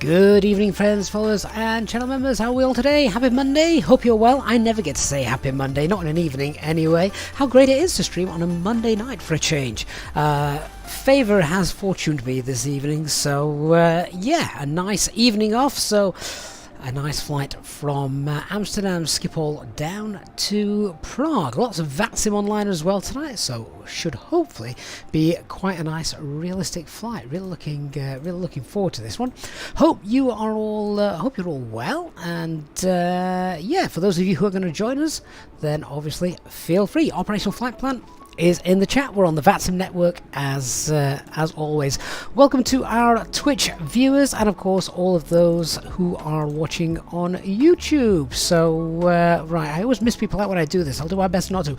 Good evening, friends, followers and channel members. How are we all today? Happy Monday. Hope you're well. I never get to say happy Monday, not in an evening anyway. How great it is to stream on a Monday night for a change. Favour has fortuned me this evening, so yeah, a nice evening off. So a nice flight from Amsterdam Schiphol down to Prague. Lots of VATSIM online as well tonight, so should hopefully be quite a nice, realistic flight. Really looking forward to this one. Hope you are all hope you're all well, and yeah, for those of you who are going to join us, then obviously feel free. Operational flight plan is in the chat. We're on the VATSIM network as always. Welcome to our Twitch viewers, and of course all of those who are watching on YouTube. So right, I always miss people out when I do this. I'll do my best not to.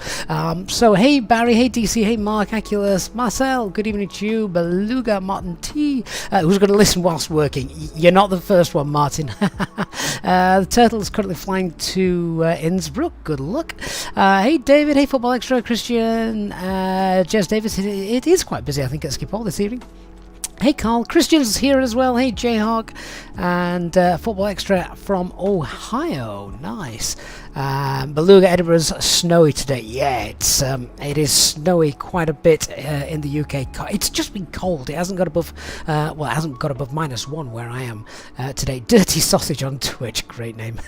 So hey Barry, hey DC, hey Mark, Aculus, Marcel, good evening to you, Beluga, Martin T, who's going to listen whilst working. You're not the first one, Martin. The turtle is currently flying to Innsbruck. Good luck. Hey David, hey Football Extra, Christian, Jess Davis. It is quite busy, I think, at Schiphol this evening. Hey Carl, Christian's here as well. Hey Jayhawk, and Football Extra from Ohio. Nice. Beluga, Edinburgh's snowy today. Yeah, it is snowy quite a bit in the UK. It's just been cold. It hasn't got above well, it hasn't got above -1 where I am today. Dirty Sausage on Twitch, great name.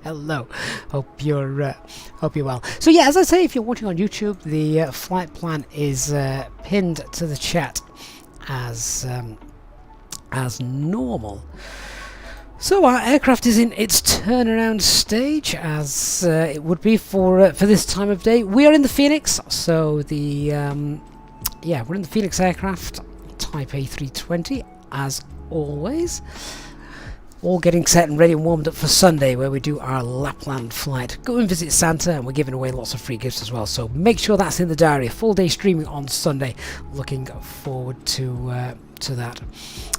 Hello, hope you're well. So yeah, as I say, if you're watching on YouTube, the flight plan is pinned to the chat as normal. So our aircraft is in its turnaround stage, as it would be for this time of day. We are in the Fenix, so the yeah, we're in the Fenix aircraft, Type A320, as always. All getting set and ready and warmed up for Sunday, where we do our Lapland flight. Go and visit Santa, and we're giving away lots of free gifts as well. So make sure that's in the diary. A full day streaming on Sunday. Looking forward to that.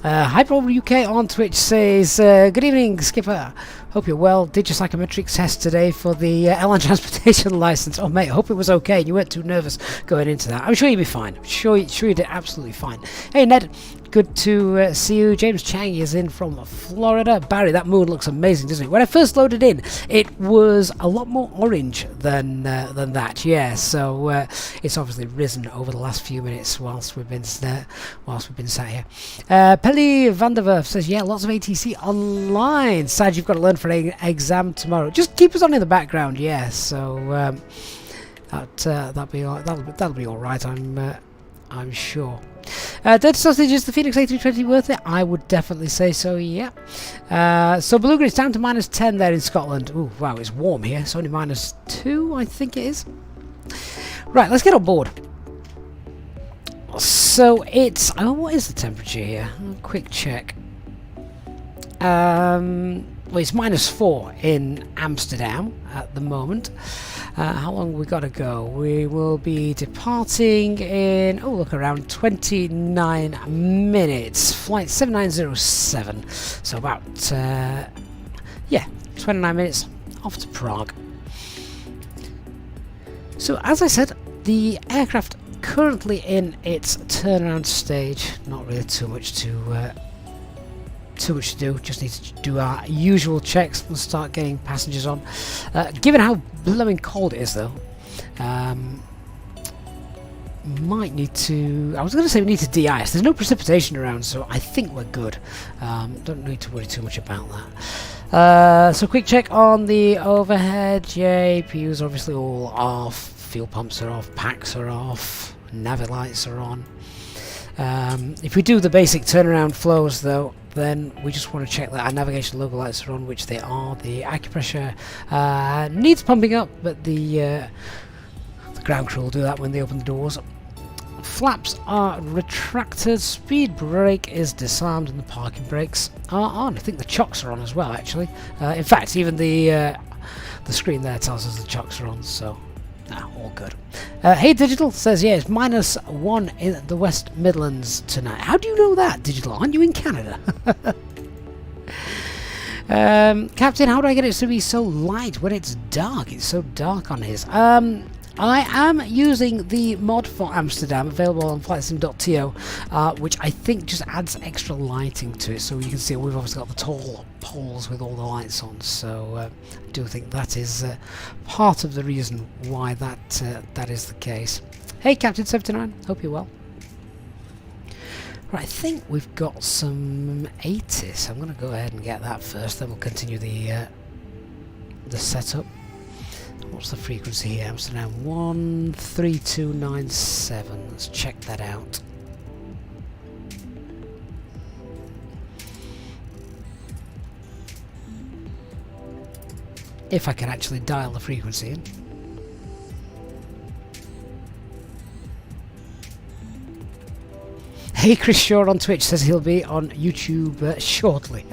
Hyper UK on Twitch says, good evening, Skipper. Hope you're well. Did your psychometric test today for the airline transportation license? Oh mate, I hope it was okay and you weren't too nervous going into that. I'm sure you'll be fine. I'm sure you did absolutely fine. Hey Ned, good to see you. James Chang is in from Florida. Barry, that moon looks amazing, doesn't it? When I first loaded in, it was a lot more orange than that. Yeah, so it's obviously risen over the last few minutes whilst we've been sat here. Pelly Vanderwerf says, yeah, lots of ATC online. Sad you've got to learn for an exam tomorrow. Just keep us on in the background, yeah. So that'll be all right. I'm sure. Dirty Sausage, is the Fenix A320 worth it? I would definitely say so, yeah. So Beluga, it's down to -10 there in Scotland. Ooh, wow, it's warm here. It's only -2, I think it is. Right, let's get on board. So it's... oh, what is the temperature here? Quick check. Well, it's -4 in Amsterdam at the moment. How long we got to go? We will be departing in, oh look, around 29 minutes. Flight 7907. So about, yeah, 29 minutes off to Prague. So as I said, the aircraft currently in its turnaround stage. Not really too much to do. Just need to do our usual checks and start getting passengers on. Given how blowing cold it is, though, might need to... I was going to say we need to de-ice. There's no precipitation around, so I think we're good. Don't need to worry too much about that. So quick check on the overhead. Yay, PU's obviously all off. Fuel pumps are off. Packs are off. Navi lights are on. If we do the basic turnaround flows, though, then we just want to check that our navigation logo lights are on, which they are. The acupressure needs pumping up, but the ground crew will do that when they open the doors. Flaps are retracted, speed brake is disarmed, and the parking brakes are on. I think the chocks are on as well, actually. In fact, even the screen there tells us the chocks are on, so... ah, all good. Hey Digital says, yeah, it's -1 in the West Midlands tonight. How do you know that, Digital? Aren't you in Canada? Captain, how do I get it to be so light when it's dark? It's so dark on his. I am using the mod for Amsterdam, available on flightsim.to, which I think just adds extra lighting to it. So you can see we've obviously got the tall poles with all the lights on. So I do think that is part of the reason why that is the case. Hey, Captain 79, hope you're well. Right, I think we've got some 80s. I'm going to go ahead and get that first, then we'll continue the setup. What's the frequency here? Amsterdam 13297. Let's check that out. If I can actually dial the frequency in. Hey, Chris Shaw on Twitch says he'll be on YouTube shortly.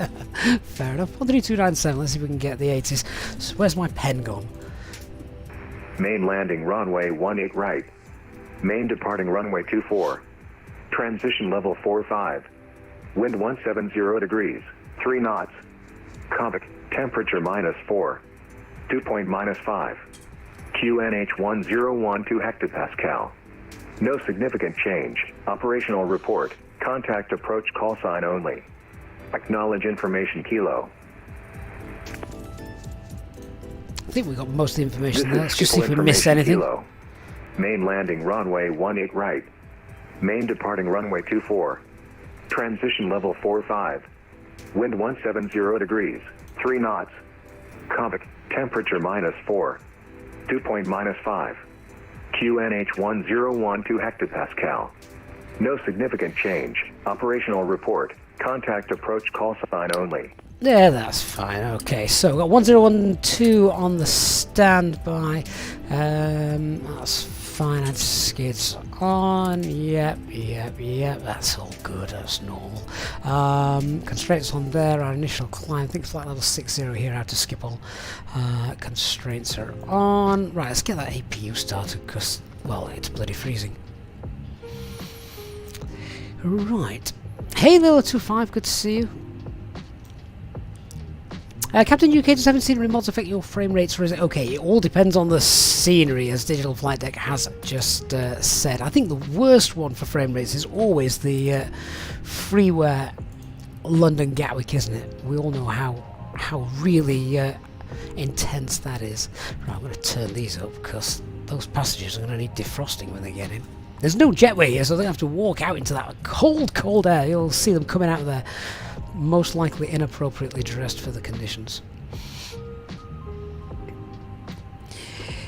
Fair enough. 13297. Let's see if we can get the 80s. So where's my pen gone? Main landing runway 18 right. Main departing runway 24. Transition level 45. Wind 170 degrees, 3 knots. Comic, temperature -4. Dew point -5. QNH 1012 hectopascal. No significant change. Operational report. Contact approach call sign only. Acknowledge information kilo. I think we got most of the information there. Let's just see if we miss anything. Kilo. Main landing runway 18 right. Main departing runway 24. Transition level 45. Wind 170 degrees, 3 knots. Comic, temperature -4. Dew point -5. QNH 1012 hectopascal. No significant change. Operational report. Contact approach call sign only. Yeah, that's fine. Okay, so we've got 1012 on the standby. That's fine. And skids on. Yep. That's all good. That's normal. Constraints on there. Our initial climb. I think it's like level 60 here out to Schiphol. Constraints are on. Right, let's get that APU started because, well, it's bloody freezing. Right. Hey, Lilo25, good to see you. Captain UK, does 17 remods affect your frame rates, or is it okay? It all depends on the scenery, as Digital Flight Deck has just said. I think the worst one for frame rates is always the freeware London Gatwick, isn't it? We all know how really intense that is. Right, I'm going to turn these up because those passengers are going to need defrosting when they get in. There's no jetway here, so they have to walk out into that cold air. You'll see them coming out of there, most likely inappropriately dressed for the conditions.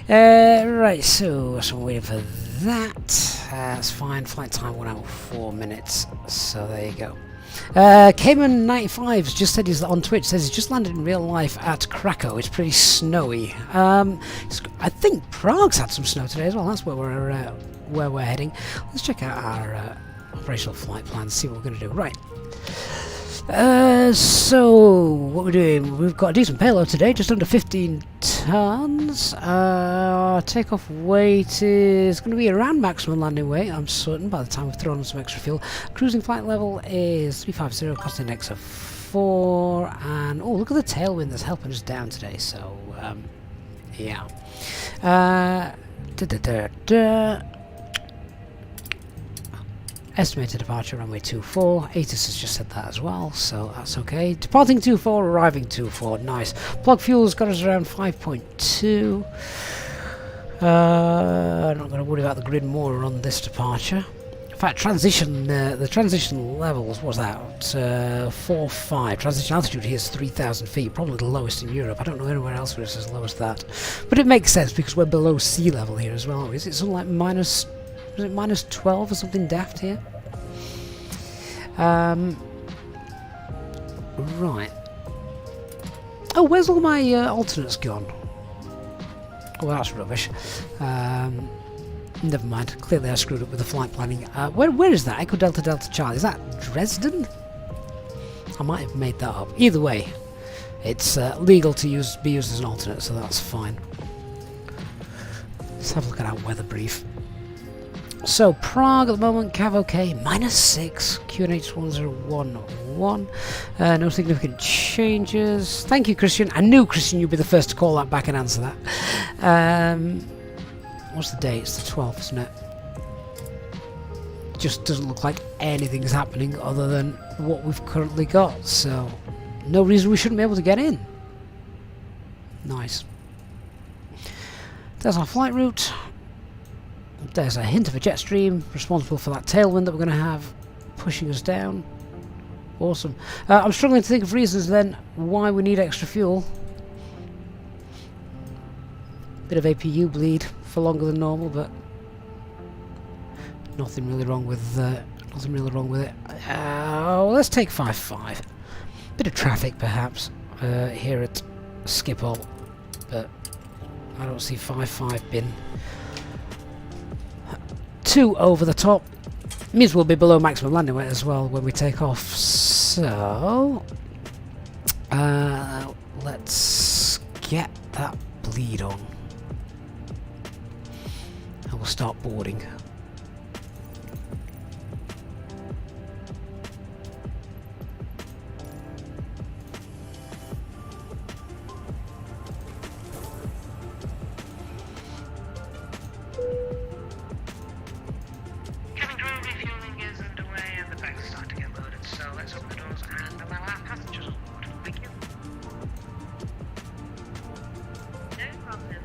Right, so I'm waiting for that. That's fine. Flight time 1 hour 4 minutes. So there you go. Cayman95's just said he's on Twitch. Says he's just landed in real life at Krakow. It's pretty snowy. I think Prague's had some snow today as well. That's where we're heading. Let's check out our operational flight plan. See what we're going to do. Right. So what we're doing, we've got a decent payload today, just under 15 tons. Takeoff weight is going to be around maximum landing weight, I'm certain, by the time we've thrown on some extra fuel. Cruising flight level is 350, cost index of 4, and oh, look at the tailwind that's helping us down today. So yeah. Estimated departure runway 24. ATIS has just said that as well, so that's okay. Departing 24, arriving 24. Nice. Plug fuel's got us around 5.2. I'm not going to worry about the grid more on this departure. In fact, the transition levels, what's that? 4.5. Transition altitude here is 3,000 feet, probably the lowest in Europe. I don't know anywhere else where it's as low as that. But it makes sense because we're below sea level here as well. Is it something like minus... Was it minus 12 or something daft here? Right. Oh, where's all my alternates gone? Oh, that's rubbish. Never mind. Clearly I screwed up with the flight planning. Where is that? Echo Delta Delta Charlie. Is that Dresden? I might have made that up. Either way, it's legal to be used as an alternate, so that's fine. Let's have a look at our weather brief. So, Prague at the moment, Cav OK, -6, QNH 1011, no significant changes. Thank you, Christian. I knew, Christian, you'd be the first to call that back and answer that. What's the date? It's the 12th, isn't it? Just doesn't look like anything's happening other than what we've currently got, so no reason we shouldn't be able to get in. Nice. There's our flight route. There's a hint of a jet stream responsible for that tailwind that we're going to have pushing us down. Awesome. I'm struggling to think of reasons then why we need extra fuel. Bit of APU bleed for longer than normal, but nothing really wrong with it. Let's take 5.5. Bit of traffic perhaps here at Schiphol, but I don't see 5.5 being too over the top. Means we'll be below maximum landing weight as well when we take off. So let's get that bleed on. And we'll start boarding. Cabin crew refueling is underway and the bags are starting to get loaded, so let's open the doors and allow our passengers on board. Thank you. No problem.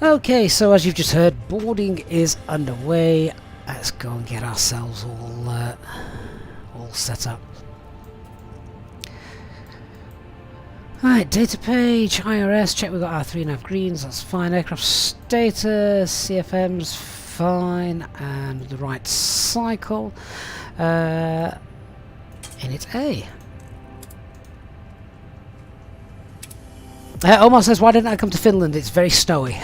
Okay, so as you've just heard, boarding is underway. Let's go and get ourselves all set up. Alright, data page, IRS, check we've got our 3.5 greens, that's fine. Aircraft status, CFM's fine, and the right cycle. And it's A. Omar says, why didn't I come to Finland? It's very snowy.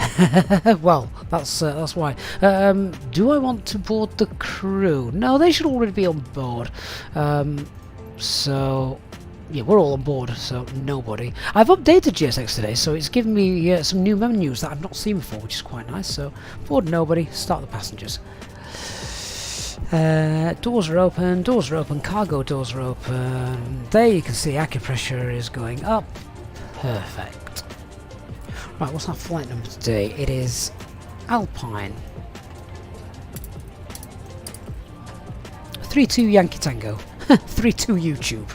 Well, that's why. Do I want to board the crew? No, they should already be on board. So, yeah, we're all on board, so nobody. I've updated GSX today, so it's given me some new menus that I've not seen before, which is quite nice. So, board nobody, start the passengers. Doors are open, cargo doors are open. There you can see acupressure is going up. Perfect. Right, what's our flight number today? It is Alpine 32 Yankee Tango. 32 YouTube.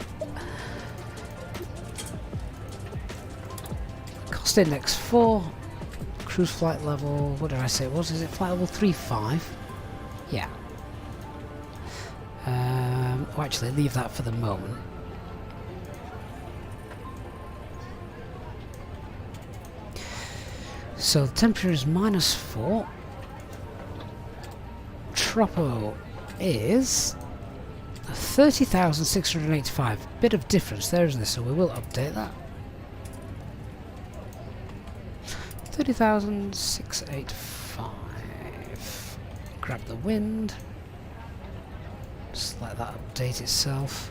Cost index 4. Cruise flight level, what did I say it was? Is it flight level 3.5? Yeah. Oh, actually, leave that for the moment. So the temperature is -4. Tropo is 30,685. Bit of difference there, isn't there? So we will update that. 30,685. Grab the wind. Just let that update itself.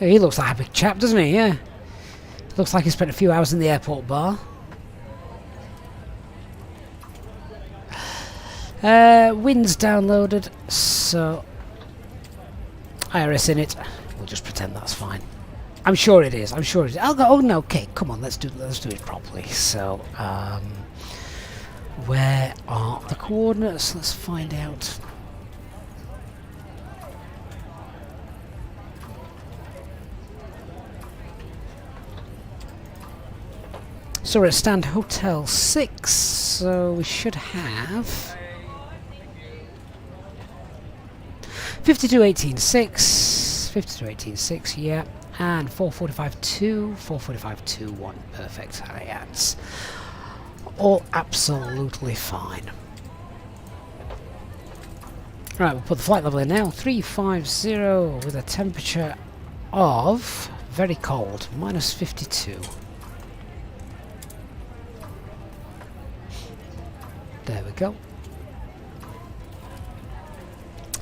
He looks like a big chap, doesn't he? Yeah. Looks like he spent a few hours in the airport bar. Wind's downloaded, so IRS in it. We'll just pretend that's fine. I'm sure it is. I'll go. Oh no. Okay, come on. Let's do it properly. So, where are the coordinates? Let's find out. So we're at stand Hotel 6, so we should have 52.18.6, yeah, and 445.2, 445.21, perfect. That's all absolutely fine. Right, we'll put the flight level in now, 350 with a temperature of very cold, -52. There we go.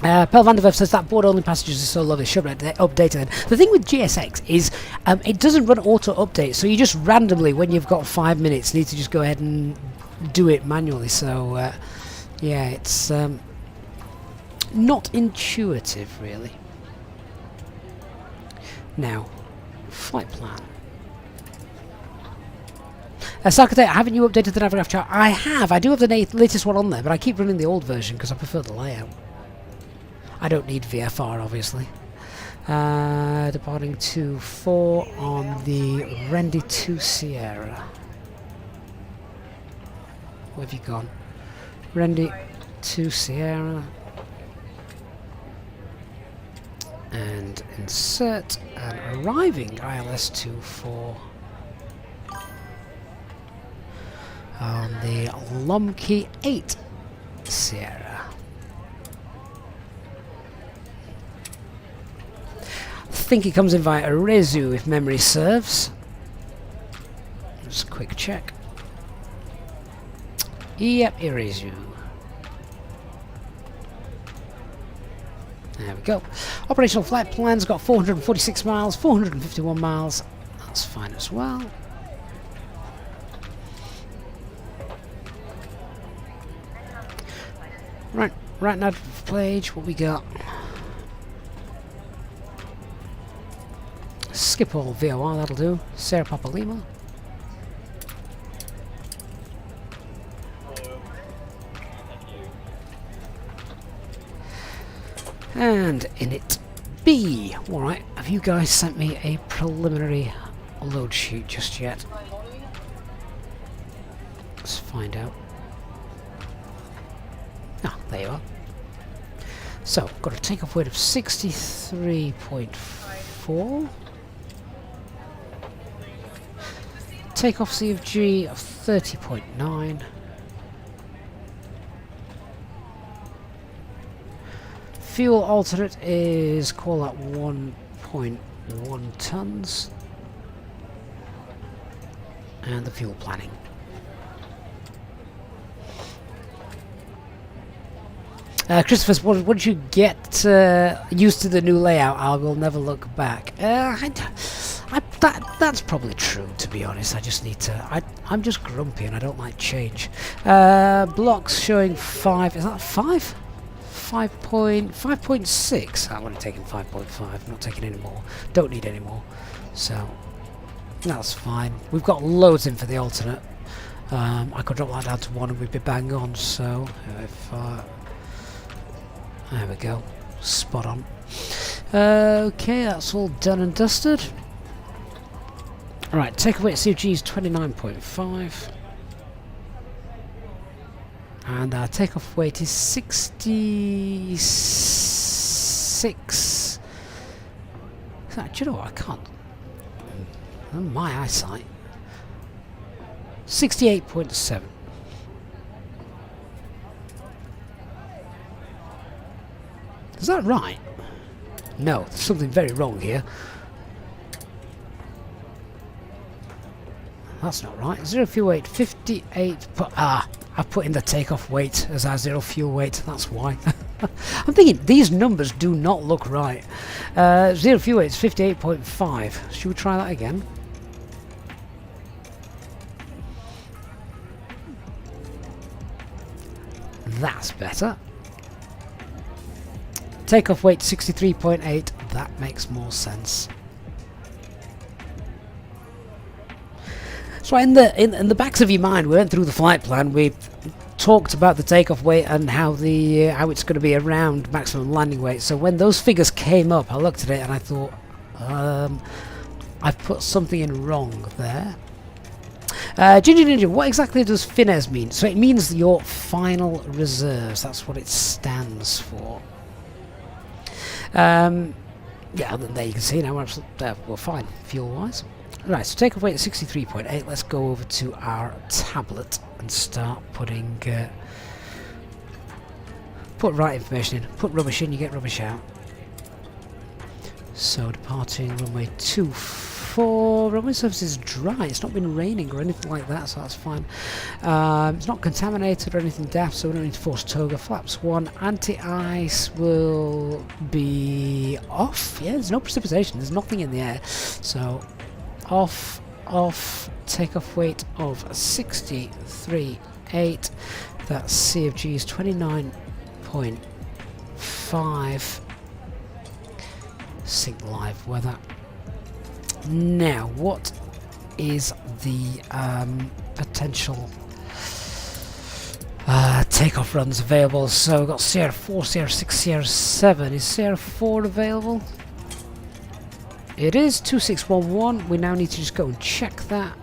Pel van der Werf says that board only passengers are so lovely. Should update them. The thing with GSX is it doesn't run auto update, so you just randomly, when you've got 5 minutes, need to just go ahead and do it manually. So yeah, it's not intuitive, really. Now, flight plan. Sakate, haven't you updated the Navigraph chart? I have. I do have the latest one on there, but I keep running the old version because I prefer the layout. I don't need VFR, obviously. Departing to 4 on the Rendy 2 Sierra. Where have you gone? Rendy 2 Sierra. And insert and arriving ILS 24 on the Lomkey 8 Sierra. I think it comes in via Rezu if memory serves. Just a quick check. Yep, Rezu. There we go. Operational flight plan's got 446 miles, 451 miles. That's fine as well. Right now, page, what we got? Skip all VOR, that'll do. Sierra Papa Lima. And in it B. Alright, have you guys sent me a preliminary load sheet just yet? Let's find out. Ah, there you are. So, got a takeoff weight of 63.4. Takeoff CFG of 30.9. Fuel alternate is call at 1.1 tons. And the fuel planning. Christopher, what did you get used to the new layout? I will never look back. That's probably true, to be honest. I just need to... I'm just grumpy and I don't like change. Blocks showing 5... Is that 5? 5.6. I would have taken 5.5. Not taking any more. Don't need any more. So, that's fine. We've got loads in for the alternate. I could drop that down to 1 and we'd be bang on. So, if... there we go. Spot on. Okay, that's all done and dusted. Right, takeoff weight CFG is 29.5. And our takeoff weight is 66. Do you know what? I can't. Oh, my eyesight. 68.7. Is that right? No, there's something very wrong here. That's not right. Zero fuel weight, 58. I've put in the takeoff weight as our zero fuel weight. That's why. I'm thinking these numbers do not look right. Zero fuel weight is 58.5. Should we try that again? That's better. Takeoff weight 63.8. That makes more sense. So in the backs of your mind, we went through the flight plan. We talked about the takeoff weight and how how it's going to be around maximum landing weight. So when those figures came up, I looked at it and I thought, I've put something in wrong there. Ginger Ninja, what exactly does FINES mean? So it means your final reserves. That's what it stands for. Yeah, there you can see now we're fine fuel-wise. Right, so takeoff weight at 63.8. Let's go over to our tablet and start putting put right information in. Put rubbish in, you get rubbish out. So departing runway 24. Runway surface is dry. It's not been raining or anything like that, so that's fine. It's not contaminated or anything daft, so we don't need to force toga. Flaps 1. Anti-ice will be off. Yeah, there's no precipitation. There's nothing in the air. So off, takeoff weight of 63.8. That CFG is 29.5. 5. Sync live weather. Now, what is the potential takeoff runs available? So we've got Sierra 4, Sierra 6, Sierra 7. Is Sierra 4 available? It is 2611. We now need to just go and check that.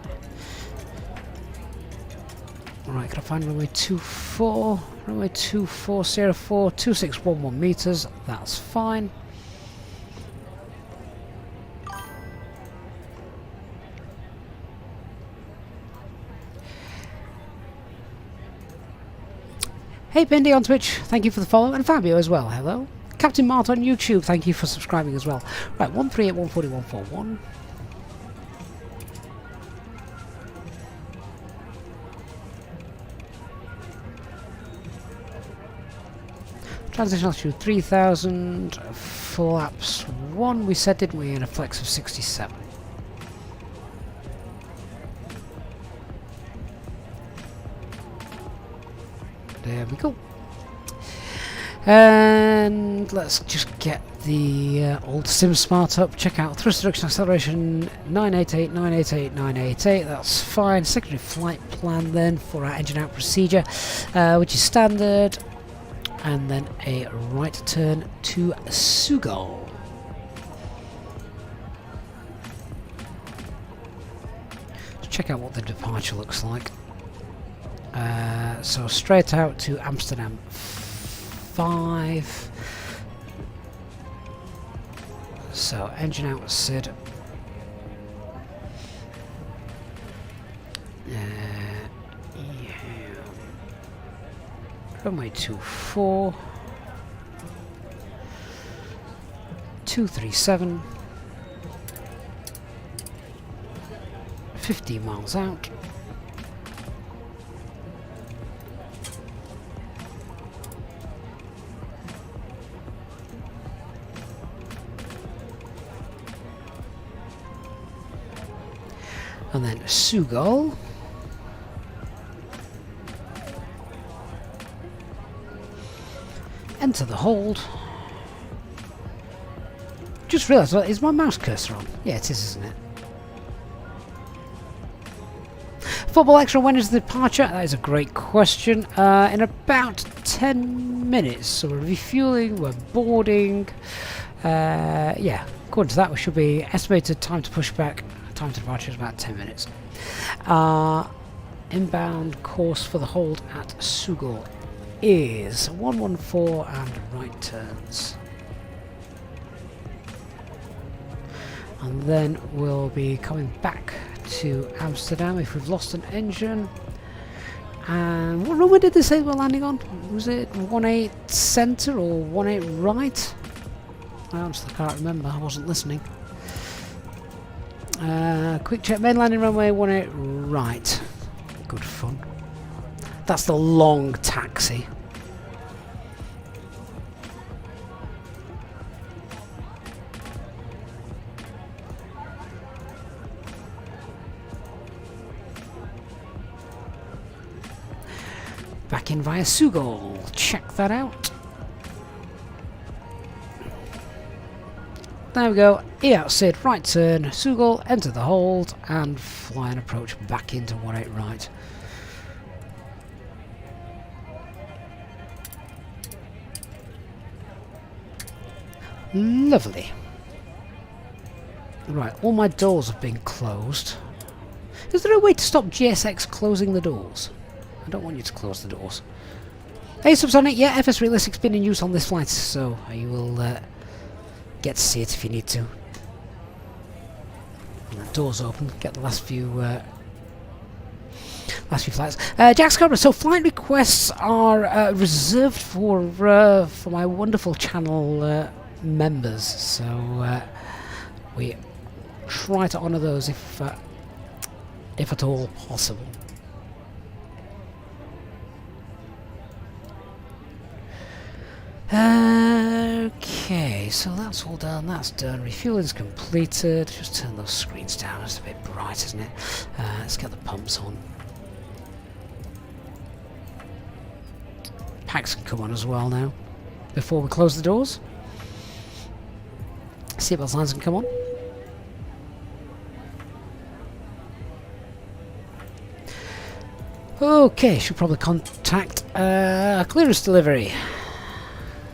Right, can I find runway 24? Runway 24, Sierra 4, 2611 meters. That's fine. Hey Bendy on Twitch, thank you for the follow, and Fabio as well, hello. Captain Mart on YouTube, thank you for subscribing as well. Right, 138, 140, 141. Transition altitude 3000, flaps 1 we said, didn't we, and a flex of 67. There we go. And let's just get the old SimSmart up. Check out thrust reduction acceleration 988, 988, 988. That's fine. Secondary flight plan then for our engine out procedure, which is standard. And then a right turn to Sugal. Let's check out what the departure looks like. So straight out to Amsterdam 5. So engine out SID. Runway 24. 237. 50 miles out. And then Sugal. Enter the hold. Just realised, is my mouse cursor on? Yeah, it is, isn't it? Football Extra, when is the departure? That is a great question. In about 10 minutes. So we're refueling, we're boarding. Yeah, according to that, we should be estimated time to pushback. Time to departure is about 10 minutes. Inbound course for the hold at Sugal is 114 and right turns. And then we'll be coming back to Amsterdam if we've lost an engine. And what runway did they say we're landing on? Was it 18 centre or 18 right? I honestly can't remember, I wasn't listening. Quick check, main landing runway 18 right. Good fun. That's the long taxi. Back in via Sugal. Check that out. There we go. EOUT right turn, Sugal, enter the hold, and fly and approach back into 18 right. Lovely. Right, all my doors have been closed. Is there a way to stop GSX closing the doors? I don't want you to close the doors. Hey Subsonic, yeah, FS Realistic's been in use on this flight, so you will get to see it if you need to. And the doors open, get the last few flights. Jack Scarborough, so flight requests are reserved for my wonderful channel members, so we try to honour those if at all possible. Okay, so that's all done, that's done. Refueling's completed. Just turn those screens down, it's a bit bright, isn't it? Let's get the pumps on. Packs can come on as well now. before we close the doors. Seatbelt signs can come on. Okay, should probably contact clearance delivery.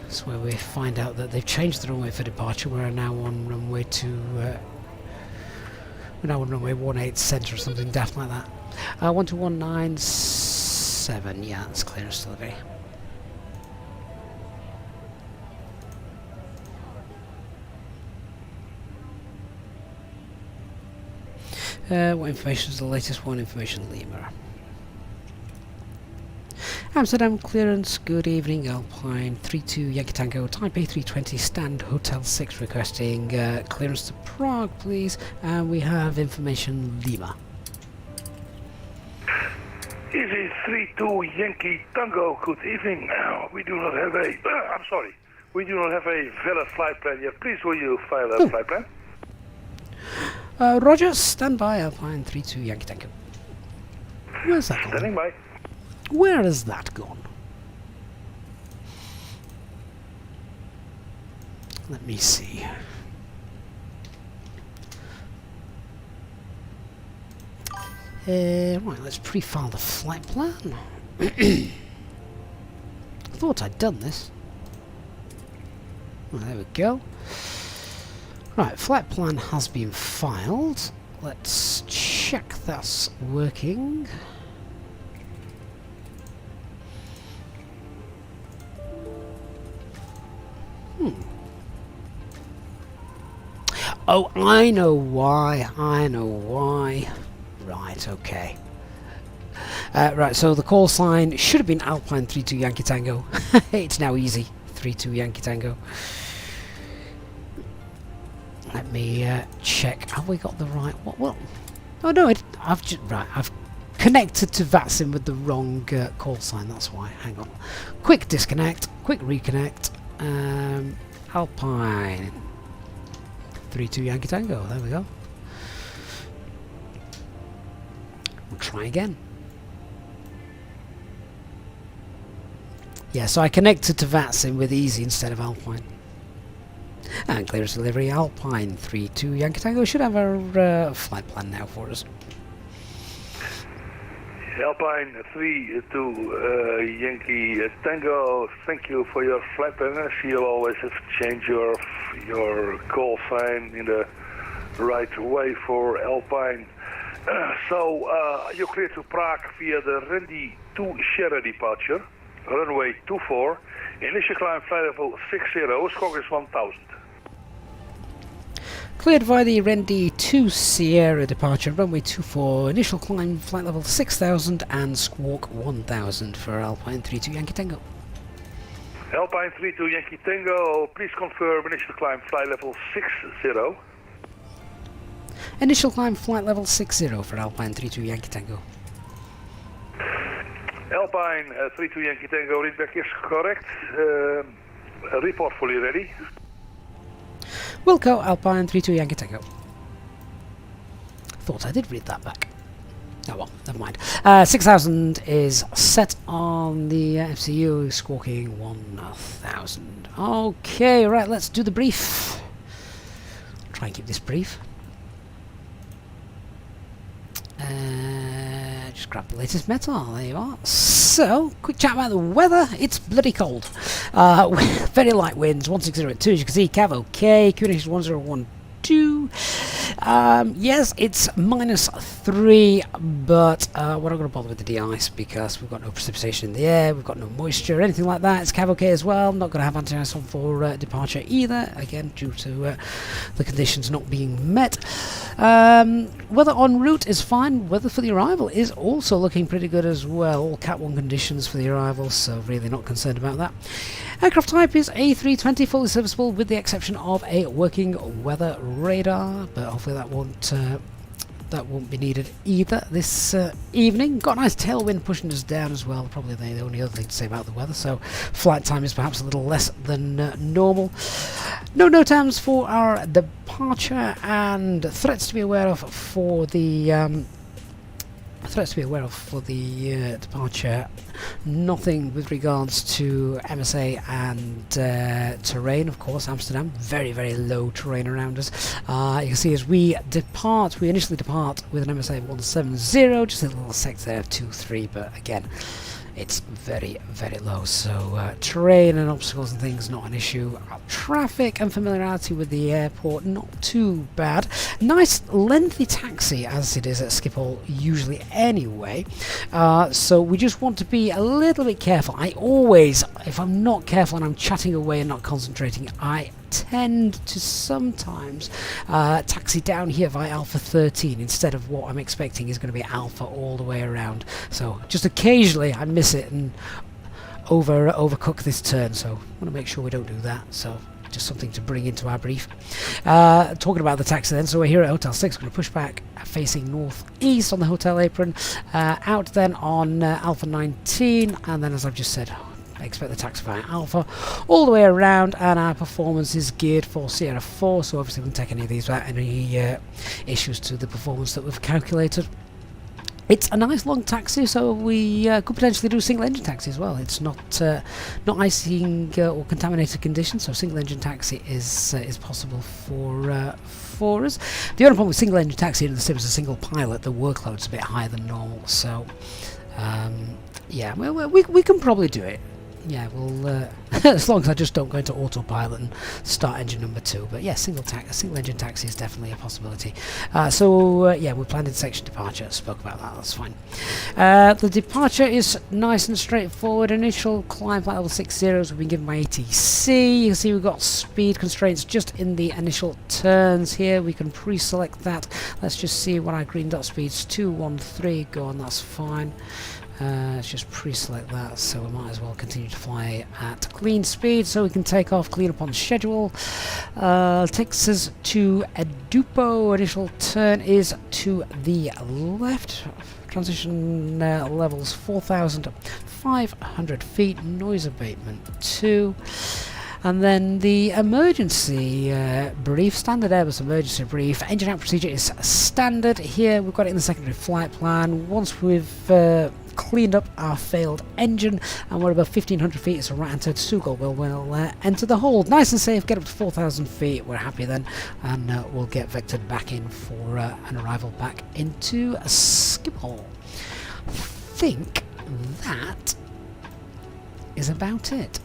That's where we find out that they've changed the runway for departure. We're now on runway we're now on runway 18 centre or something daft like that. 12197, yeah, that's clearance delivery. What information is the latest one? Information Lima. Amsterdam clearance, good evening, Alpine 32 Yankee Tango, Type A320, stand Hotel 6 requesting clearance to Prague, please, and we have information Lima. Easy 32 Yankee Tango, good evening. We do not have a, we do not have a valid flight plan yet. Please will you file a flight plan? Roger, stand by, Alpine 32 Yankee Tango. Where's that gone? Standing by. Where has that gone? Let me see. Right, let's pre-file the flight plan. I thought I'd done this. Well, there we go. Right, flight plan has been filed. Let's check that's working. Oh, I know why. Right, okay. Right, so the call sign should have been Alpine 32 Yankee Tango. It's now Easy 32 Yankee Tango. Let me check. Have we got the right? What? Oh no, I've connected to VATSIM with the wrong call sign. That's why. Hang on. Quick disconnect. Quick reconnect. Alpine 32 Yankee Tango. There we go. We'll try again. Yeah, so I connected to VATSIM with Easy instead of Alpine. And clearance delivery, Alpine 32 Yankee Tango should have our flight plan now for us. Alpine 32 Yankee Tango, thank you for your flight plan. You'll always have to change your call sign in the right way for Alpine. So you're clear to Prague via the Randy 2 Sierra departure, runway 24, initial climb flight level 60, score is 1000. Cleared via the Randy 2 Sierra departure, runway 24, initial climb flight level 6000 and squawk 1000 for Alpine 32 Yankee Tango. Alpine 32 Yankee Tango, please confirm initial climb flight level 60. Initial climb flight level 60 for Alpine 32 Yankee Tango. Alpine 32 Yankee Tango, readback is correct. Report fully ready. Wilco, Alpine 32 Yankee Tango. Thought I did read that back. Oh well, never mind. 6000 is set on the FCU, squawking 1000. Okay, right, let's do the brief. Try and keep this brief. Just grab the latest metal, there you are. So, quick chat about the weather. It's bloody cold. Very light winds, 160 at 2, as you can see. Cav okay, QNH 1012. Yes, it's -3, but we're not going to bother with the de-ice because we've got no precipitation in the air, we've got no moisture, anything like that. It's Cav okay as well. I'm not going to have anti-ice on for departure either, again, due to the conditions not being met. Weather en route is fine. Weather for the arrival is also looking pretty good as well. Cat 1 conditions for the arrival, so really not concerned about that. Aircraft type is A320, fully serviceable with the exception of a working weather radar, but hopefully that won't be needed either this evening. Got a nice tailwind pushing us down as well, probably the only other thing to say about the weather, so flight time is perhaps a little less than normal. No times for our departure, and threats to be aware of for the threats to be aware of for the departure. Nothing with regards to MSA and terrain, of course. Amsterdam, very, very low terrain around us. You can see as we depart, we initially depart with an MSA of 170, just a little sector there of 23, but again, it's very, very low. So terrain and obstacles and things, not an issue. Traffic and familiarity with the airport, not too bad. Nice lengthy taxi as it is at Schiphol usually anyway. So we just want to be a little bit careful. I always, if I'm not careful and I'm chatting away and not concentrating, I tend to sometimes taxi down here via Alpha 13 instead of what I'm expecting is going to be Alpha all the way around. So just occasionally I miss it and overcook this turn, so I want to make sure we don't do that. So just something to bring into our brief. Talking about the taxi then, so we're here at Hotel 6, going to push back facing northeast on the hotel apron, out then on Alpha 19, and then as I've just said, I expect the taxi via Alpha all the way around, and our performance is geared for Sierra 4, so obviously we won't take any of these without any issues to the performance that we've calculated. It's a nice long taxi, so we could potentially do single engine taxi as well. It's not icing or contaminated conditions, so single engine taxi is possible for us. The only problem with single engine taxi in the sim is a single pilot. The workload's a bit higher than normal, so yeah, well, we can probably do it. Yeah, we'll as long as I just don't go into autopilot and start engine number 2. But yeah, single engine taxi is definitely a possibility. Yeah, we're planning section departure. Spoke about that. That's fine. The departure is nice and straightforward. Initial climb flight level 60 we've been given by ATC. You can see we've got speed constraints just in the initial turns here. We can pre-select that. Let's just see what our green dot speed's 213. Go on, that's fine. Let's just pre-select that, so we might as well continue to fly at clean speed so we can take off clean upon schedule. Takes us to Edupo. Initial turn is to the left. Transition levels 4,500 feet. Noise abatement 2. And then the emergency brief, standard Airbus emergency brief. Engine out procedure is standard. Here we've got it in the secondary flight plan. Once we've cleaned up our failed engine and we're above 1,500 feet, it's a right hand turn to Sugal. We'll enter the hold. Nice and safe, get up to 4,000 feet. We're happy then, and we'll get vectored back in for an arrival back into Schiphol. I think that is about it.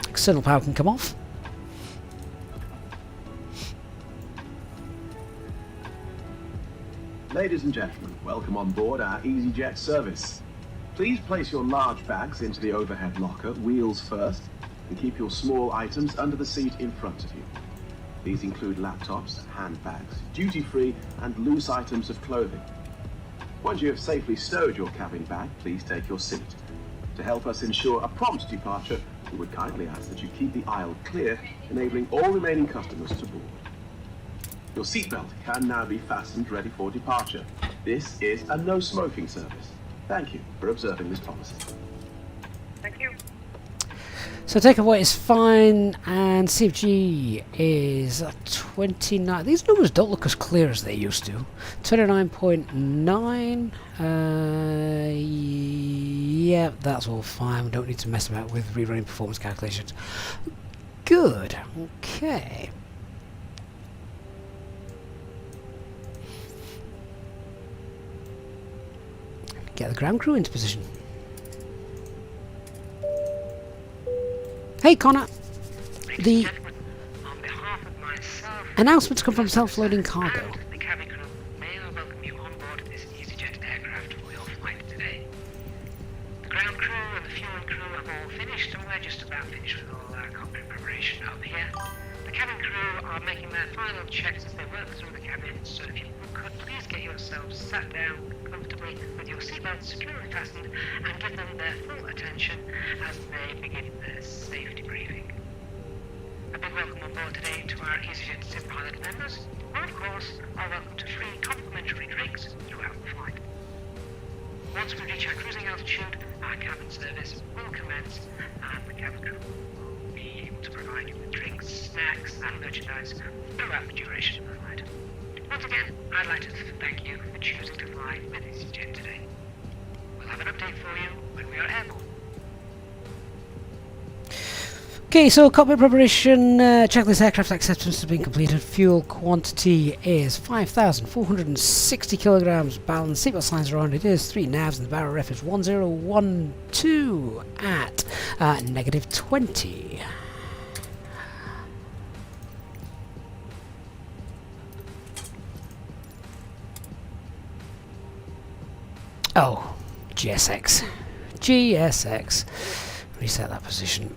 External power can come off. Ladies and gentlemen, welcome on board our Easyjet service. Please place your large bags into the overhead locker, wheels first, and keep your small items under the seat in front of you. These include laptops, handbags, duty-free and loose items of clothing. Once you have safely stowed your cabin bag, please take your seat. To help us ensure a prompt departure, we would kindly ask that you keep the aisle clear, enabling all remaining customers to board. Your seatbelt can now be fastened ready for departure. This is a no smoking service. Thank you for observing this policy. Thank you. So takeaway is fine, and CFG is 29. These numbers don't look as clear as they used to. 29.9. Yeah, that's all fine. We don't need to mess about with rerunning performance calculations. Good. Okay. Get the ground crew into position. Hey Connor, the On behalf of myself, announcements come from self-loading cargo. and the cabin crew, may I welcome you on board this Easyjet aircraft for your flight today. The ground crew and the fueling crew have all finished, and we're just about finished with all our cockpit preparation up here. The cabin crew are making their final checks as they work through the cabin, so if you could please get yourselves sat down comfortably with your seatbelts securely fastened and give them their full attention as they begin their safety briefing. A big welcome on board today to our Easyjet Sim pilot members, who of course are welcome to free complimentary drinks throughout the flight. Once we reach our cruising altitude, our cabin service will commence and the cabin crew will be able to provide you with drinks snacks and merchandise throughout the duration of the flight. Once again, I'd like to thank you for choosing to fly with Easyjet today. We'll have an update for you when we are airborne. Okay, so cockpit preparation, checklist aircraft acceptance has been completed. Fuel quantity is 5,460 kilograms. Balance, seatbelt signs are on. It is 3 navs and the barrel ref is 1012 at -20. Oh, GSX. GSX. Reset that position.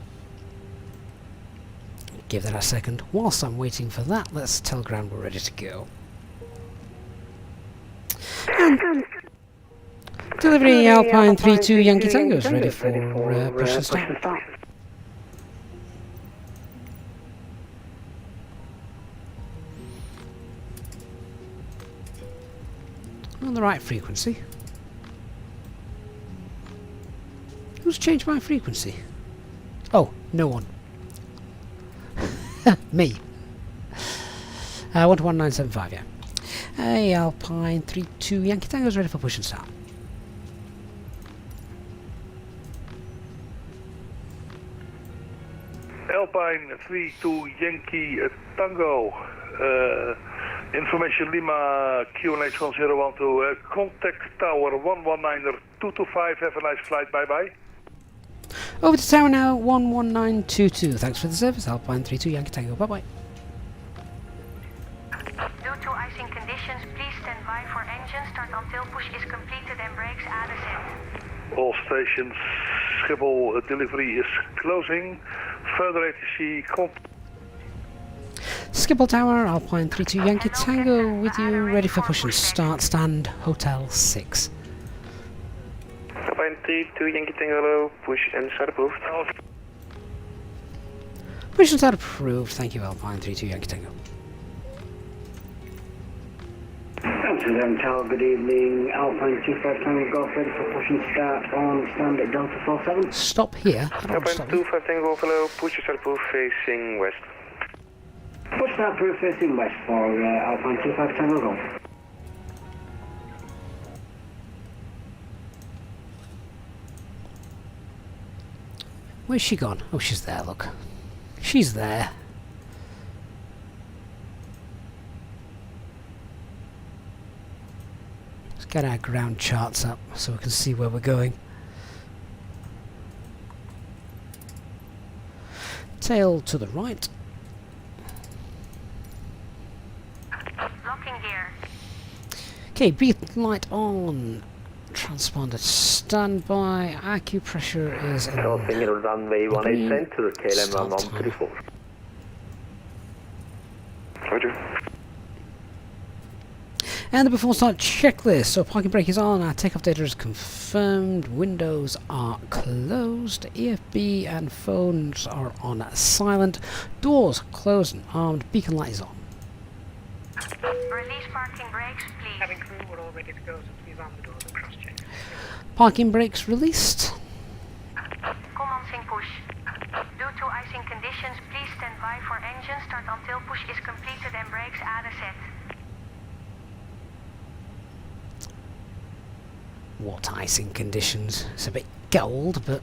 Give that a second. Whilst I'm waiting for that, let's tell ground we're ready to go. And delivery Alpine 32 Yankee Tango is ready for push and start. On the right frequency. Who's changed my frequency? Oh, no one. Me. 11975, yeah. Hey, Alpine 32 Yankee Tango is ready for push and start. Alpine 32 Yankee Tango. Information Lima QNH1012. Contact Tower 119er225. Have a nice flight. Bye bye. Over to tower now, 11922. Thanks for the service, Alpine 32 Yankee Tango. Bye bye. Due to icing conditions, please stand by for engine start until push is completed and brakes are set. All stations, Schiphol delivery is closing. Further ATC, Schiphol Tower, Alpine 32 Yankee Tango with you, ready for push and start. Stand Hotel 6. Alpine 32 Yankee Tango, push and start approved. Push and start approved. Thank you, Alpine 32 Yankee Tango. Amsterdam Tower, good evening. Alpine 25 Tango Golf ready for push and start on stand at Delta 47. Stop here. Alpine 25 Tango, hello, push and start approved facing west. Push start approved facing west for Alpine 25 Tango Golf. Where's she gone? Oh, she's there, look. She's there. Let's get our ground charts up so we can see where we're going. Tail to the right. Locking gear. Okay, breathe light on. Transponder standby. Acupressure is in. Crossing runway 18 center, KLM Start 1134. Roger. And the before start checklist. So parking brake is on, our takeoff data is confirmed, windows are closed, EFB and phones are on silent, doors closed and armed, beacon light is on. Release parking brakes, please. Cabin crew, we're all ready to go, so please arm the doors and cross-check. Parking brakes released. Commencing push. Due to icing conditions, please stand by for engine start until push is completed and brakes are set. What icing conditions? It's a bit gold, but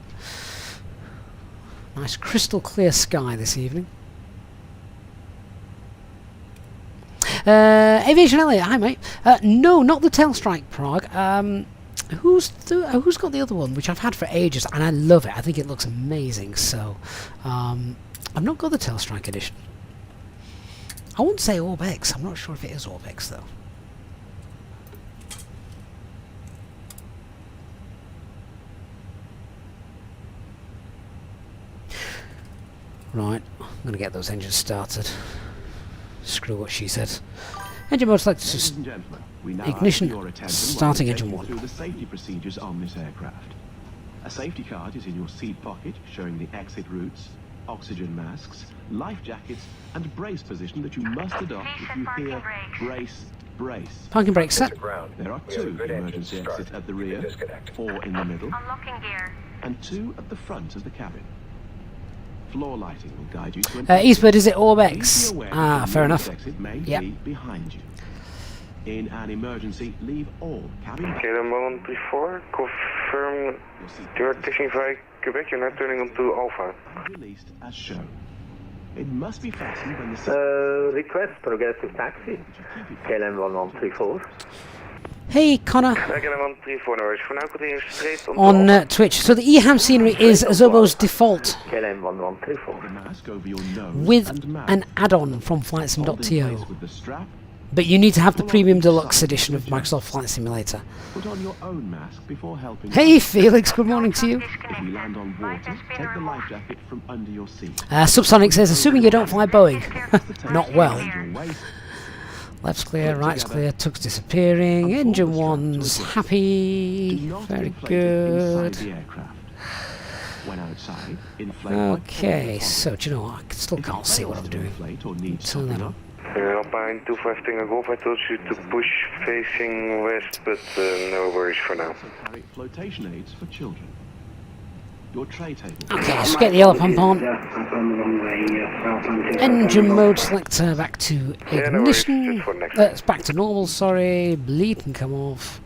nice crystal clear sky this evening. Aviation Elliot, hi mate. No, not the Tailstrike Prague. Who's got the other one, which I've had for ages, and I love it. I think it looks amazing. So, I've not got the Tailstrike edition. I wouldn't say Orbex. I'm not sure if it is Orbex though. Right, I'm going to get those engines started. Screw what she said. Engine mode selected. Ladies and gentlemen, we now Ignition, ask for your attention starting while we engine take you one. through the safety procedures on this aircraft. A safety card is in your seat pocket showing the exit routes, oxygen masks, life jackets and brace position that you must adopt if you hear brace, brace. Parking brake set. There are two emergency exits at the rear, 4 in the middle, Unlocking gear. and 2 at the front of the cabin. Floor lighting will guide you to an Eastbird, is it Orbex? Please be aware that Ah, the fair enough. nearest exit may Yep. be behind you. In an emergency, leave all cabin bags. KLM 134, confirm Your seat you're belts taxing via Quebec, you're now turning onto Alpha. are released as shown. It must be fastened when the seat Request progressive taxi. KLM 1134. Hey, Connor. KLM 134 noise. For now continuing straight onto On Alpha. Twitch. So the EHAM scenery is Zobo's default KLM 1134. the mask over your nose with and mouth. an add-on from Hold in FlightSim.to. place with the strap. But you need to have the Premium Deluxe edition of Microsoft Flight Simulator. Put on your own mask before helping. Hey, Felix. Good morning to you. If we land on water, take the life jacket from under your seat. Subsonic says, assuming you don't fly Boeing. Not well. Your waist. Left's clear, right's clear, tugs disappearing, engine one's Do happy, not very inflate it good. inside the aircraft. When outside, inflate Okay, so do you know what, I still can't see what I'm doing. Turn that on. Alpine 25 Tango Golf, I told you to push facing west, but no worries for now. Also carry flotation aids for children. Your tray table. Okay, let's get the yellow pump on. I'm going the wrong way for Alpine 2. Engine mode selector back to Yeah, no worries, ignition. just for next It's back to normal, sorry. Bleed can come off.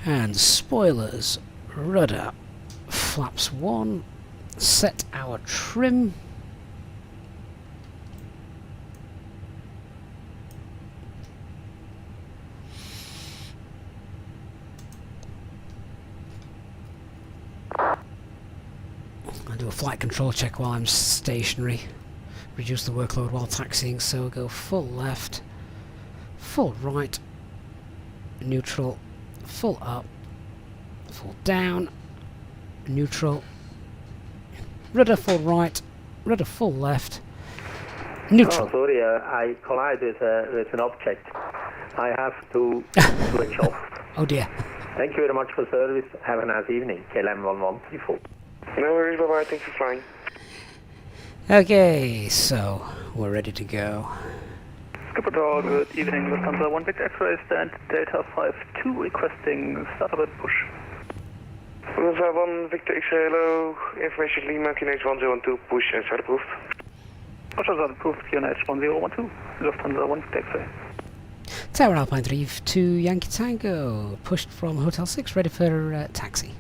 And spoilers, rudder, flaps 1. Set our trim. I do a flight control check while I'm stationary. Reduce the workload while taxiing, so go full left, full right, neutral, full up, full down, neutral, rudder full right, rudder full left, neutral. Oh, sorry, I collided with an object. I have to switch off. Oh dear. Thank you very much for service. Have a nice evening. KLM 1134. No worries, bye bye, thanks for flying. Okay, so we're ready to go. Skipper Dog, good evening. Lufthansa 1 Victor X-ray stand Delta 52 requesting startup at push. Lufthansa 1 Victor X-ray, hello. Information Lima, QNH 1012, push and start approved. Push is approved, QNH 1012. Lufthansa 1 Victor X-ray. Tower Alpine 3 Yankee Tango, pushed from Hotel 6, ready for taxi.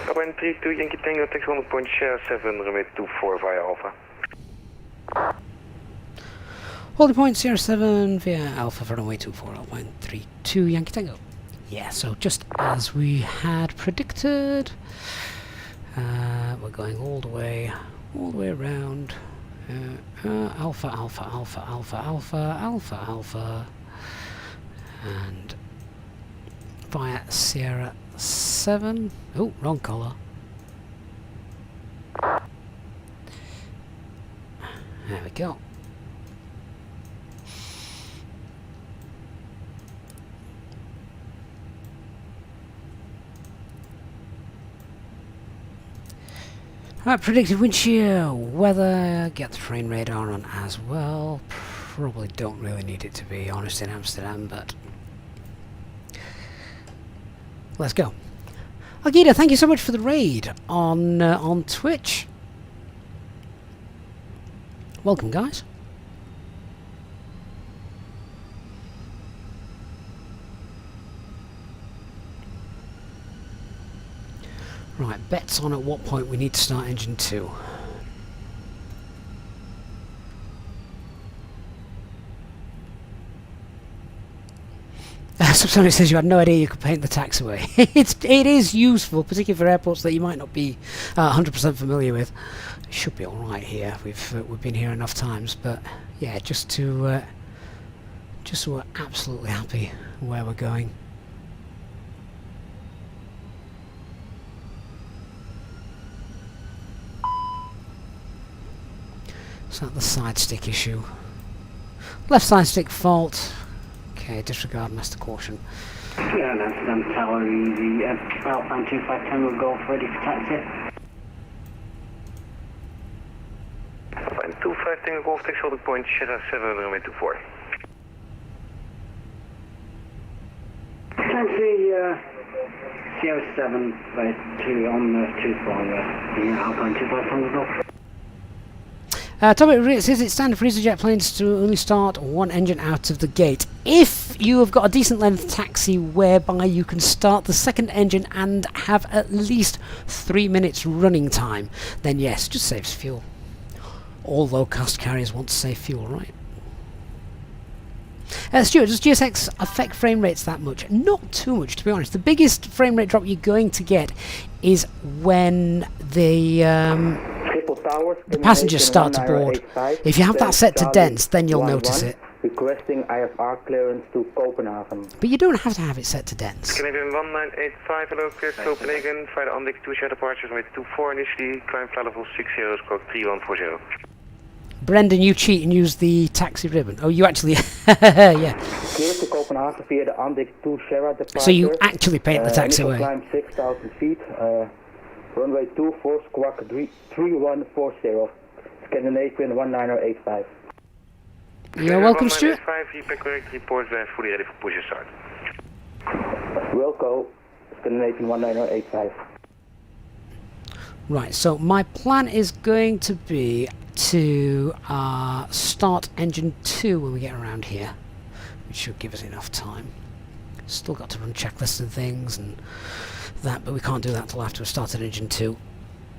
Alpine 32 Yankee Tango, taxi 100.7, runway 24 via Alpha. Holding point Sierra 7 via Alpha for runway 24, Alpine 32 Yankee Tango. Yeah, so just as we had predicted, we're going all the way around. Alpha, Alpha, Alpha, Alpha, Alpha, Alpha, Alpha, and via Sierra 7. Oh, wrong colour. There we go. Right, predicted wind shear, weather, get the train radar on as well. Probably don't really need it to be honest in Amsterdam, but let's go. Agita, thank you so much for the raid on Twitch. Welcome, guys. Right, bets on at what point we need to start engine 2. Subsonic says you had no idea you could paint the taxiway. It is useful, particularly for airports that you might not be 100% familiar with. It should be all right here. We've been here enough times, but yeah, just so we're absolutely happy where we're going. Is that the side stick issue? Left side stick fault. Okay, disregard master caution. Yeah, and Amsterdam Tower, easy. Alpine 25 Tango Golf, ready for taxi. Alpine 25 Tango Golf, taxi holding point Sierra 7, runway 24. Taxi Sierra 7, on the 24, yeah, Alpine 25 Tango Golf. Topic says it's standard for Easyjet planes to only start one engine out of the gate. If you have got a decent length taxi whereby you can start the second engine and have at least 3 minutes running time, then yes, it just saves fuel. All low-cost carriers want to save fuel, right? Stuart, does GSX affect frame rates that much? Not too much, to be honest. The biggest frame rate drop you're going to get is when the passengers start to board. If you have that set to dense, then you'll notice it. Requesting IFR clearance to Copenhagen. But you don't have to have it set to dense. Canadian 1985, hello, clear to Copenhagen. Fly the Andic 2 share departures with 24 initially. Climb flight level 60, stroke 3140. Brendan, you cheat and use the taxi ribbon. Oh, you actually... yeah. Clear to Copenhagen via the Andic 2 share departure. So you actually paid the taxiway. Climb 6,000 feet. Runway 24, squawk 3140. Scandinavian 1985. You're welcome, Stuart. 5, correct reports are fully ready for push and start. Wilco, Scandinavian 1985. Right, so my plan is going to be to start engine 2 when we get around here, which should give us enough time. Still got to run checklists and things and that, but we can't do that till after we've started engine 2.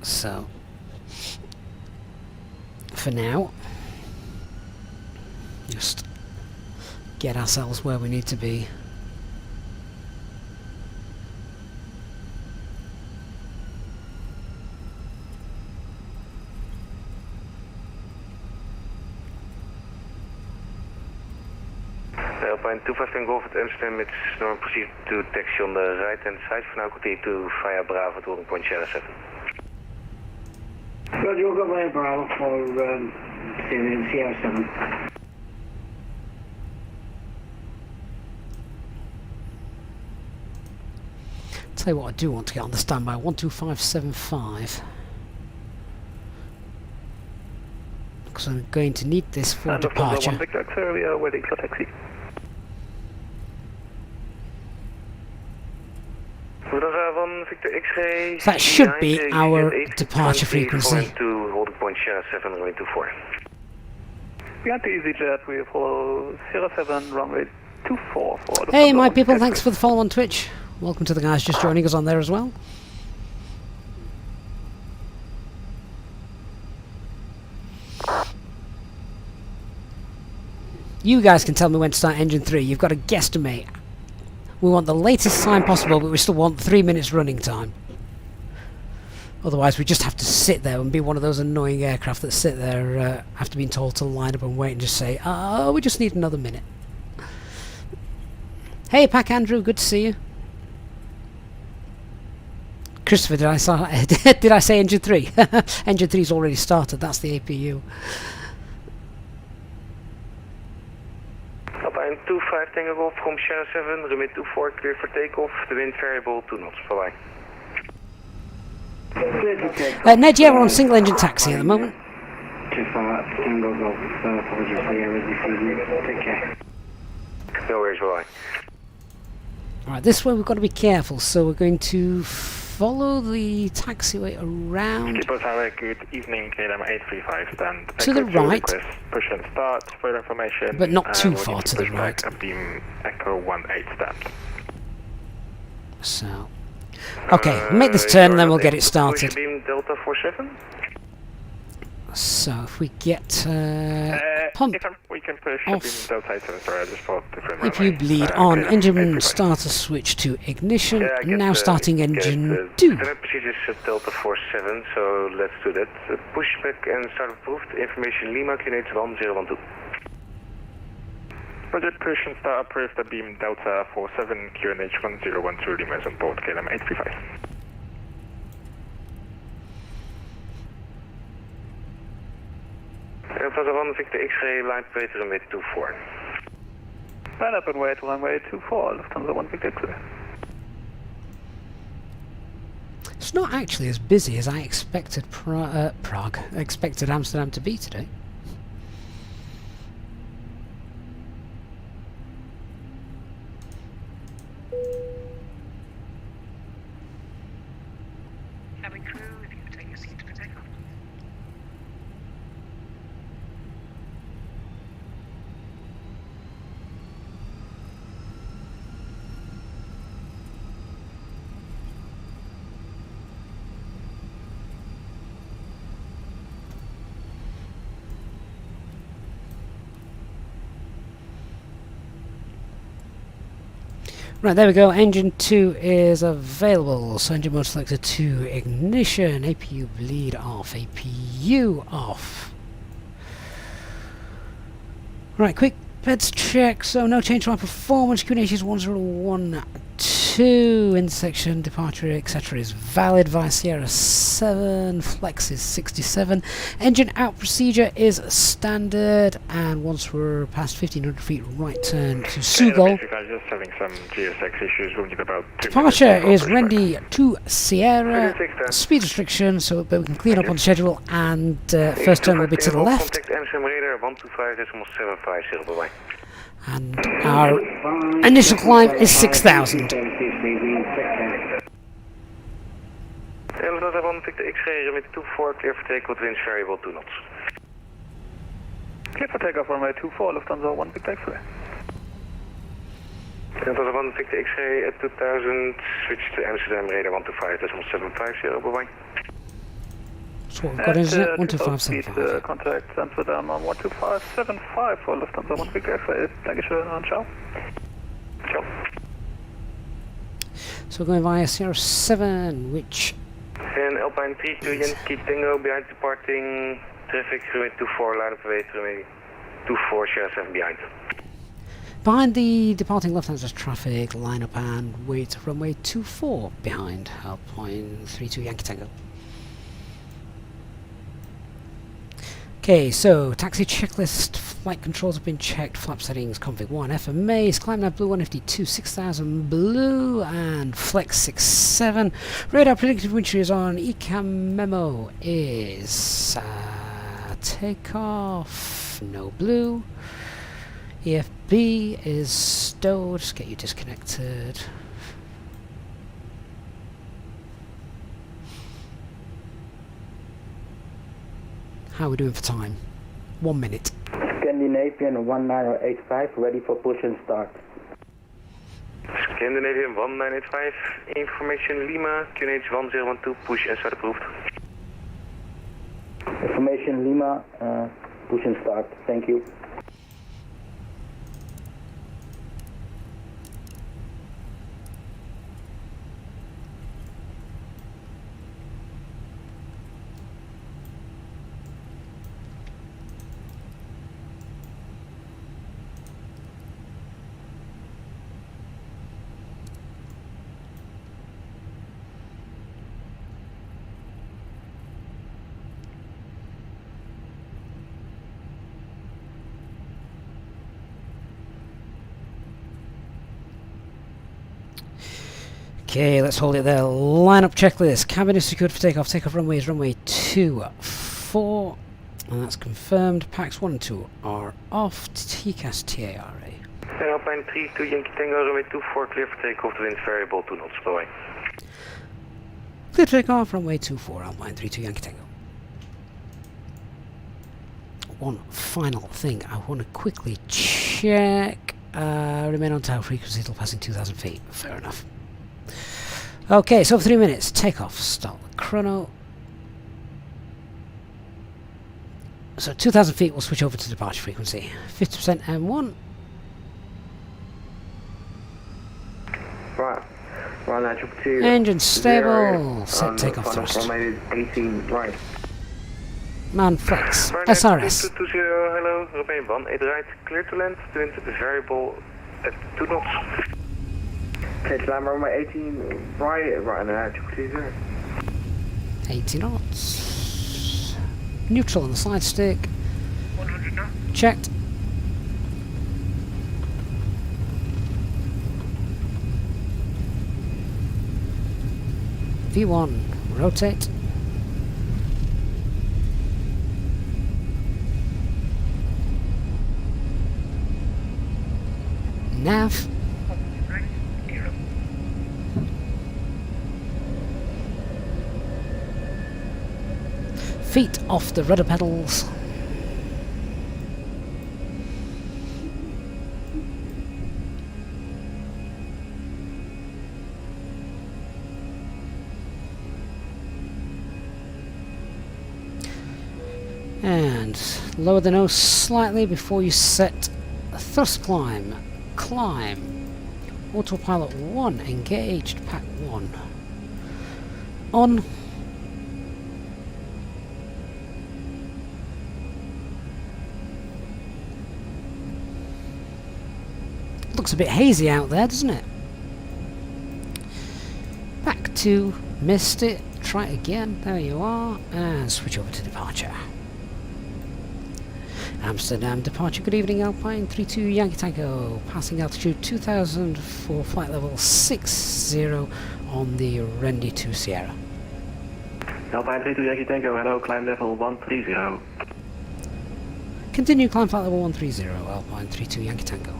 So, for now, just get ourselves where we need to be. Alpine 215 Golf at Amsterdam, it's now proceed to taxi on the right hand side. For now, continue to via Bravo at holding point Sierra 7. Roger, we'll go via Bravo for Sierra 7. Tell you what, I do want to get on the standby. 12575. Because I'm going to need this for departure. We are waiting for taxi. That should be our departure frequency. To holding point Sierra 7, runway 24. Behind the Easyjet, we follow Sierra 7, runway 24 for the... Hey, my people, thanks for the follow on Twitch. Welcome to the guys just joining us on there as well. You guys can tell me when to start engine 3. You've got to guesstimate. We want the latest time possible, but we still want 3 minutes running time. Otherwise, we just have to sit there and be one of those annoying aircraft that sit there after being told to line up and wait and just say, "Oh, we just need another minute." Hey, Pack Andrew, good to see you. Christopher, did I say engine 3? Engine 3's already started. That's the APU. Alpine 25 Tango Golf from Sierra 7, runway 24, clear for takeoff. The wind variable 2 knots. Bye bye. Ned, yeah, we're on single engine taxi at the moment. Too far, Tango Golf. Apologies for the errors this evening. Take care. No worries, bye bye. Alright, this way we've got to be careful, so we're going to follow the taxiway around good evening, KLM 835, stand to the right, push and start, further information, but not too far to the right. Beam Echo 18 stand. So, okay, make this turn and then we'll get it started. Beam Delta 47. So if we get pump we can push off, beam Delta 87, sorry, I just thought different if you bleed on, engine starter switch to ignition, now starting engine 2. The procedure is Delta 47, so let's do that. Pushback and start approved, information Lima, QNH 1012. Roger, push and start approved, the beam Delta 47, QNH 1012, Lima is on board, KLM 835. Plaza 1, Victor X-ray, line plate, runway 24. Line up and wait, runway 24, Lufthansa 1 Victor X-ray. It's not actually as busy as I expected expected Amsterdam to be today. Right, there we go. Engine 2 is available. So engine mode selector 2, ignition, APU bleed off, APU off. Right, quick beds check. So no change to our performance. QNH is 1012. Intersection, departure, etc. is valid via Sierra 7. Flex is 67. Engine out procedure is standard. And once we're past 1500 feet, right turn to Sugal. Just having some GSX issues. We'll need about 2 Departure is Randy to Sierra. Speed restriction, so but we can clean up on the schedule. And first turn will be to the left. Contact Amsterdam radar 125.750, bye bye. And our initial climb is 6,000. Delta 1 Victor X-ray, runway 24, clear for takeoff, winds variable 2 knots. Clear for takeoff, runway 24, Lufthansa 1 Victor X-ray. Delta 1 Victor X-ray at 2000, switch to Amsterdam radar 125.750, bye bye. So what we've got is 12575. Contact Amsterdam on 12575 for Lufthansa 1 Victor X-ray. Dankeschön und ciao. Ciao. So we're going via Sierra 7, which... And Alpine 32 Yankee Tango behind departing traffic, runway 24, line of way, runway 24, Sierra 7 behind. Behind the departing Lufthansa traffic, line up and wait runway 24 behind Alpine 32 Yankee Tango. Okay, so taxi checklist, flight controls have been checked, flap settings, config 1, FMAs, climb nav blue 152, 6000 blue, and flex 67. Radar predicted wind shear is on, ECAM memo is takeoff, no blue. EFB is stowed, just get you disconnected. How are we doing for time? 1 minute. Scandinavian 19085, ready for push and start. Scandinavian 1985, information Lima, QNH 1012, push and start approved. Information Lima, push and start, thank you. Okay, let's hold it there. Lineup checklist. Cabin is secured for takeoff. Takeoff runway is runway 24. And that's confirmed. Packs 1 and 2 are off. TCAS TARA. Alpine 32 Yankee Tango, runway 24, clear for takeoff, the winds variable 2 knots, bye bye. Clear to takeoff, runway 24, Alpine 32 Yankee Tango. One final thing I want to quickly check. Remain on tower frequency until passing 2,000 feet. Fair enough. Okay, so for 3 minutes, takeoff, start chrono. So 2,000 feet, we'll switch over to departure frequency. 50% M1. Right. Right now, triple two. Engine stable. Set takeoff thrust. Maybe 18 right. Man flex. SRS. 220, hello, remain 18 right, clear to land, wind variable at 2 knots. Okay, to land runway 18 right now, triple two. 80 knots. Neutral on the side stick. 100 knots. Checked. V1, rotate. Nav. Feet off the rudder pedals. And lower the nose slightly before you set a thrust climb. Climb. Autopilot 1 engaged. Pack 1 on. Looks a bit hazy out there, doesn't it? Back to, missed it, try it again, there you are, and switch over to departure. Amsterdam departure, good evening Alpine 32 Yankee Tango, passing altitude 2000 for flight level 60 on the Rendy 2 Sierra. Alpine 32 Yankee Tango, hello, climb level 130. Continue climb flight level 130, Alpine 32 Yankee Tango.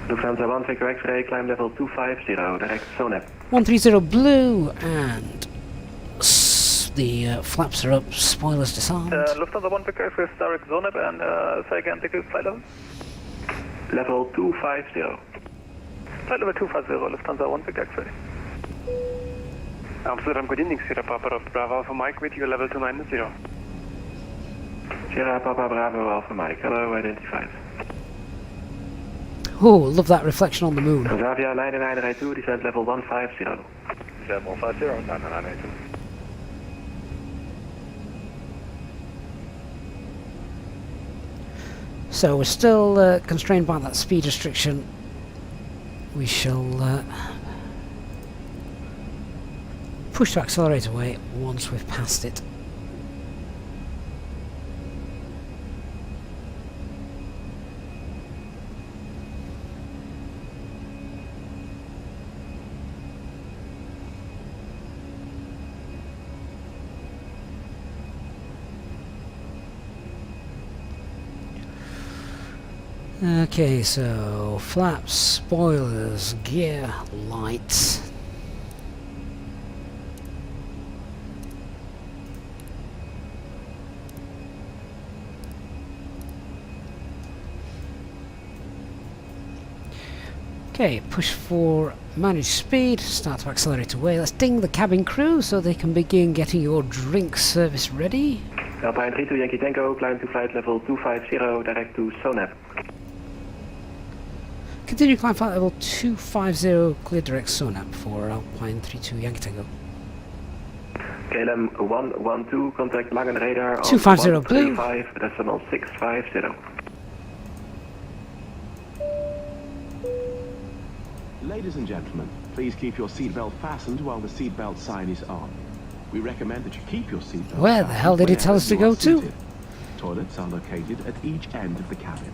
Lufthansa 1 Victor X-ray, climb level 250, direct SONAP. 130 blue, and the flaps are up, spoilers disarmed. Lufthansa 1 Victor X-ray, direct SONAP, and say again, take a flight level? Level 250. Flight level 250, Lufthansa 1 Victor X-ray. Amsterdam, good evening, Sierra Papa Bravo Alpha Mike with you, level 290. Sierra Papa Bravo Alpha Mike, hello, identified. Oh, love that reflection on the moon. Xavier 9982, descent level 150. Descent 150, 9982. So we're still constrained by that speed restriction. We shall push to accelerate away once we've passed it. Okay, so flaps, spoilers, gear, lights. Okay, push for manage speed, start to accelerate away. Let's ding the cabin crew so they can begin getting your drink service ready. Alpine 32 Yankee Tango, climb to flight level 250, direct to SONAP. Continue climb flight level 250, clear direct SONAP for Alpine 32 Yankee Tango. KLM 112, contact Langen radar on 250 blue. 135, decimal 650. Ladies and gentlemen, please keep your seatbelt fastened while the seatbelt sign is on. We recommend that you keep your seatbelt Where the hell did he tell us to go to? Toilets are located at each end of the cabin.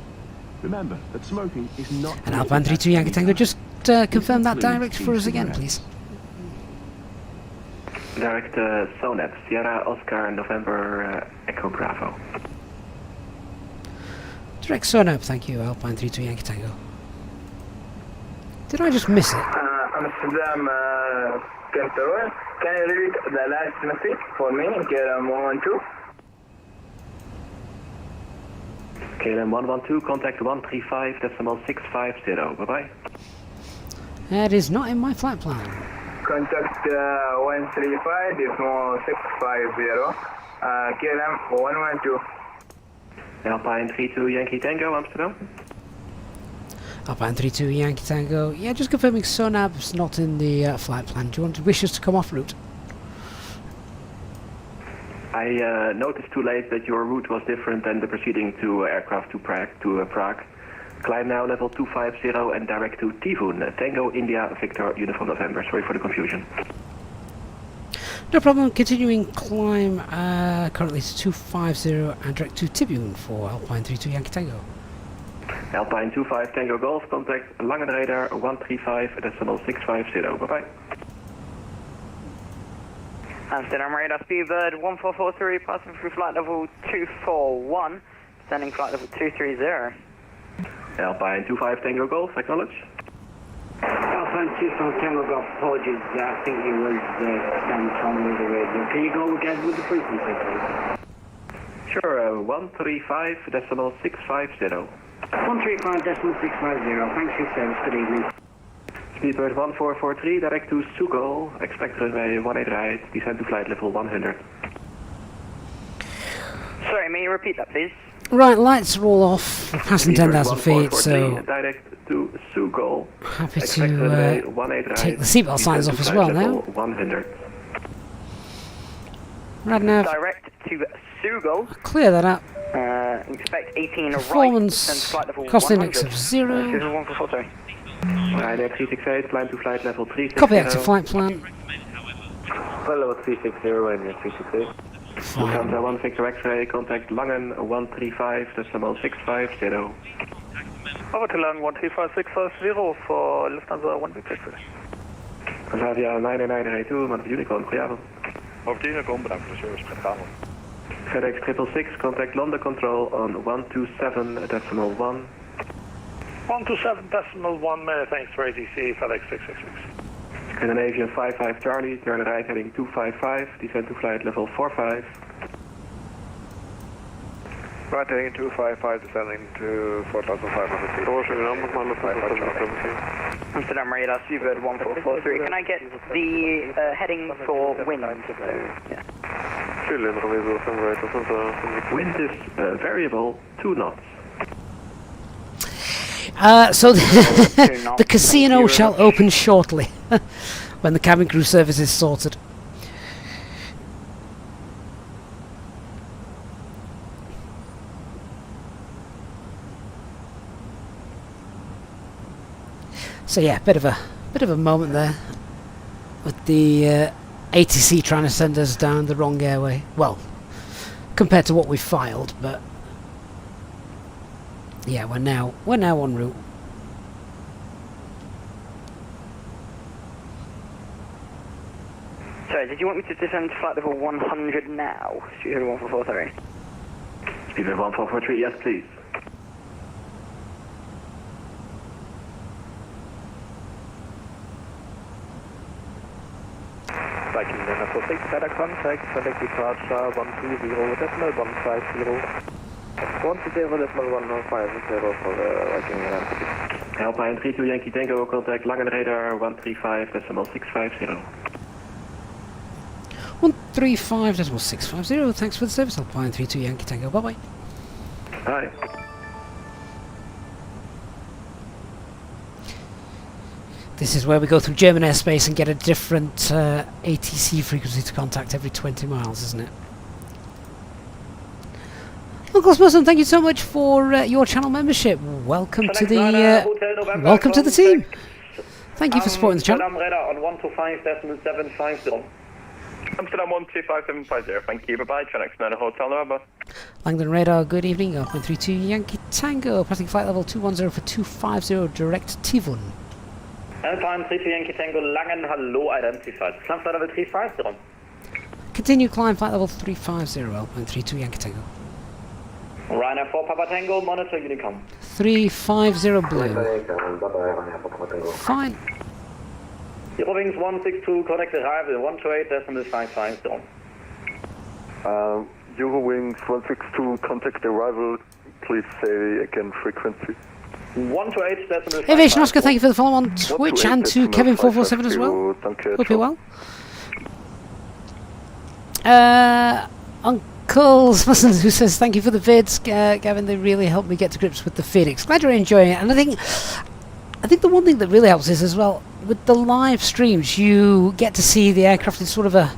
Remember that smoking is not... And Alpine 32 Yankee Tango, just confirm that direct for us again, please. Direct SONAP, Sierra Oscar November Echo Bravo. Direct SONAP, thank you, Alpine 32 Yankee Tango. Did I just miss it? Amsterdam, Control. Can you read the last message for me in KLM 112? KLM 112, contact 135, decimal 650. Bye-bye. That is not in my flight plan. Contact 135, decimal 650. KLM 112. Alpine 32 Yankee Tango, Amsterdam. Alpine 32 Yankee Tango. Yeah, just confirming SONAP's not in the flight plan. Do you wish us to come off route? I noticed too late that your route was different than the preceding two aircraft to Prague. Climb now level 250 and direct to Tivun, Tango India Victor Uniform November. Sorry for the confusion. No problem. Continuing climb currently to 250 and direct to Tivun for Alpine 32 Yankee Tango. Alpine 25 Tango Golf, contact Langen radar 135, decimal 650. Bye-bye. Amsterdam radar Speedbird 1443, passing through flight level 241, descending flight level 230. Alpine 25 Tango Golf, acknowledge. Alpine 25 Tango Golf, apologies, I think he was standing on with the radio. Can you go again with the frequency, please? Sure, 135, decimal 650. 135 decimal 650, thanks for your service, good evening. Speedbird 1443, direct to Sugo, expect runway 18 right, descend to flight level 100. Sorry, may you repeat that, please? Right, lights are all off. We're passing 10,000 feet, so direct to Sugo. happy to take the seatbelt signs off as well now. 100. Right now, Direct to Sugo. clear that up. Expect 18 Performance right, flight level cost 100. index of 0. Ryder 368, climb to flight level 360. Copy active flight plan. Flight level 360, Ryanair 368. Lufthansa 1 Victor X-ray, contact Langen 135.650. Over to Langen 135.650 for Lufthansa 1 Victor X-ray. Transavia 99982, man of Unicorn, goedenavond. Over to Unicorn, bedankt voor de service, met gaan. FedEx 666, contact London Control on 127.1. 127.1, many thanks for ATC, FedEx 666. Scandinavian 55 Charlie, turn right heading 255, descend to flight level 45. Right heading 255, descending to 4,500 feet. Amsterdam radar, Seabird 1443. Can I get the heading for wind? Yeah. Wind is variable, 2 knots. So the casino shall open shortly when the cabin crew service is sorted. So yeah, bit of a moment there with the ATC trying to send us down the wrong airway. Well, compared to what we filed, but yeah, we're now en route. Sorry, did you want me to descend to flight level 100 now? Studio 1443. Studio 1443, yes please. Viking Lima 46, better contact, select departure 120.150. 120.150 for the Viking Lima. Alpine 32 Yankee Tango, contact Langen radar 135.650. 135.650, thanks for the service, Alpine 32 Yankee Tango, bye bye. Hi. This is where we go through German airspace and get a different ATC frequency to contact every 20 miles, isn't it? Uncle Smusson, thank you so much for your channel membership. Welcome to the welcome to the team. Thank you for supporting the channel. Amsterdam radar on 125.750. Amsterdam 125.750. Thank you. Bye-bye. Tranex 9 Hotel November. Langdon radar, good evening. 0.32 Yankee Tango, passing flight level 210 for 250 direct Tivun. Alpine 32 Yankee Tango Langen, hello, identified. Climb flight level 350. Continue climb flight level 350, 0.32 Yankee Tango. Ryanair 4 Papa Tango, monitor Unicom. 350 blue. Fine. Eurowings 162, correct arrival 128.550. Eurowings 162, contact arrival, please say again frequency. 128.550. Aviation Oscar, thank you for the follow on Twitch and to Kevin447 as well. Hope you're well. Uncle Smusson, who says thank you for the vids, Gavin, they really helped me get to grips with the Phoenix. Glad you're enjoying it, and I think the one thing that really helps is as well, with the live streams, you get to see the aircraft in sort of a,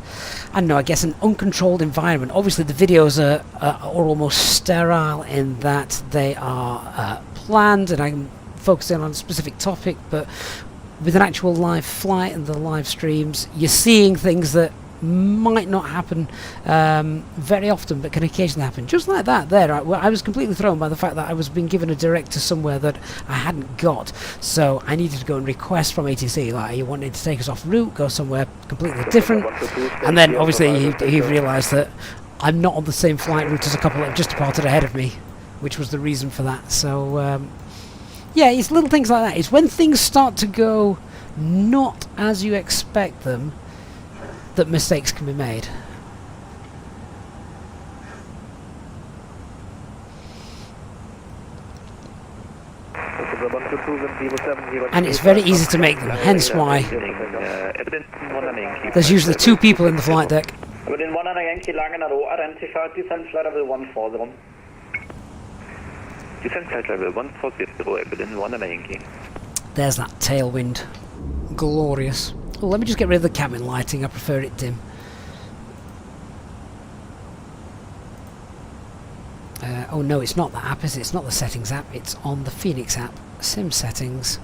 I don't know, I guess an uncontrolled environment. Obviously the videos are almost sterile in that they are planned and I'm focusing on a specific topic, but with an actual live flight and the live streams, you're seeing things that might not happen very often, but can occasionally happen. Just like that there, I was completely thrown by the fact that I was being given a direct to somewhere that I hadn't got, so I needed to go and request from ATC, like, you wanted to take us off route, go somewhere completely different, and then obviously he realised that I'm not on the same flight route as a couple that just departed ahead of me, which was the reason for that. So yeah, it's little things like that. It's when things start to go not as you expect them that mistakes can be made. And it's very easy to make them, hence why there's usually 2 people in the flight deck. Descent flight level 140, Evelyn 1 Yankee. There's that tailwind. Glorious. Oh, let me just get rid of the cabin lighting. I prefer it dim. Oh no, it's not the app, is it? It's not the settings app. It's on the Fenix app. Sim settings.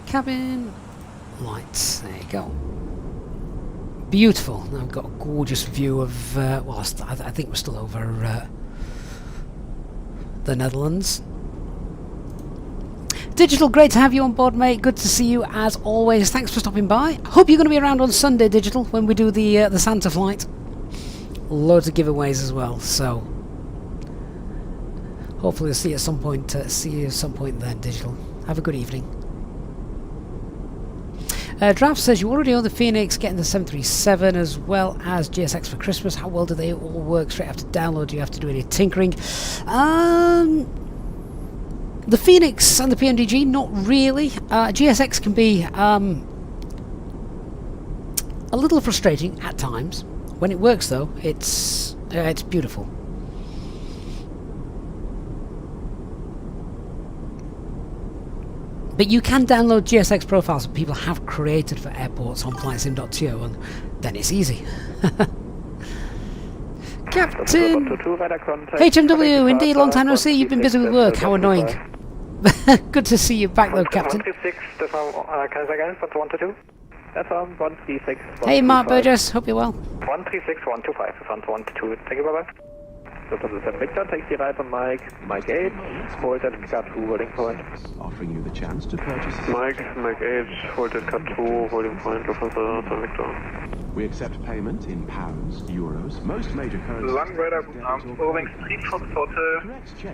Cabin lights. There you go. Beautiful. Now I've got a gorgeous view of. Well, I think we're still over the Netherlands. Digital, great to have you on board, mate. Good to see you as always. Thanks for stopping by. Hope you're going to be around on Sunday, Digital, when we do the Santa flight. Loads of giveaways as well. So hopefully we'll see you at some point. Then, Digital. Have a good evening. Draft says you already own the Phoenix, getting the 737 as well as GSX for Christmas. How well do they all work straight after download? Do you have to do any tinkering? The Phoenix and the PMDG, not really. GSX can be a little frustrating at times. When it works, though, it's beautiful. But you can download GSX profiles that people have created for airports on flightsim.to, and then it's easy. Captain! HMW, indeed, long time no see. You've been busy with work. How annoying. Good to see you back, though, Captain. 136, can I say again? 112? That's 136. Hey, Mark Burgess. Hope you're well. 136, 125, 112. Thank you, bye-bye. Victor takes the right on Mike 8, hold at cut 2, holding point. Offering you the chance to purchase. Mike 8, hold at cut 2, holding point, Lufthansa Victor. We accept payment in pounds, euros, most major currencies. Long radar, Irving Street Fox Hotel,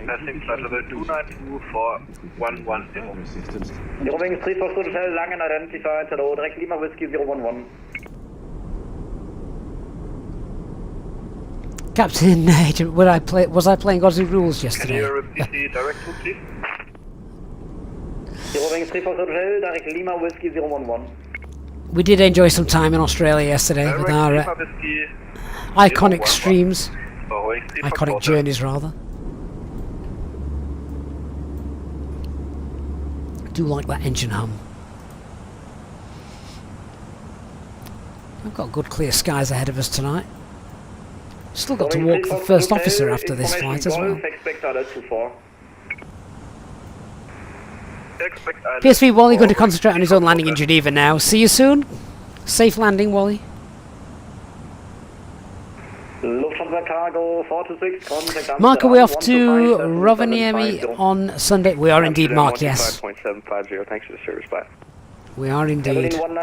passing flight level 292 for 110. Irving Street Fox Hotel, Langen identified, hello, direct Lima Whiskey 011. Captain, was I playing Aussie Rules yesterday? Can you repeat the direct route, please? Irving Street Fox Hotel, direct Lima Whiskey 011. We did enjoy some time in Australia yesterday with our iconic streams. Iconic journeys, rather. I do like that engine hum. I've got good clear skies ahead of us tonight. Still got to walk the first officer after this flight as well. PSV Wally going to concentrate on his own landing in Geneva now. See you soon. Safe landing, Wally. Mark, are we off to Rovaniemi on Sunday? We are indeed, Mark, yes. 5.750, thanks for the service, bye. We are indeed. Evelyn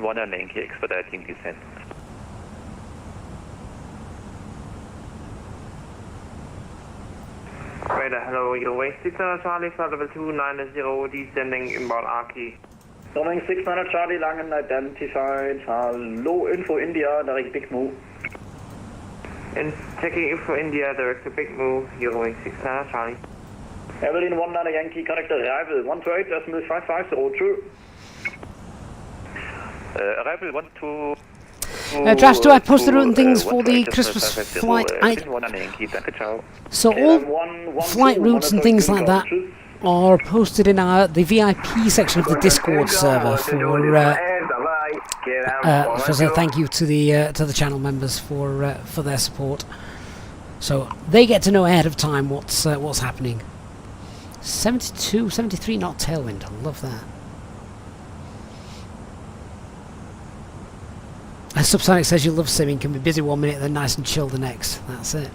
1 Yankee, expediting descent. Radar, hello, your way 600 Charlie, flight level 290, descending inbound Arky. Coming 600 Charlie, Langen identified, hello, info India, direct Big Move. And checking info India, direct to Big Move, Eurowing 600 Charlie. Evelyn 19 Yankee, connect arrival 128.5502. Arrival 12. Draft, do I post the route and things for the Christmas flight? So all flight routes and things like that are posted in the VIP section of the Discord server so thank you to the channel members for their support. So they get to know ahead of time what's happening. 72, 73 knot tailwind. I love that. Subsonic says you love simming, can be busy 1 minute, then nice and chill the next. That's it.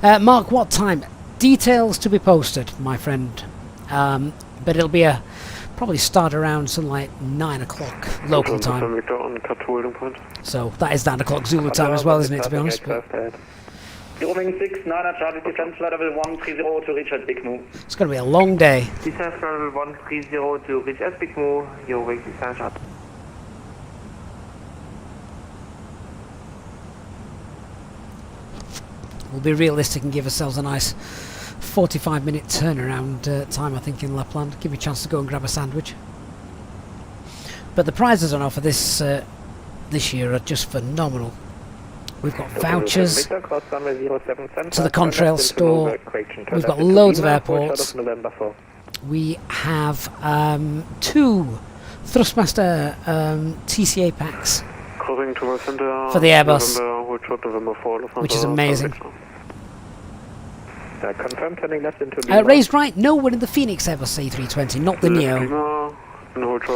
Mark, what time? Details to be posted, my friend. But it'll be probably start around something like 9 o'clock local time. So that is 9 o'clock Zulu time as well, isn't it, to be honest? Eurowing 6, 9 Charlie, descent flight level 130 to reach at Big Move. It's going to be a long day. Descent flight level 130 to reach at Big Move, Eurowing 6 Charlie. We'll be realistic and give ourselves a nice 45-minute turnaround time, I think, in Lapland. Give you a chance to go and grab a sandwich. But the prizes on offer this year are just phenomenal. We've got vouchers to the Contrail store. We've got loads of airports. We have 2 Thrustmaster TCA packs for the Airbus, which is amazing. Raised right? No, we're in the Fenix A320, not the Neo.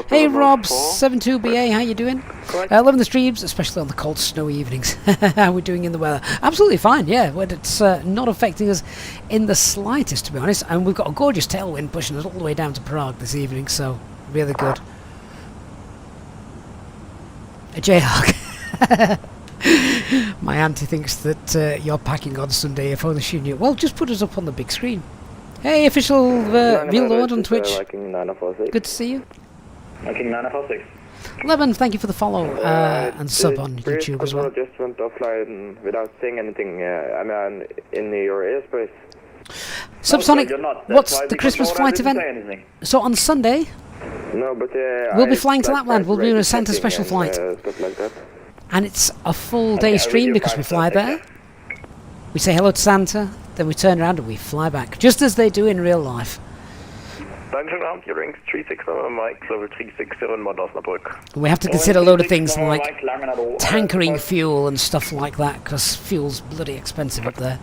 Hey Rob, 72BA, how you doing? Loving the streams, especially on the cold, snowy evenings. How are we doing in the weather? Absolutely fine, yeah. It's not affecting us in the slightest, to be honest. And we've got a gorgeous tailwind pushing us all the way down to Prague this evening, so really good. A Jayhawk. My auntie thinks that you're packing on Sunday, if only she knew. Well, just put us up on the big screen. Hey, official Real Lord on Twitch. Good to see you. Viking 946. Levin, thank you for the follow and sub on YouTube as well. Just went offline without saying anything. I mean, in your airspace. Subsonic, what's the Christmas flight event? So on Sunday, no, but we'll be flying to Lapland. We'll be doing a Santa special flight. Stuff like that. And it's a full day stream because we fly there. We say hello to Santa, then we turn around and we fly back, just as they do in real life. We have to consider a load of things like tankering fuel and stuff like that, because fuel's bloody expensive up there.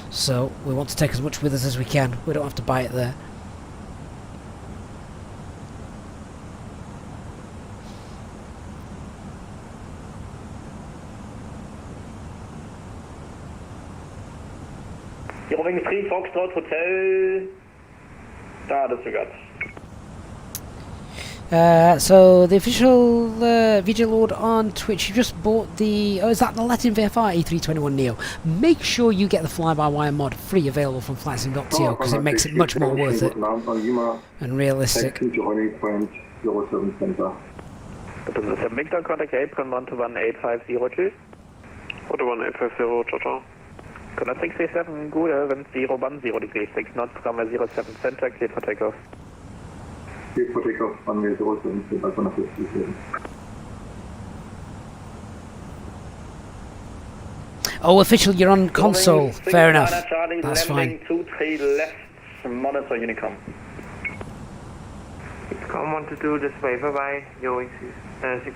So we want to take as much with us as we can. We don't have to buy it there. Wing 3 Foxtrot Hotel. That's so the official VJ Lord on Twitch, you just bought the, is that the Latin VFR A321 Neo? Make sure you get the fly-by-wire mod free available from flightsim.to, because it makes it much more worth it and realistic. Victor, contact April 1218502. 11850, Contact 637, Gouda, wind 010 degrees, 6 knots, 07 center, clear for takeoff. Clear for takeoff, runway 07 center, 157. Oh, official, you're on console. Fair enough. That's fine. 23 left, monitor Unicom. Come on to do this way, bye-bye. Going 6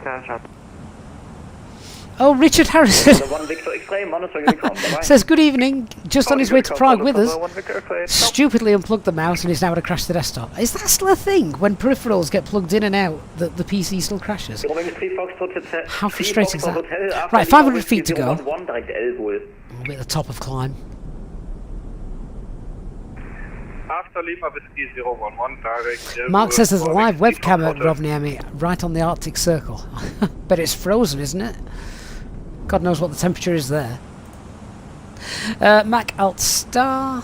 Oh, Richard Harrison Victor X-ray, monitor Unicom. says good evening, just on his way to Prague with us. Stupidly unplugged the mouse and he's now going to crash the desktop. Is that still a thing? When peripherals get plugged in and out, the PC still crashes? How frustrating is that? Right, 500 feet to go. We'll be at the top of climb. After Lima Whiskey 011, direct. Mark says there's a live webcam at Rovniemi, right on the Arctic Circle. But it's frozen, isn't it? God knows what the temperature is there. Mac Alt Star.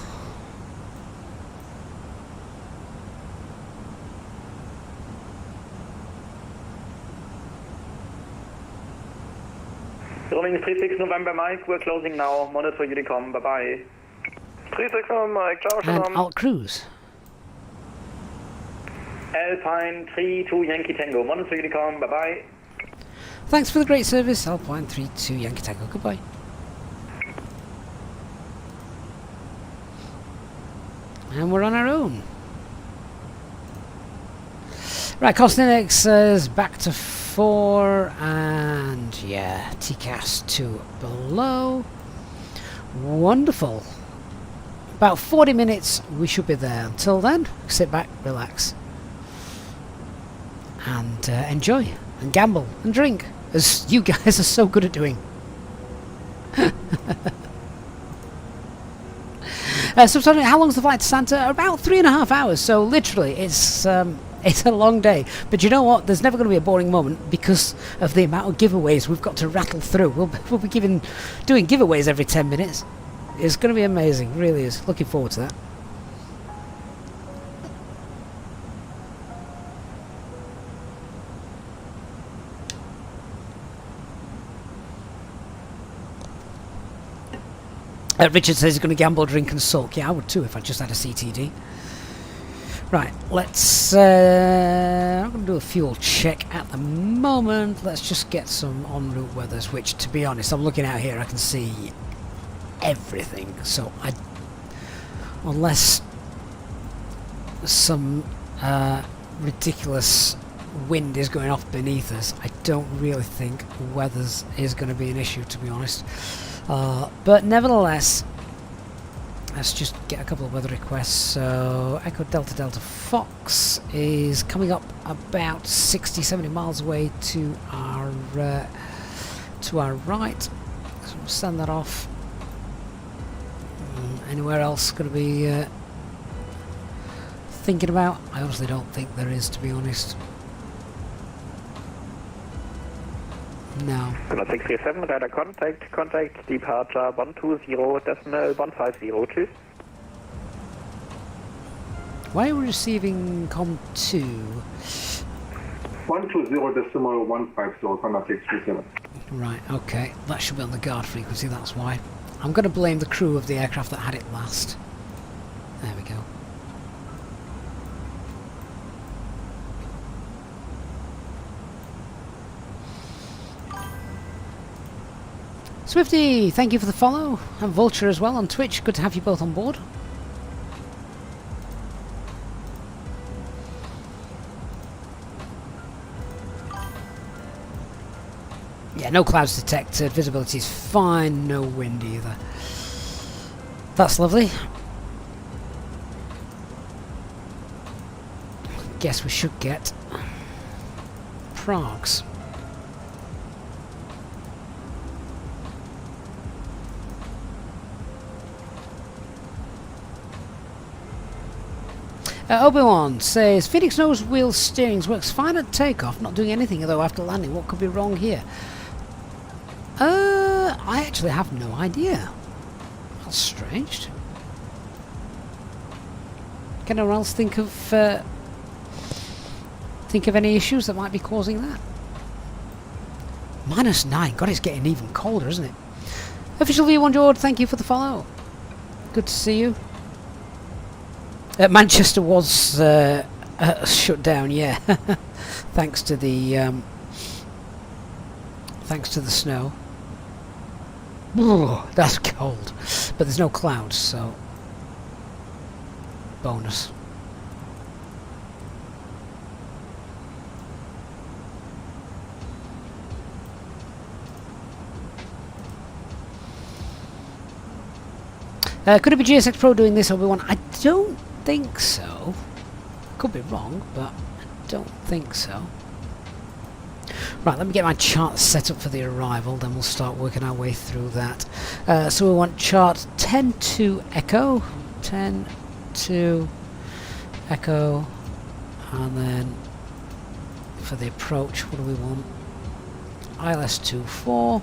Rolling 36 November Mike, we're closing now. Monitor Unicom, bye bye. 36 Mike, ciao, and Alt Cruise. Alpine 32 Yankee Tango, monitor Unicom, bye bye. Thanks for the great service, Alpine 32 Yankee Tango, goodbye. And we're on our own. Right, cost index is back to 4, and yeah, TCAS 2 below. Wonderful. About 40 minutes, we should be there. Until then, sit back, relax, and enjoy, and gamble, and drink, as you guys are so good at doing. So, how long's the flight to Santa? About 3.5 hours, so literally, it's a long day. But you know what? There's never going to be a boring moment because of the amount of giveaways we've got to rattle through. We'll be doing giveaways every 10 minutes. It's going to be amazing, really is. Looking forward to that. Richard says he's going to gamble, drink and sulk. Yeah, I would too if I just had a CTD. Right, let's... I'm going to do a fuel check at the moment. Let's just get some en route weathers, which, to be honest, I'm looking out here, I can see everything. So, unless some ridiculous wind is going off beneath us, I don't really think weathers is going to be an issue, to be honest. But nevertheless, let's just get a couple of weather requests. So Echo Delta Delta Fox is coming up about 60-70 miles away to our right. So we'll send that off. Anywhere else going to be thinking about? I honestly don't think there is, to be honest. No. 637, radar contact, departure 120.150, choose. Why are we receiving COM 2? 120.150, contact 637. Right, okay. That should be on the guard frequency, that's why. I'm going to blame the crew of the aircraft that had it last. There we go. Swifty, thank you for the follow, and Vulture as well on Twitch. Good to have you both on board. Yeah, no clouds detected, visibility is fine, no wind either. That's lovely. Guess we should get Prague's. Obi-Wan says, Phoenix nose wheel steerings works fine at takeoff, not doing anything though after landing. What could be wrong here? I actually have no idea. That's strange. Can anyone else think of any issues that might be causing that? -9. God, it's getting even colder, isn't it? Official V1 George, thank you for the follow. Good to see you. Manchester was shut down, yeah. thanks to the snow. Ooh, that's cold, but there's no clouds, so bonus. Could it be GSX Pro doing this, Obi-Wan? I don't think so. Could be wrong, but I don't think so. Right, let me get my chart set up for the arrival, then we'll start working our way through that. So we want chart 10-2 Echo, 10-2 Echo, and then for the approach, what do we want? ILS-24,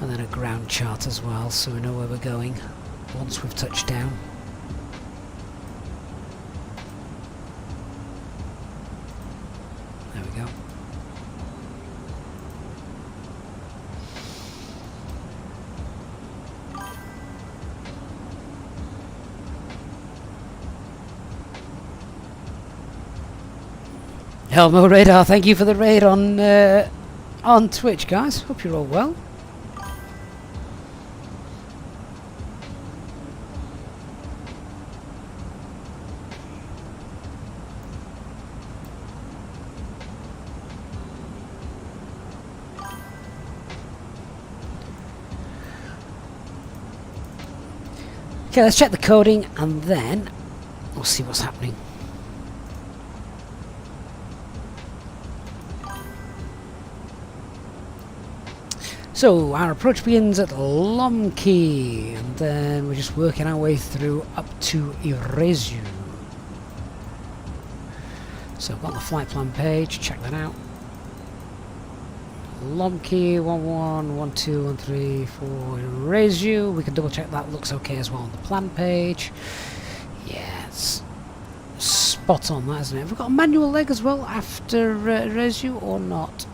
and then a ground chart as well, so we know where we're going once we've touched down. There we go. Helmo Radar, thank you for the raid on Twitch, guys. Hope you're all well. Okay, let's check the coding and then we'll see what's happening. So our approach begins at Lomki and then we're just working our way through up to Irezu. So I've got the flight plan page, check that out. Lomki 11, 12, 13, 4 Irezu. We can double check that looks okay as well on the plan page. Yeah, it's spot on that, isn't it? Have we got a manual leg as well after Irezu or not?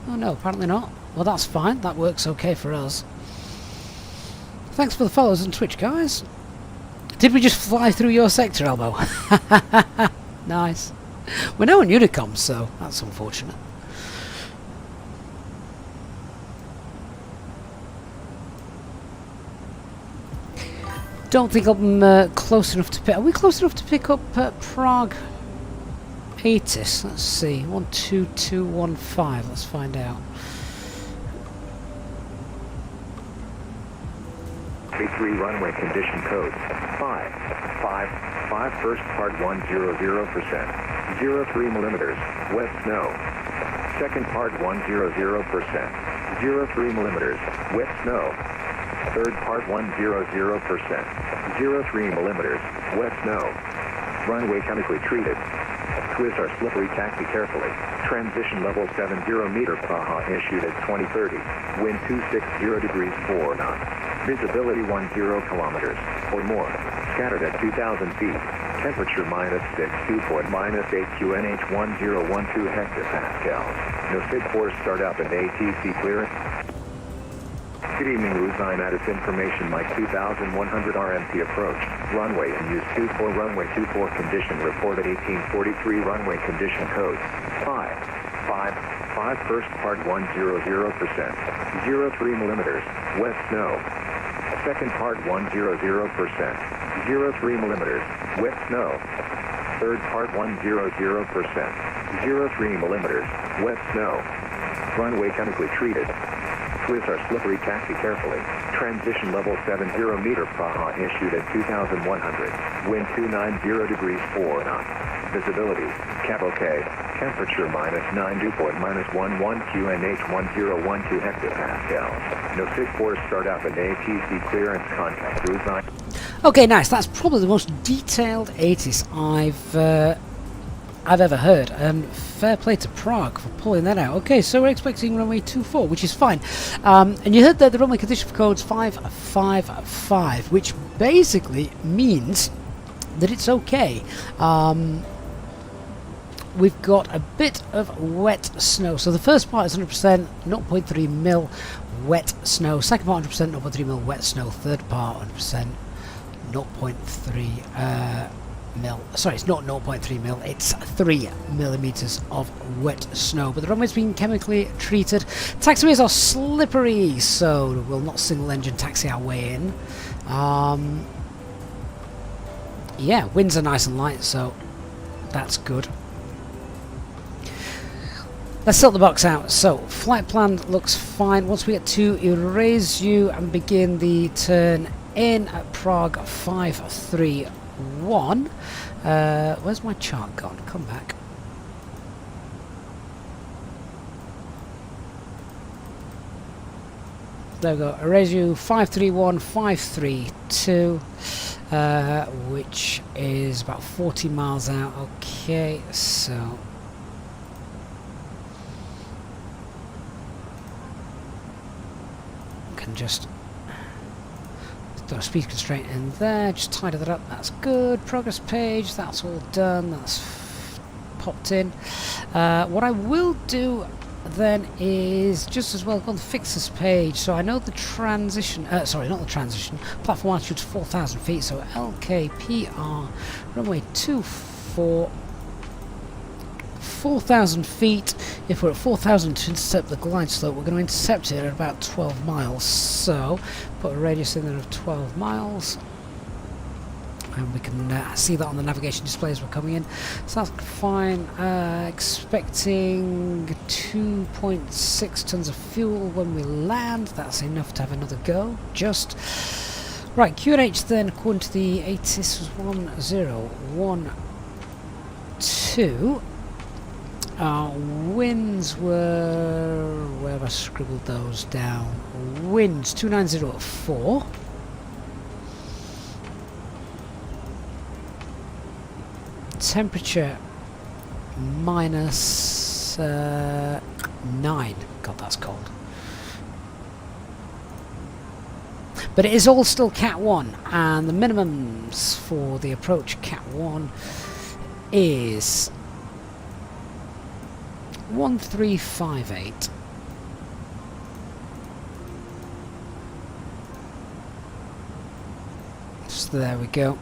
Oh no, apparently not. Well, that's fine. That works okay for us. Thanks for the follows on Twitch, guys. Did we just fly through your sector, Elbow? Nice. We're now on Unicom, so that's unfortunate. Don't think I'm close enough to pick. Are we close enough to pick up Prague 80s? Let's see. 12215. Let's find out. A3 runway condition code 555 first part 100%, 03 millimeters, wet snow. Second part 100%, 03 millimeters, wet snow. Third part 100%, 03 millimeters, wet snow. Runway chemically treated. Swiss are slippery, taxi carefully. Transition level 70 meter Praha issued at 2030. Wind 260 degrees 4 knots. Visibility 10 kilometers or more. Scattered at 2,000 feet. Temperature -6, dew point -8 QNH 1012 hectopascals. No SIG force start up and ATC clearance. Good evening, Luzine. Addis information, Mike 2100 RMT approach. Runway and use 24 runway 24 condition reported 1843 runway condition code 555 first part 100%, 03 millimeters, wet snow. Second part 100%, 03 millimeters, wet snow. Third part 100%, 03 millimeters, wet snow. Runway chemically treated. Swiss are slippery, taxi carefully. Transition level 70 meter Praha issued at 2100. Wind 290 degrees 4 knots. Visibility, cap OK. Temperature -9, dew point -11 QNH 1012 hectopascals. No SIG force start up and ATC clearance contact cruise 9. Okay, nice. That's probably the most detailed 80s I've ever heard, and fair play to Prague for pulling that out. Okay, so we're expecting runway 24, which is fine. And you heard that the runway condition code's 555, which basically means that it's okay. We've got a bit of wet snow. So the first part is 100%, 0.3 mil wet snow. Second part 100%, 0.3 mil wet snow. Third part 100%, 0.3 mil. Sorry, it's not 0.3 mil, it's 3 millimeters of wet snow. But the runway's been chemically treated. Taxiways are slippery, so we'll not single engine taxi our way in. Yeah, winds are nice and light, so that's good. Let's sort the box out. So, flight plan looks fine. Once we get to erase you and begin the turn in at Prague 531. Where's my chart gone? Come back. There we go. Erase you 531, 532, which is about 40 miles out. Okay, so can just throw a speed constraint in there, just tidy that up, that's good. Progress page, that's all done, that's popped in. What I will do then is just as well go on the fixes page. So I know the transition, sorry, not the transition, platform altitude's 4,000 feet, so LKPR, runway 24, 4,000 feet. If we're at 4,000 to intercept the glide slope, we're going to intercept it at about 12 miles. So, put a radius in there of 12 miles. And we can see that on the navigation display as we're coming in. So that's fine. Expecting 2.6 tons of fuel when we land. That's enough to have another go. Just. Right, QNH then, according to the ATIS, was 1012. Winds were, where have I scribbled those down? Winds 290 at 4. Temperature minus 9. God, that's cold. But it is all still Cat 1, and the minimums for the approach Cat 1 is 1358. So there we go.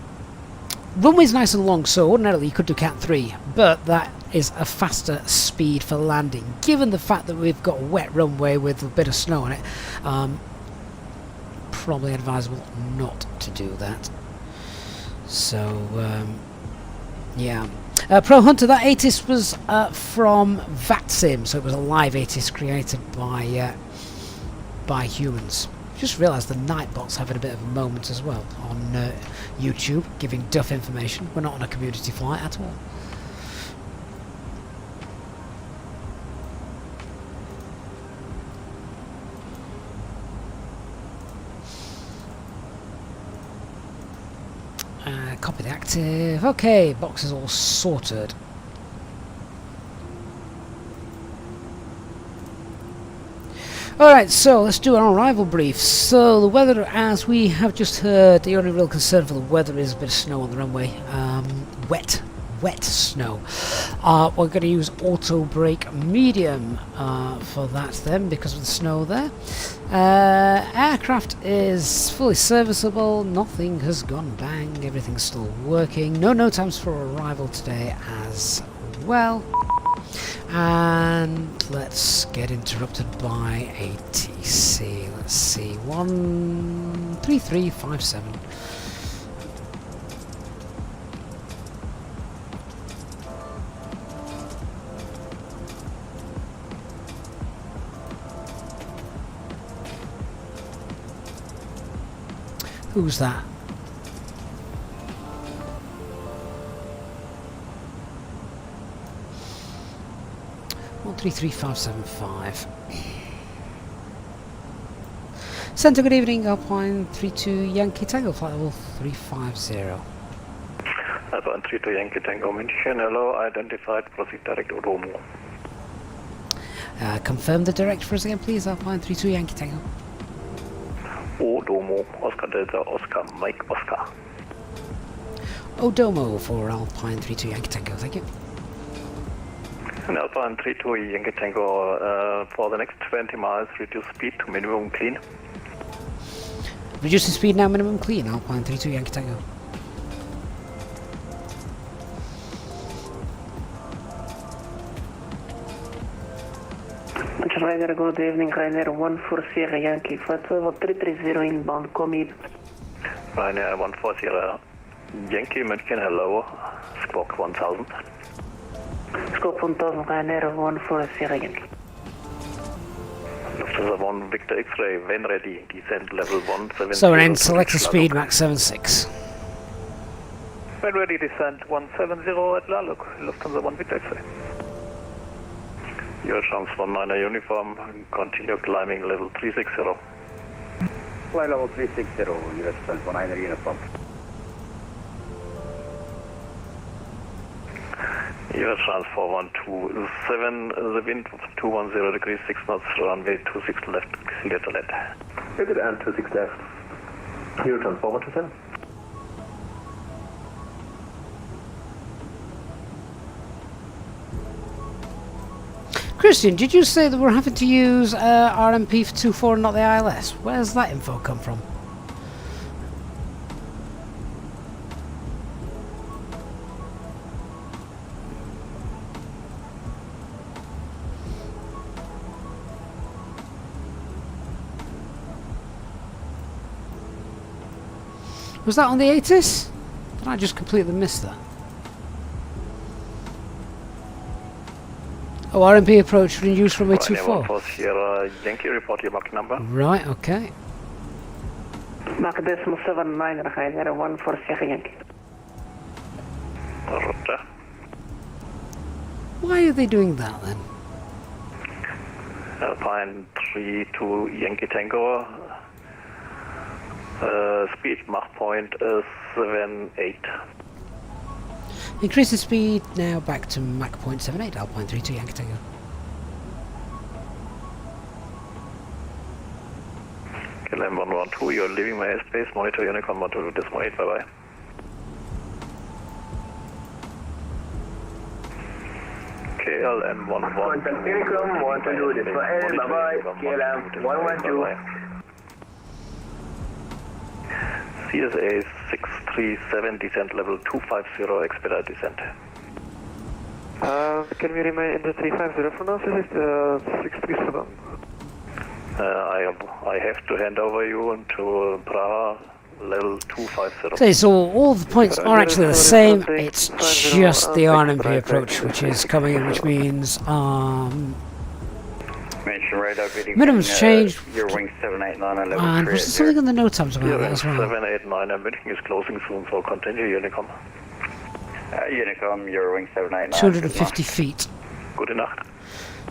runway's nice and long, so ordinarily you could do Cat 3, but that is a faster speed for landing. Given the fact that we've got a wet runway with a bit of snow on it, probably advisable not to do that. So, yeah. Pro Hunter, that ATIS was from VATSIM, so it was a live ATIS created by humans. Just realised the Nightbot's having a bit of a moment as well on YouTube, giving duff information. We're not on a community flight at all. Copy the active. Okay, box is all sorted. Alright, so let's do our arrival brief. So the weather, as we have just heard, the only real concern for the weather is a bit of snow on the runway. Wet snow. We're going to use auto brake medium for that then, because of the snow there. Aircraft is fully serviceable, nothing has gone bang, everything's still working. No times for arrival today as well. And let's get interrupted by ATC. Let's see, 13357. Who's that? One 33575. Centre, good evening. Alpine 32 Yankee Tango, flight level 350. Alpine 32 Yankee Tango, München, hello, identified, proceed direct Odomo. Confirm the direct for us again, please. Alpine 32 Yankee Tango. Odomo, Oscar Delta, Oscar, Mike, Oscar. Odomo for Alpine 32 Yankee Tango, thank you. And Alpine 32 Yankee Tango, for the next 20 miles, reduce speed to minimum clean. Reducing speed now, minimum clean, Alpine 32 Yankee Tango. Ryder, good evening, Ryder 140 Yankee, flight level 330 inbound, commit. Ryder 140 Yankee, München, hello, squawk 1000. Squawk 1000, Ryder 140 Yankee. Lufthansa 1 Victor X-ray, when ready, descent level 170. So and then select the speed, max 76. When ready, descent 170 at Laluk, Lufthansa 1 Victor X-ray. Your chance 19 uniform, continue climbing level 360. Fly level 360, US 19 uniform. Your chance for 127, the wind 210 degrees 6 knots, runway 26 left, clear to let. Good, and 26 left. Your chance for 127. Christian, did you say that we're having to use RMP for 24 and not the ILS? Where's that info come from? Was that on the ATIS? Did I just completely miss that? Oh, RMP approach reduced from 24. Yankee, report your Mach number. Right, okay. Mach decimal 79, Ryder 140 Yankee. Roger. Why are they doing that then? Alpine 32 Yankee Tango. Speed Mach point is 78. Increase the speed now back to Mach 0.78, Alpine 32 Yankee Tango. KLM 112, you're leaving my airspace, monitor Unicorn 122, Decimal 8, bye bye. KLM 112. Contact Unicorn 122, Decimal 8, bye bye. KLM 112. CSA 637, descent level 250, expedite descent. Can we remain in the 350 for now? This is the 637. I have to hand over you into Prague, level 250. Okay, so all the points are actually the same, it's just the RMP approach which is coming in, which means minimum's changed. Your wing 789 and level And was there something on the note times about that as well? 789 and München is closing soon, so continue Unicom. Unicom, your wing 789. 250 feet. Good enough.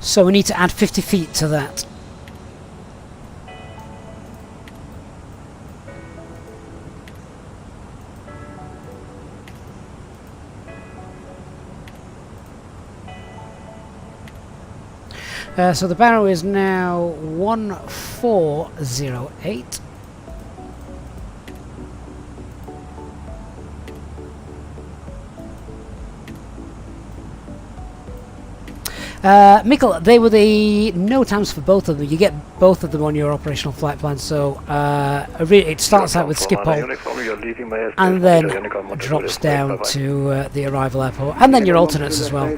So we need to add 50 feet to that. So the barrow is now 1408. Mikkel, they were the no times for both of them. You get both of them on your operational flight plan. So it starts out with Schiphol and then drops down to the arrival airport, and then your alternates as well.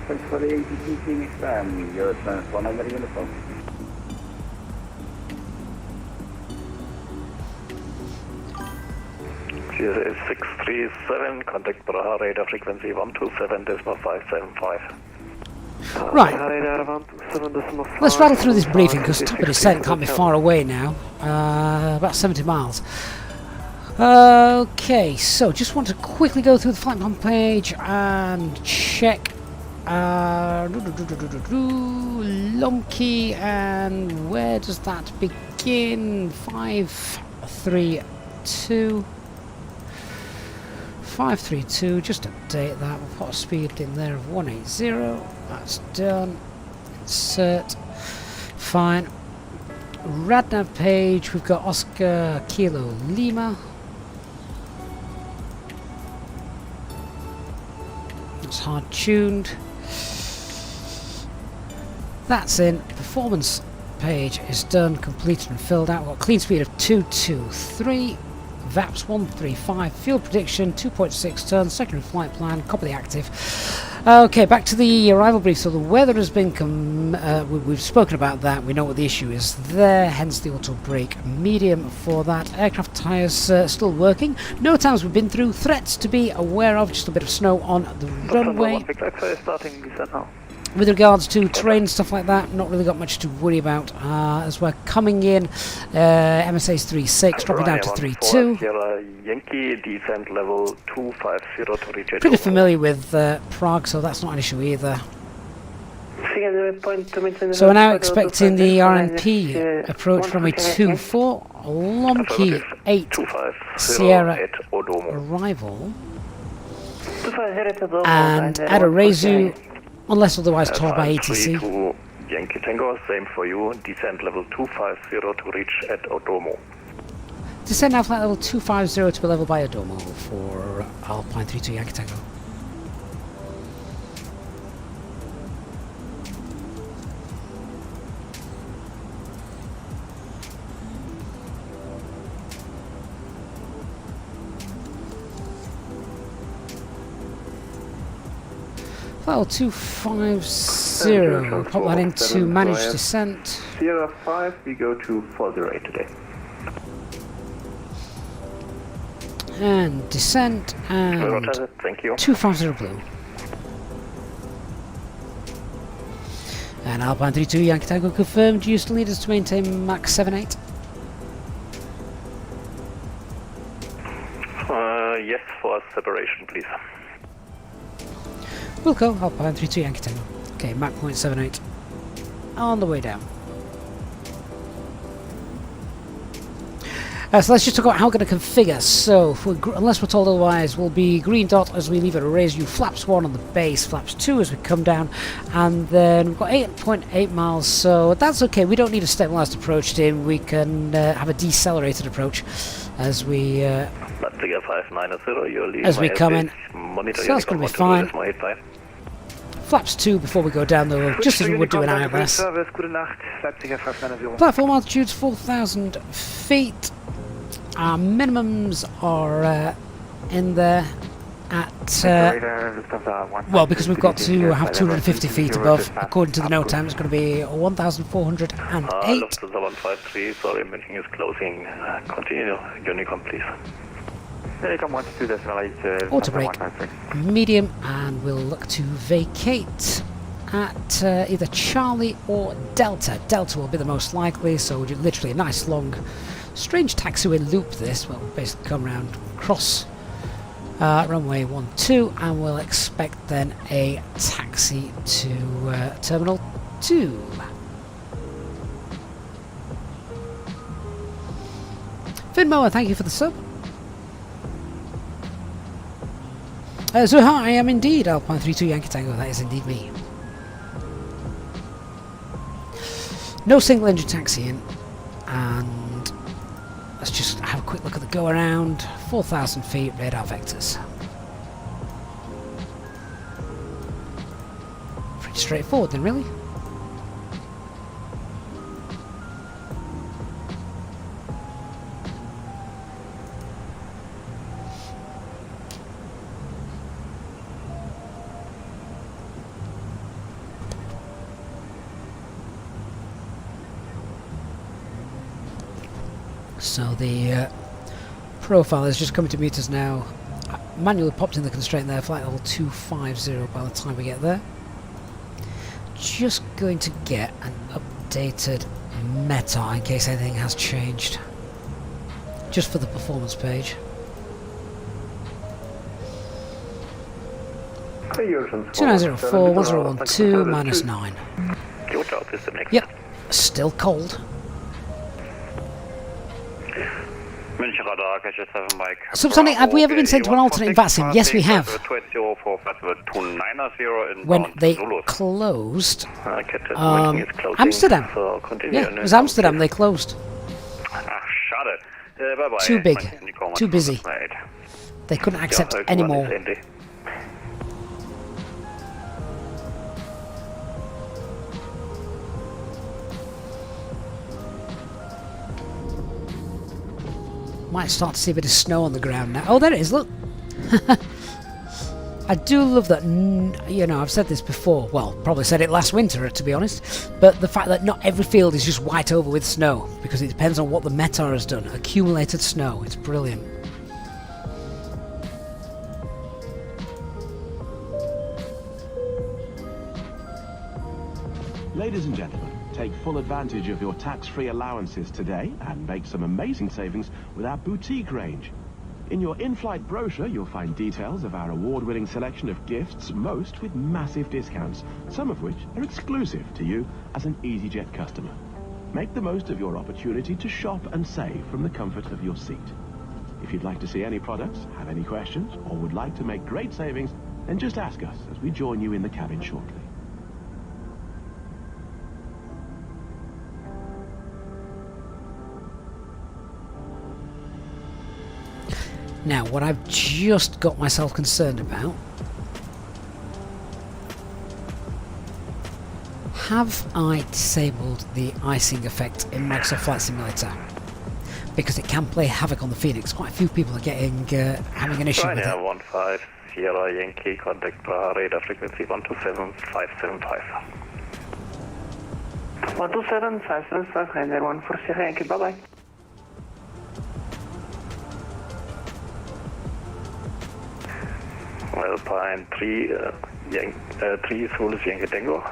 CSA 637, contact Praha, radar frequency 127.575. Right, let's rattle through this briefing because top of descent can't be far away now, about 70 miles. Okay, so just want to quickly go through the flight plan page and check Lomki, and where does that begin? 532. 532, just update that. We'll put a speed in there of 180. That's done. Insert. Fine. Radnav page, we've got Oscar Kilo Lima. It's hard tuned. That's in. Performance page is done, completed and filled out. We've got clean speed of 223. VAPS 135, fuel prediction 2.6 tons, secondary flight plan, copy the active. Okay, back to the arrival brief. So the weather has been, we've spoken about that, we know what the issue is there, hence the auto brake medium for that. Aircraft tyres still working, no times we've been through, threats to be aware of, just a bit of snow on the runway. Starting descent now. With regards to terrain and stuff like that, not really got much to worry about as we're coming in. MSA's 3.6, dropping down to 3.2. Yankee, descent level 250 to reach. Pretty familiar with Prague, so that's not an issue either. So we're now expecting the RMP approach from a 2-4, Lomki 8 Sierra arrival, and at Arezu, unless otherwise told by ATC. Yankee Tango, same for you. Descent level 250 to reach at Odomo. Descend now flight level 250 to be level by Odomo for Alpine 32 Yankee Tango. Well, 250, pop that into managed descent. Sierra 5, we go to 408 today. And descent, and thank you. 250 blue. And Alpine 32 Yankee Tango confirmed, you still need us to maintain Mach 78? Yes, for separation, please. We'll go Alpine 32 Yankee Tango. Okay, Mach 0.78 on the way down. So let's just talk about how we're going to configure. So, unless we're told otherwise, we'll be green dot as we leave it at Arezu, flaps 1 on the base, flaps 2 as we come down, and then we've got 8.8 miles, so that's okay. We don't need a stabilized approach in. We can have a decelerated approach as we come in. So that's going to be fine. Flaps 2 before we go down though, just as we would do in ILS. Platform altitude's 4,000 feet. Our minimums are in there at, well, because we've got to have 250 feet above, according to the note time, it's going to be 1,408. Lufthansa 153, sorry, München is closing. Continue, Unicom, please. Unicom 122.8, Auto brake, medium, and we'll look to vacate at either Charlie or Delta. Delta will be the most likely, so we'll do literally a nice long, strange taxiway loop this. We'll basically come around, cross runway 12, and we'll expect then a taxi to Terminal 2. Finmoa, thank you for the sub. So hi, I am indeed Alpine 32 Yankee Tango, that is indeed me. No single engine taxiing, and let's just have a quick look at the go around. 4,000 feet, radar vectors. Pretty straightforward then, really. So the profile is just coming to meet us now. Manually popped in the constraint there, flight level 250 by the time we get there. Just going to get an updated METAR in case anything has changed. Just for the performance page. 2904, 1012, minus 9. Your job is the next. Yep, still cold. München radar, catch 7 Mike. Subsonic, have we ever been sent to an alternate VATSIM? Yes, we have. When they closed Amsterdam. Yeah, it was Amsterdam they closed. Too big, too busy. They couldn't accept any more. Might start to see a bit of snow on the ground now. Oh, there it is, look! I do love that, you know, I've said this before, well, probably said it last winter, to be honest, but the fact that not every field is just white over with snow, because it depends on what the METAR has done. Accumulated snow, it's brilliant. Ladies and gentlemen, take full advantage of your tax-free allowances today and make some amazing savings with our boutique range. In your in-flight brochure, you'll find details of our award-winning selection of gifts, most with massive discounts, some of which are exclusive to you as an Easyjet customer. Make the most of your opportunity to shop and save from the comfort of your seat. If you'd like to see any products, have any questions, or would like to make great savings, then just ask us as we join you in the cabin shortly. Now, what I've just got myself concerned about, have I disabled the icing effect in Microsoft Flight Simulator? Because it can play havoc on the Phoenix. Quite a few people are getting having an issue with it. 15 Sierra Yankee, contact Prague, radar frequency 127.575. 127.575, Ryanair 1 for Sierra Yankee, bye-bye. Alpine 3, 3 Solus Yankee Tango.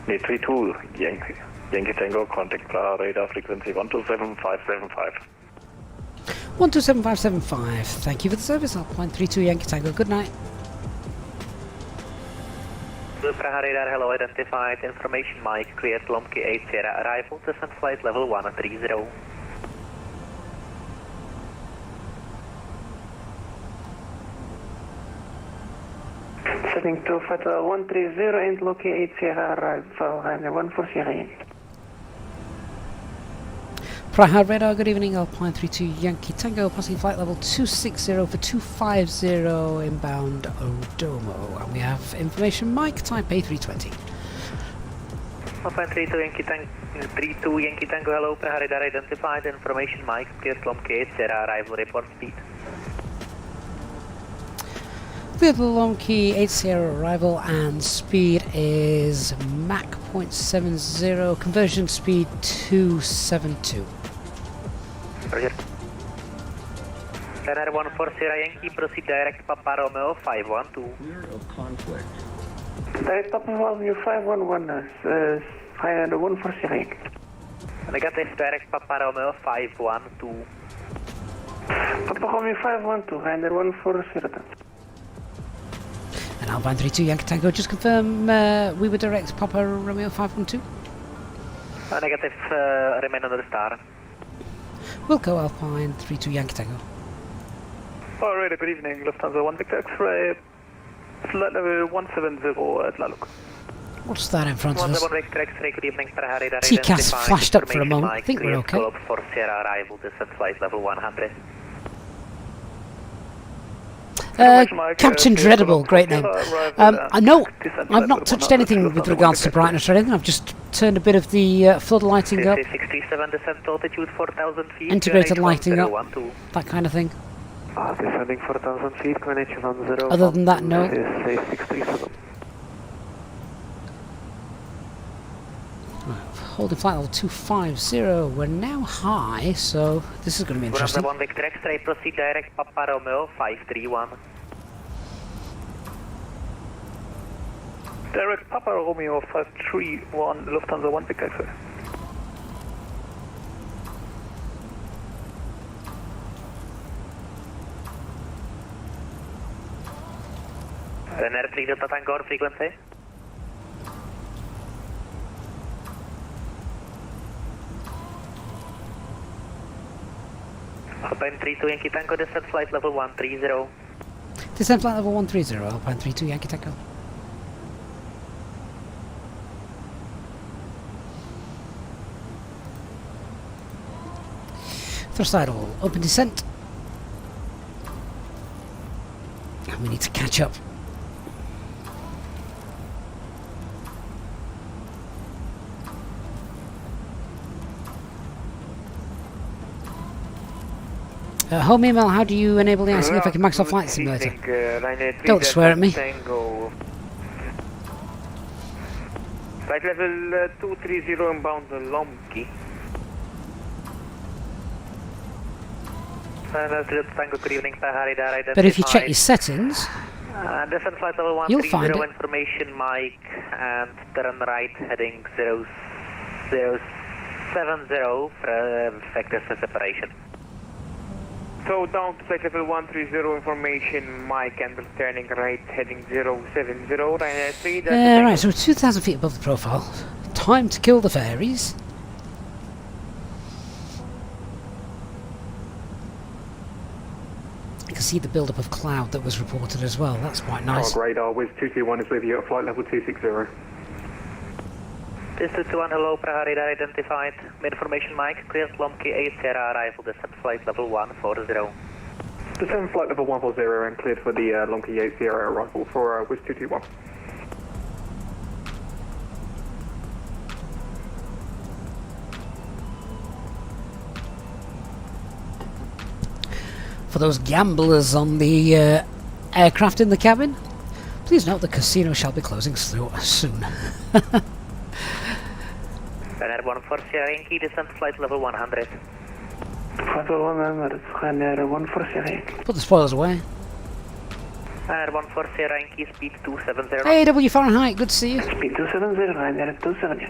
Nee, 32 Yankee Tango, contact Prague, radar frequency 127.575. 127.575, thank you for the service, Alpine 32 Yankee Tango, good night. Prague radar, hello, identified, information Mike, cleared Lomky 8 Sierra, arrival, descent flight level 130. Setting to flight 130 and Loki 8 Sierra, arrival, Ryanair 1 for Sierra Yankee. Prague radar, good evening, Alpine 32 Yankee Tango, passing flight level 260 for 250 inbound Odomo. And we have information Mike, type A320. Alpine 32 Yankee Tango, hello, radar identified, information Mike, clear Lomke 80, arrival report speed. Clear Lomke 80, arrival and speed is Mach 0.70, conversion speed 272. Roger. Radar 140 Yankee, proceed direct Papa Romeo 512. Conflict. Direct Papa Romeo 511, Ryanair 140. Negative, direct Papa Romeo 512. Papa Romeo 512, Ryanair 140. And Alpine 32 Yankee Tango, just confirm we were direct Papa Romeo 512. Negative, remain under the star. Wilco Alpine 32 Yankee Tango. Alright, good evening, Lufthansa 1 Victor X-ray, flight level 170 at Laluk. What's that in front of us? 1 Victor X-ray, good evening, TCAS flashed up for a moment, I think we're okay. For Sierra arrival, descent flight level 100. Captain Dreadable, great name. I know I've not touched anything with regards to brightness or anything, I've just turned a bit of the flood lighting up, 67 descent altitude 4,000 feet, integrated lighting up, that kind of thing. Descending 4,000 feet, QNH 10. Other than that, no. 637. Holding flight level 250, we're now high, so this is going to be interesting. 1 Victor X-ray, proceed direct Papa Romeo 531. Direct Papa Romeo 531, Lufthansa 1 Victor X-ray. Ryanair 3 Delta Tango, frequency. Alpine 32 Yankee Tango, descent flight level 130. Descent flight level 130, Alpine 32 Yankee Tango. Thrust idle, open descent. And we need to catch up. Home email, how do you enable the ICFX Microsoft Flight Simulator? Don't swear at me. Flight level 230 inbound Lomke. But if you check your settings, descent flight level you'll find it. Information Mike and turn right heading 0070 for vectors for separation. So down to flight level 130, information Mike and turning right heading 070, Ryanair 3. Right, so we're 2,000 feet above the profile. Time to kill the fairies. You can see the build-up of cloud that was reported as well, that's quite nice. Prague radar, Wiz 221 is with you at flight level 260. This 221, hello, Prague radar identified. Made information Mike, clear Lomke 8 Sierra arrival, descent flight level 140. Descend flight level 140 and cleared for the Lomke 8 Sierra arrival for Wiz 221. For those gamblers on the aircraft in the cabin, please note the casino shall be closing soon. Ryanair 140 Yankee, descent flight level 100. Flight level 100, Ryanair 140. Put the spoilers away. Ryanair 140 Yankee, speed 270. Hey, W Fahrenheit, good to see you. Speed 270, Ryanair 270.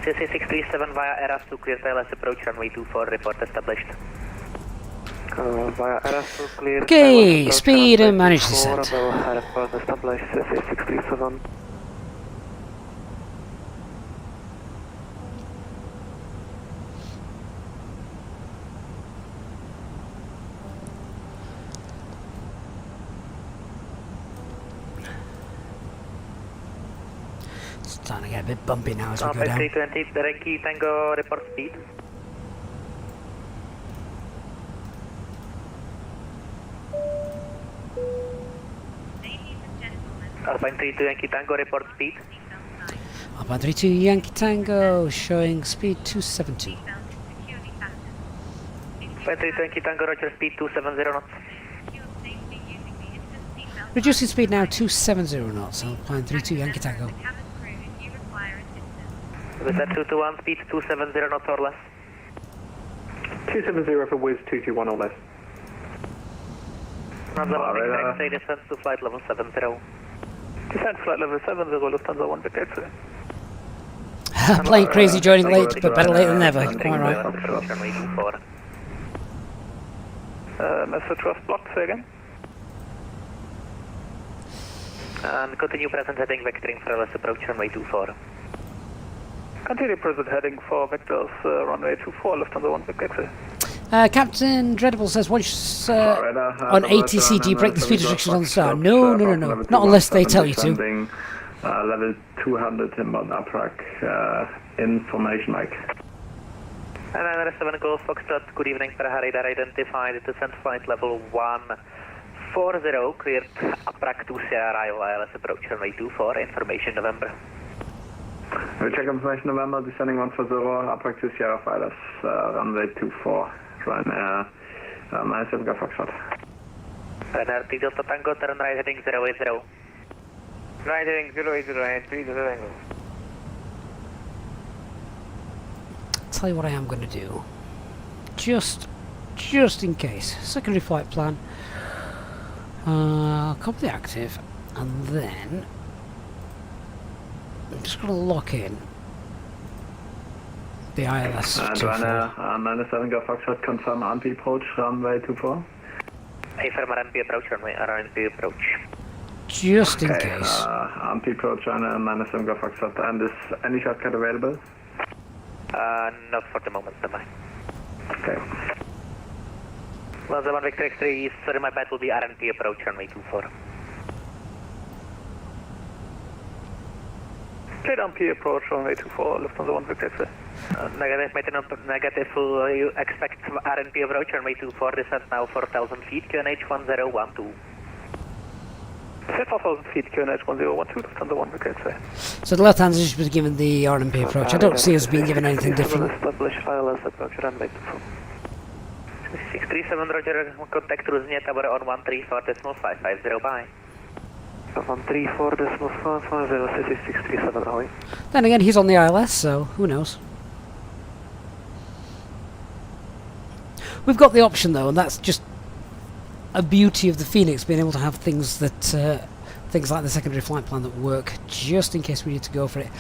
CC637 via Eras to clear tail approach runway 24, report established. Via Eras to clear. Okay, speed and manage descent. Report established, CC637. Starting to get a bit bumpy now as we go down. 320, Yankee Tango, report speed. Alpine 32 Yankee Tango, report speed. Alpine 32 Yankee Tango, showing speed 272. Alpine 32 Yankee Tango, roger, speed 270 knots. Reducing speed now 270 knots, Alpine 32 Yankee Tango. Visit 221, speed 270 knots or less. 270 for Wiz 221 or less. Lufthansa 1 X-ray descent to flight level 70. Descent flight level 70, Lufthansa 1 X-ray. Playing crazy, joining late, but better late than never. Quite right. Message was blocked, say again. And continue present heading, vectoring for LS approach runway 24. Continue present heading for vectors runway 24, Lufthansa 1 X-ray. Captain Dreadable says, once on ATC, do you break the speed restrictions on the start? No. Not unless they tell you to. Level 200 inbound Prague. Information, Mike. And another 7 Golf Foxtrot, good evening, Prague radar identified, descent flight level 140, cleared Prague to Sierra ILS approach runway 24, information November. We check information November, descending 140, Prague to Sierra ILS, runway 24, Ryanair, MSFS Foxtrot. Ryanair T Delta Tango, turn right heading 080. Right heading 080 and 3 Delta Tango. Tell you what I am going to do, just in case, secondary flight plan, copy the active, and then I'm just going to lock in the ILS. -7 Go Foxtrot, confirm RNP approach, runway 24. Affirm RNP approach, runway RNP approach. Just in case. RNP approach, -7 Go Foxtrot, and is any shortcut available? Not for the moment, am I? Okay. Well, the 1 Victor X3, sorry, my bad will be RNP approach runway 24. Cleared RNP approach runway 24, Lufthansa 1 Victor X-ray. Negative, maintenance negative, you expect RNP approach runway 24, descent now 4,000 feet, QNH 1012. Set 4,000 feet, QNH 1012, Lufthansa 1 Victor X-ray. So the Lufthansa has been given the RNP approach. I don't see us being given anything different. Establish ILS approach runway 24. 637 roger, contact Rusnia Tower on 134.550, bye. 134.550, 637 Ahoy. Then again, he's on the ILS, so who knows. We've got the option though, and that's just a beauty of the Phoenix, being able to have things that things like the secondary flight plan that work just in case we need to go for it.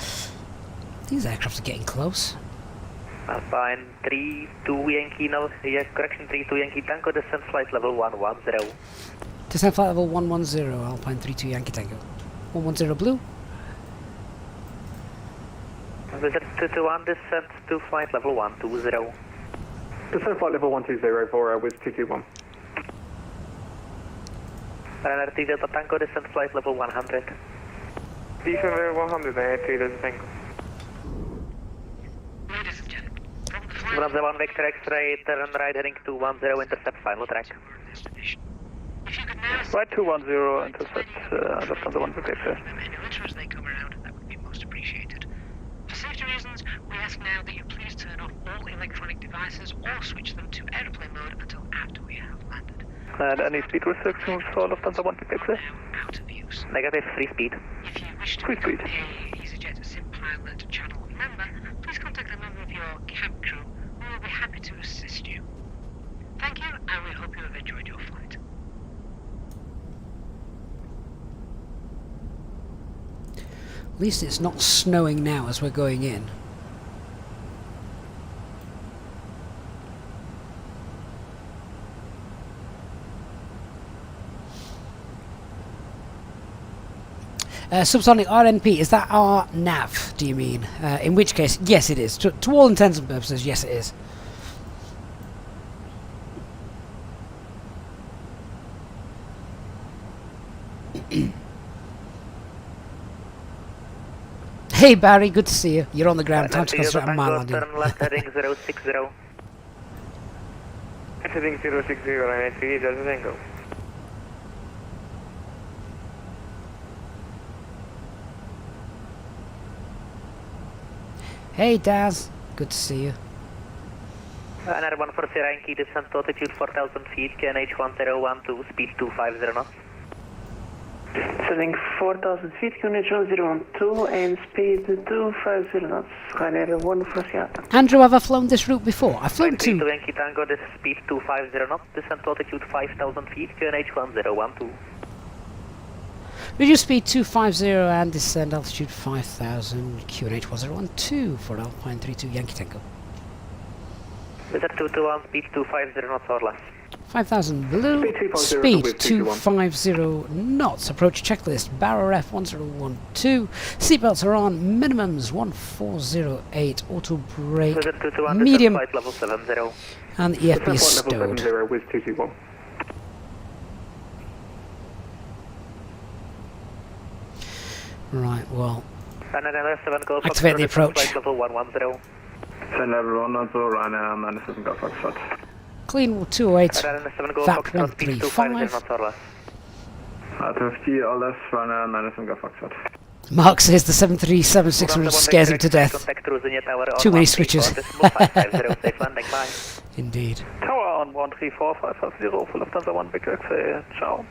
These aircraft are getting close. Alpine 32 Yankee, no, yeah, correction, 32 Yankee Tango, descent flight level 110. Descent flight level 110, Alpine 32 Yankee Tango. 110 blue. Visit 221, descent to flight level 120. Descent flight level 120 for Wiz 221. Ryanair T Delta Tango, descent flight level 100. Descent level 100, Ryanair T Delta Tango. From the 1 Victor X-ray, turn right heading 210, intercept final track. Right 210, intercept Lufthansa 1 Victor X-ray. As they come around, that would be most appreciated. For safety reasons, we ask now that you please turn off all electronic devices or switch them to airplane mode until after we have landed. And any speed restrictions for Lufthansa 1 Victor X-ray? Out of use. Negative, free speed. If you wish to become a Easyjet SIM pilot channel member, please contact a member of your cab crew who will be happy to assist you. Thank you, and we hope you have enjoyed your flight. At least it's not snowing now as we're going in. Subsonic RNP, is that our nav, do you mean? In which case, yes it is. To all intents and purposes, yes it is. Hey Barry, good to see you. You're on the ground, time to construct a mile landing. Turn left heading 060. Heading 060, Ryanair T Delta Tango. Hey Daz, good to see you. Another 140 Yankee, descent to altitude 4,000 feet, QNH 1012, speed 250 knots. Setting 4,000 feet, QNH 1012 and speed 250 knots. Ryanair 140. Andrew, have I flown this route before? I've flown to two. Yankee Tango, this is speed 250 knots, descent to altitude 5,000 feet, QNH 1012. Reduce speed 250 and descend altitude 5,000, QNH 1012 for Alpine 32 Yankee Tango. Descent 221, speed 250 knots or less. 5,000 blue, speed 250 knots, approach checklist, barrow ref 1012, seatbelts are on, minimums 1408, auto brake, medium, flight level 70. and the EFB is stowed. with 221. Right, well, activate the approach. Flight level 110. Send level 110, Ryanair 97 Golf Foxtrot. Clean 208, VAP Speed 250 knots or less. 250 or less, Ryanair 97 Golf Foxtrot. Mark says the 737-600 scares him to death. Too many switches. Indeed. Tower on 134550 for Lufthansa 1 Big X-ray. Ciao.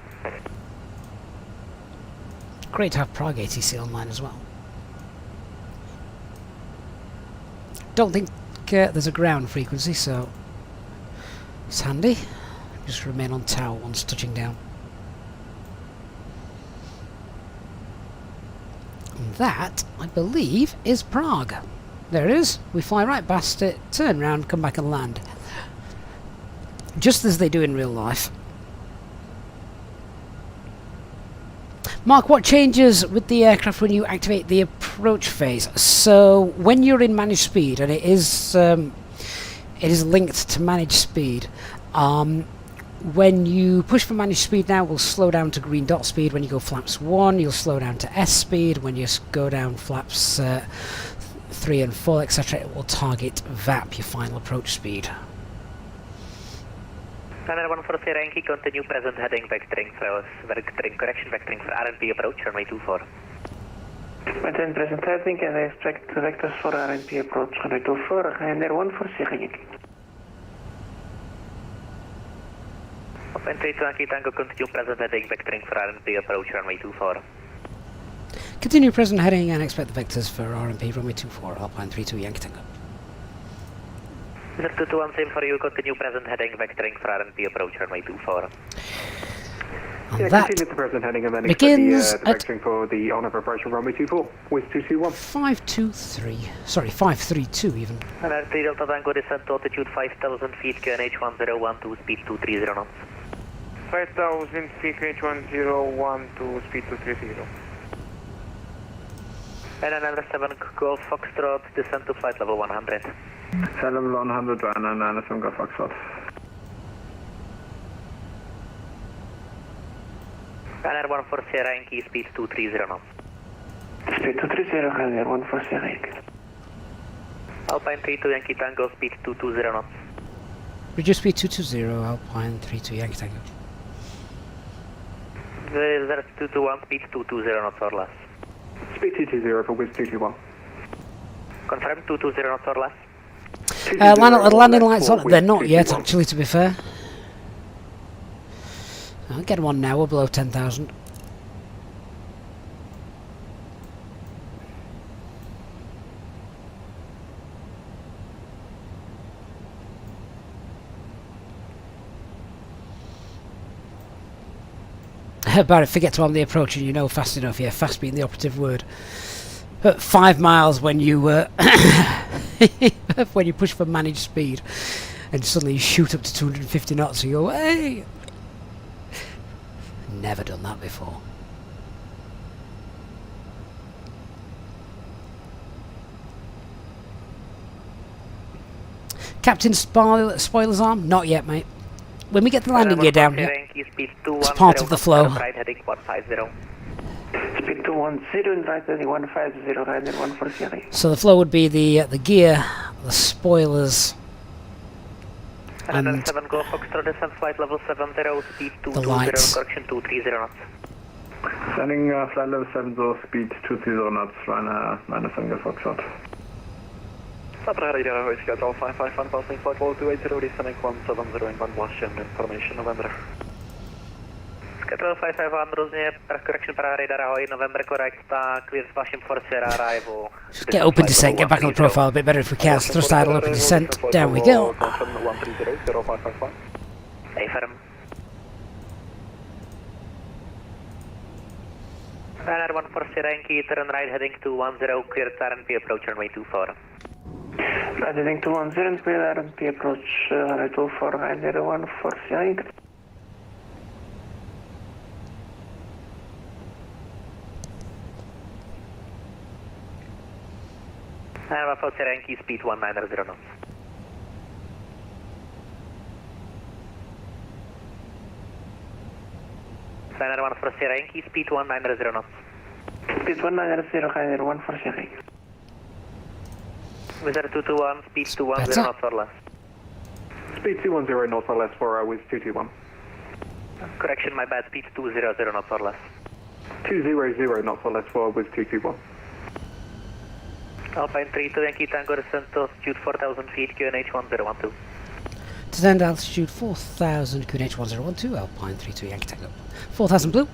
Great to have Prague ATC online as well. Don't think there's a ground frequency, so it's handy. Just remain on tower once touching down. And that, I believe, is Prague. There it is. We fly right past it, turn round, come back and land. Just as they do in real life. Mark, what changes with the aircraft when you activate the approach phase? So when you're in managed speed, and it is linked to managed speed, when you push for managed speed now, we'll slow down to green dot speed. When you go flaps 1, you'll slow down to S speed. When you go down flaps 3 and 4, etc., it will target VAP, your final approach speed. Runway 140 Yankee, continue present heading vectoring correction vectoring for RNP approach, runway 24. Maintain present heading and I expect the vectors for RNP approach, runway 24, Ryanair 140 Yankee. Alpine 32 Yankee Tango, continue present heading vectoring for RNP approach, runway 24. Continue present heading and expect the vectors for RNP, runway 24, Alpine 32 Yankee Tango. 221, same for you, continue present heading vectoring for RNP approach, runway 24. And that continue the present heading and then begins the vectoring for the on-off approach from runway 24 with 221. 523, sorry, 532 even. And 3 Delta Tango, descent to altitude 5,000 feet, QNH 1012, speed 230 knots. 5,000 feet, QNH 1012, speed 230. And another 7 Golf Foxtrot, descent to flight level 100. Flight level 100, Ryanair 97 Golf Foxtrot. Ryanair 140 Yankee, speed 230 knots. Speed 230, Ryanair 140 Yankee. Alpine 32 Yankee Tango, speed 220 knots. Reduce speed 220, Alpine 32 Yankee Tango. 221, speed 220 knots or less. Speed 220 for Wiz 221. Confirm 220 knots or less. Landing lights on. They're not yet, actually, to be fair. I'll get them on now. We're below 10,000. Barrett, forget to on the approach and you know fast enough. Yeah, fast being the operative word. 5 miles when you when you push for managed speed and suddenly you shoot up to 250 knots and you go, hey! Never done that before. Captain spoilers arm? Not yet, mate. When we get the landing gear down here, it's part of the flow. Right heading 150. Speed 210 and right heading 150, Ryanair 140. So the flow would be the gear, the spoilers, and 7 Golf Foxtrot, descent flight level 70, speed 220, correction 230 knots. Sending flight level 70, speed 230 knots, Ryanair 97 Golf Foxtrot. Prague radar Ahoy, schedule 551, passing flight level 280, descending 170 in 1 blast and information November. Schedule 551, různě, correction Prague radar Ahoy, November correct, clear s vaším for Sierra arrival. Get open descent, get back on profile a bit better if we can. Thrust idle, open descent, down we go. Affirm. Runner 1 for Sierra Yankee, turn right heading to 10, clear RNP approach runway 24. Right heading to 10, clear RNP approach runway 24, right 1 for Sierra Yankee. And 1 for Sierra Yankee, speed 190 knots. Runner 1 for Sierra Yankee, speed 190 knots. Speed 190, Ryder 1 for Sierra Yankee. Wizard 221, speed 210 knots or less. Speed 210 knots or less for Wiz 221. Correction, my bad, speed 200 knots or less. 200 knots or less for Wiz 221. Alpine 32 Yankee Tango, descent to altitude 4,000 feet, QNH 1012. Descend altitude 4,000, QNH 1012, Alpine 32 Yankee Tango. 4,000 blue.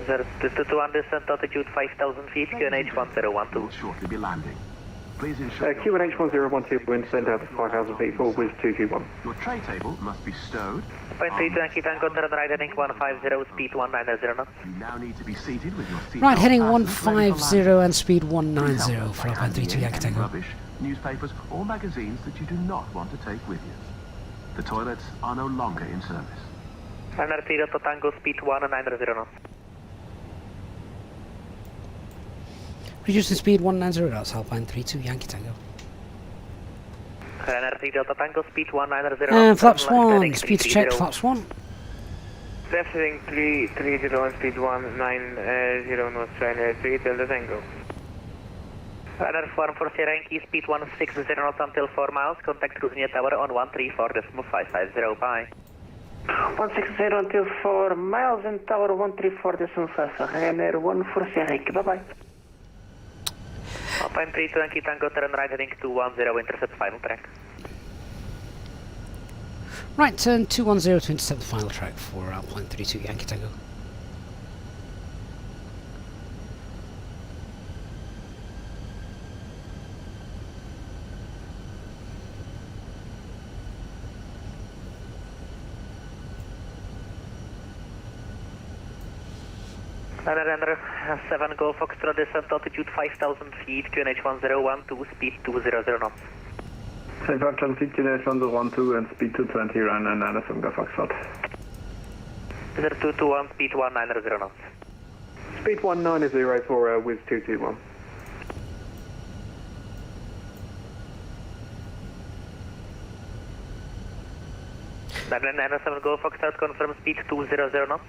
Wizard 221, descent altitude 5,000 feet, QNH 1012. Will shortly be landing. Please ensure QNH 1012, wind send out to 5,000 feet for Wiz 221. your tray table must be stowed. Alpine 32 Yankee Tango, turn right heading 150, speed 190 knots. You now need to be seated with your seat. Right, heading 150 and speed 190 for Alpine 32 Yankee Tango. Rubbish, newspapers, or magazines that you do not want to take with you. The toilets are no longer in service. Runner 3 Delta Tango, speed 190 knots. Reduce the speed 190 knots, Alpine 32 Yankee Tango. Runner 3 Delta Tango, speed 190 knots. And flaps 1, speed's checked, flaps 1. Left heading 330 and speed 190 knots, Ryder 3 Delta Tango. Runner 4 for Sierra Yankee, speed 160 knots until 4 miles, contact cruising tower on 134.550, bye. 160 until 4 miles and tower 134.5, Ryder 1 for Sierra Yankee, bye bye. Alpine 32 Yankee Tango, turn right heading to 10, intercept final track. Right, turn 210 to intercept the final track for Alpine 32 Yankee Tango. Runner 7 Golf Foxtrot, descent altitude 5,000 feet, QNH 1012, speed 200 knots. 5,000 feet, QNH 1012 and speed 220, Ryder 97 Golf Foxtrot. Wizard 221, speed 190 knots. Speed 190 for Wiz 221. Runner 7 Golf Foxtrot, confirm speed 200 knots.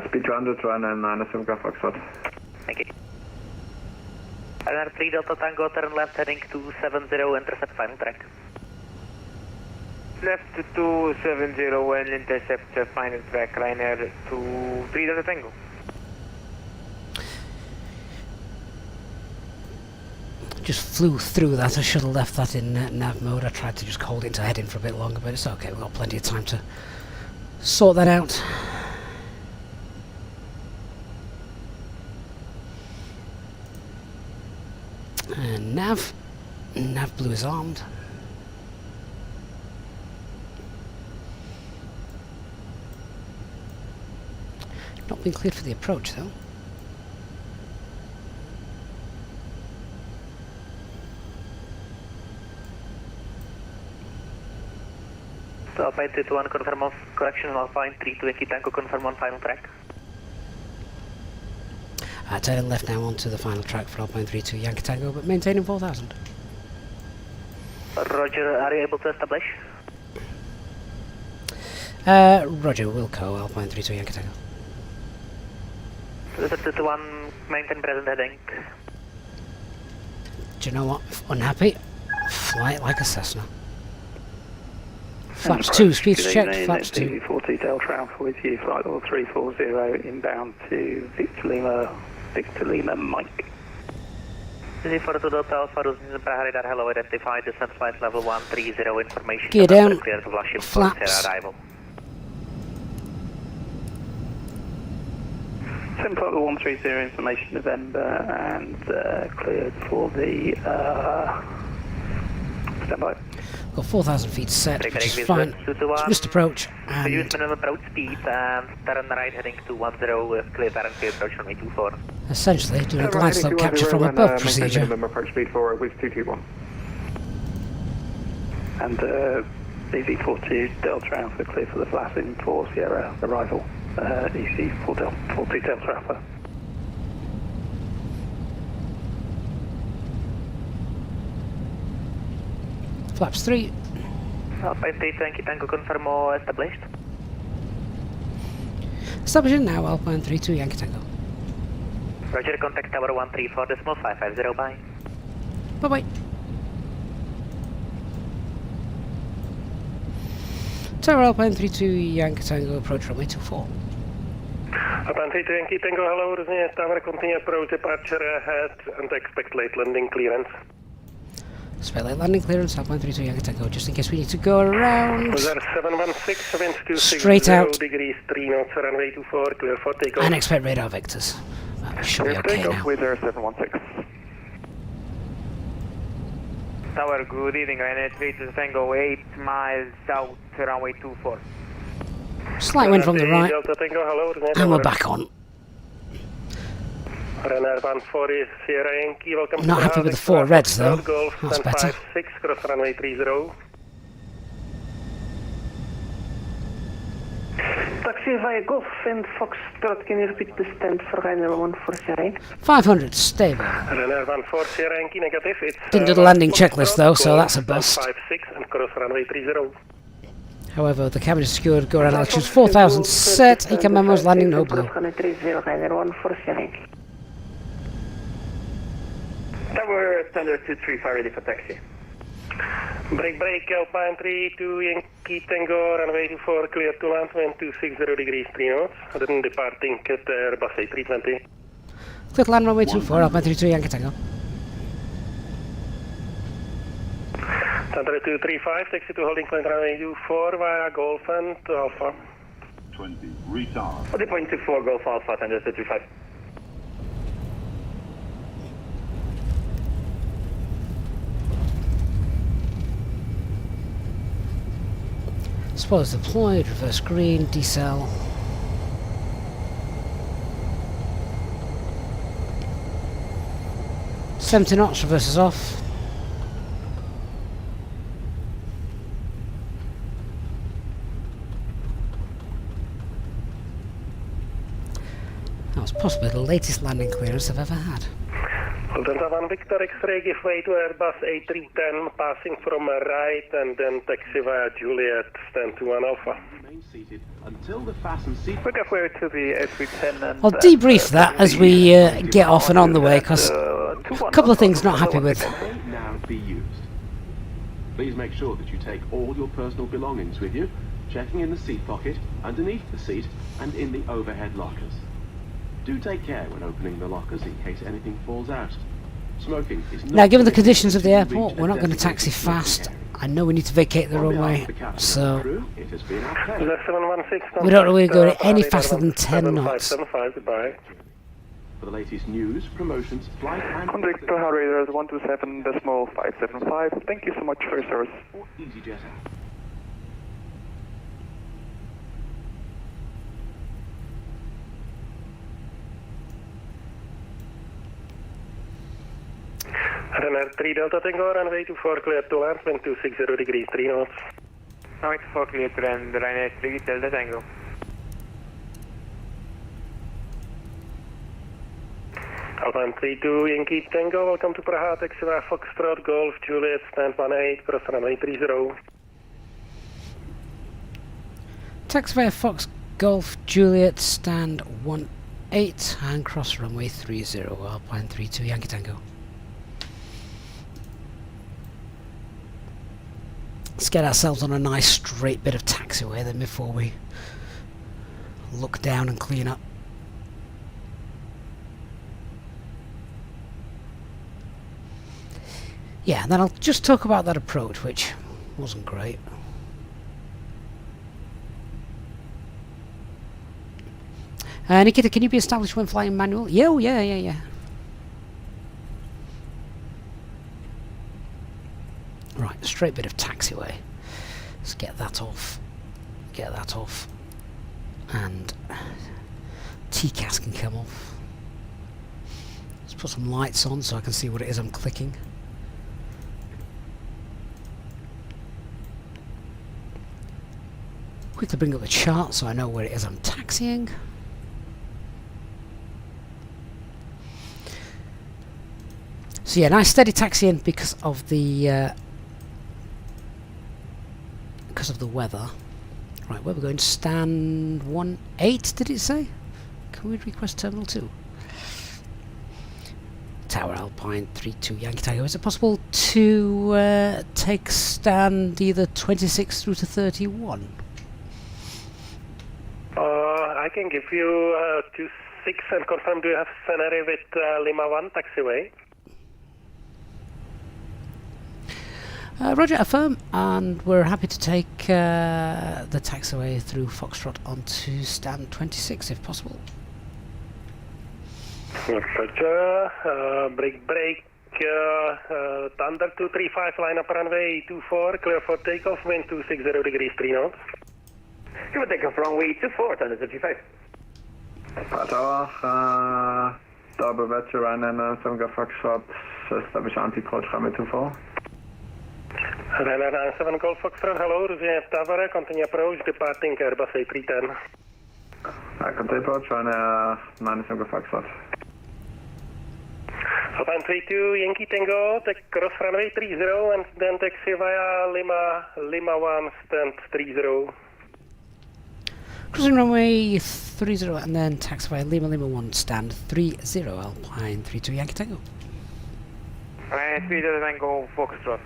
Speed 200, Ryder 97 Golf Foxtrot. Thank you. Runner 3 Delta Tango, turn left heading 270, intercept final track. Left to 270 and intercept the final track, Ryder 3 Delta Tango. Just flew through that. I should have left that in nav mode. I tried to just hold it to head in for a bit longer, but it's okay. We've got plenty of time to sort that out. And nav blue is armed. Not been cleared for the approach though. So Alpine 31 confirm of correction, Alpine 32 Yankee Tango confirm on final track. Turning left now onto the final track for Alpine 32 Yankee Tango, but maintaining 4,000. Roger, are you able to establish? Roger, Wilco, Alpine 32 Yankee Tango. Wizard 221, maintain present heading. Do you know what? Unhappy? Fly it like a Cessna. Flaps 2, speeds checked, flaps 2. Easy-40 Delta Alpha with you, flight level 340 inbound to Victor Lima Mike. Easy-42 Delta Alpha, Rosen Prague radar, hello, identified, descent flight level 130, information. Gear down, Clear to Flushing, flaps. arrival. Descent flight level 130, information November, and cleared for the standby. Got 4,000 feet set, which is fine. Just approach and... Use minimum approach speed and turn right heading to 10, clear turn clear approach runway 24. essentially doing a glide slope capture from above procedure. Minimum approach speed for with 221. And EZ42 Delta Alpha clear for the flapping for Sierra arrival. EC42 Delta Alpha. Flaps 3. Alpine 320 Tango confirm all established. Establishing now, Alpine 32 Yankee Tango. Roger, contact tower 134.550, bye. Bye bye. Tower Alpine 32 Yankee Tango, approach runway 24. Alpine 32 Yankee Tango, hello, tower continue approach departure ahead and expect late landing clearance. Expect late landing clearance, Alpine 32 Yankee Tango, just in case we need to go around. Weather 716, wind 260 straight out. degrees, 3 knots, runway 24, clear for takeoff. And expect radar vectors. That should be okay now. Weather 716. Tower, good evening, Ryanair 32 Tango, 8 miles south, runway 24. Slight wind from the right, Delta Tango, hello, and we're back on. Ryanair 14 Sierra Yankee, welcome Not to happy Prague, with the 4 reds though. Golf, That's better. 6, cross runway 30. Taxi via Golf and Foxtrot, can you repeat the stand for Ryanair 140? 500, stable. Ryanair 14 Sierra Yankee, negative. It's Didn't do the landing checklist though, so that's a bust. 56 and cross runway 30. However, the cabin is secured, go around altitude 4,000 set, ECA memos landing no blue. Ryanair 140. Tower standard 235 ready for taxi. Break, Alpine 32 Yankee Tango, runway 24, clear to land, wind 260 degrees, 3 knots. Then departing at Airbus A320. Clear to land runway 24, Alpine 32 Yankee Tango. Standard 235, taxi to holding point runway 24 via Golf and Alpha. 20, retard. 40.24 Golf Alpha, standard 235. Spoilers deployed, reverse green, decel. $70 knots, reverses off. That was possibly the latest landing clearance I've ever had. Delta 1 Victor X-ray, give way to Airbus A310, passing from right and then taxi via Juliet, stand to 1 Alpha. Remain seated until the fasten seat. Quick way to the A310 and... I'll debrief that as we get off and on the way, because a couple of things not happy with. Now be used. Please make sure that you take all your personal belongings with you, checking in the seat pocket, underneath the seat, and in the overhead lockers. Do take care when opening the lockers in case anything falls out. Smoking is not... Now, given the conditions of the airport, we're not going to taxi fast. I know we need to vacate the runway, so we don't really go any faster than 10 knots. For the latest news, promotions, flight and... Contact Prague radars 127.575. Thank you so much for your service. Easyjet. Ryanair 3 Delta Tango, runway 24, clear to land, wind 260 degrees, 3 knots. Runway 24 clear to land, Ryanair 3 Delta Tango. Alpine 32 Yankee Tango, welcome to Prague, taxi via Foxtrot, Golf, Juliet, stand 18, cross runway 30. Taxi via Fox Golf Juliet, stand 18 and cross runway 30, Alpine 32 Yankee Tango. Let's get ourselves on a nice straight bit of taxiway then before we look down and clean up. Yeah, and then I'll just talk about that approach, which wasn't great. Nikita, can you be established when flying manual? Yeah. Right, straight bit of taxiway. Let's get that off. And TCAS can come off. Let's put some lights on so I can see what it is I'm clicking. Quickly bring up the chart so I know where it is I'm taxiing. So yeah, nice steady taxiing because of the weather. Right, where we're going? Stand 18, did it say? Can we request Terminal 2? Tower Alpine 32 Yankee Tiger. Is it possible to take stand either 26 through to 31? I can give you 26 and confirm. Do you have scenario with Lima 1 taxiway? Roger, affirm, and we're happy to take the taxiway through Foxtrot onto stand 26 if possible. Roger, break, Thunder 235, line up runway 24, clear for takeoff, wind 260 degrees 3 knots. Give a takeoff runway 24, Thunder 35. Tower, double battery run and 7 Foxtrot, establish anti-approach runway 24. Runway 97 Golf Foxtrot, hello, Roger Tower, continue approach, departing Airbus A310. Continue approach, run 97 Golf Foxtrot. Alpine 32, Yankee Tango, take cross runway 30 and then taxi via Lima 1, stand 30. Cruising runway 30 and then taxi via Lima 1, stand 30, Alpine 32 Yankee Tango. Runway 3 Delta Tango, Foxtrot.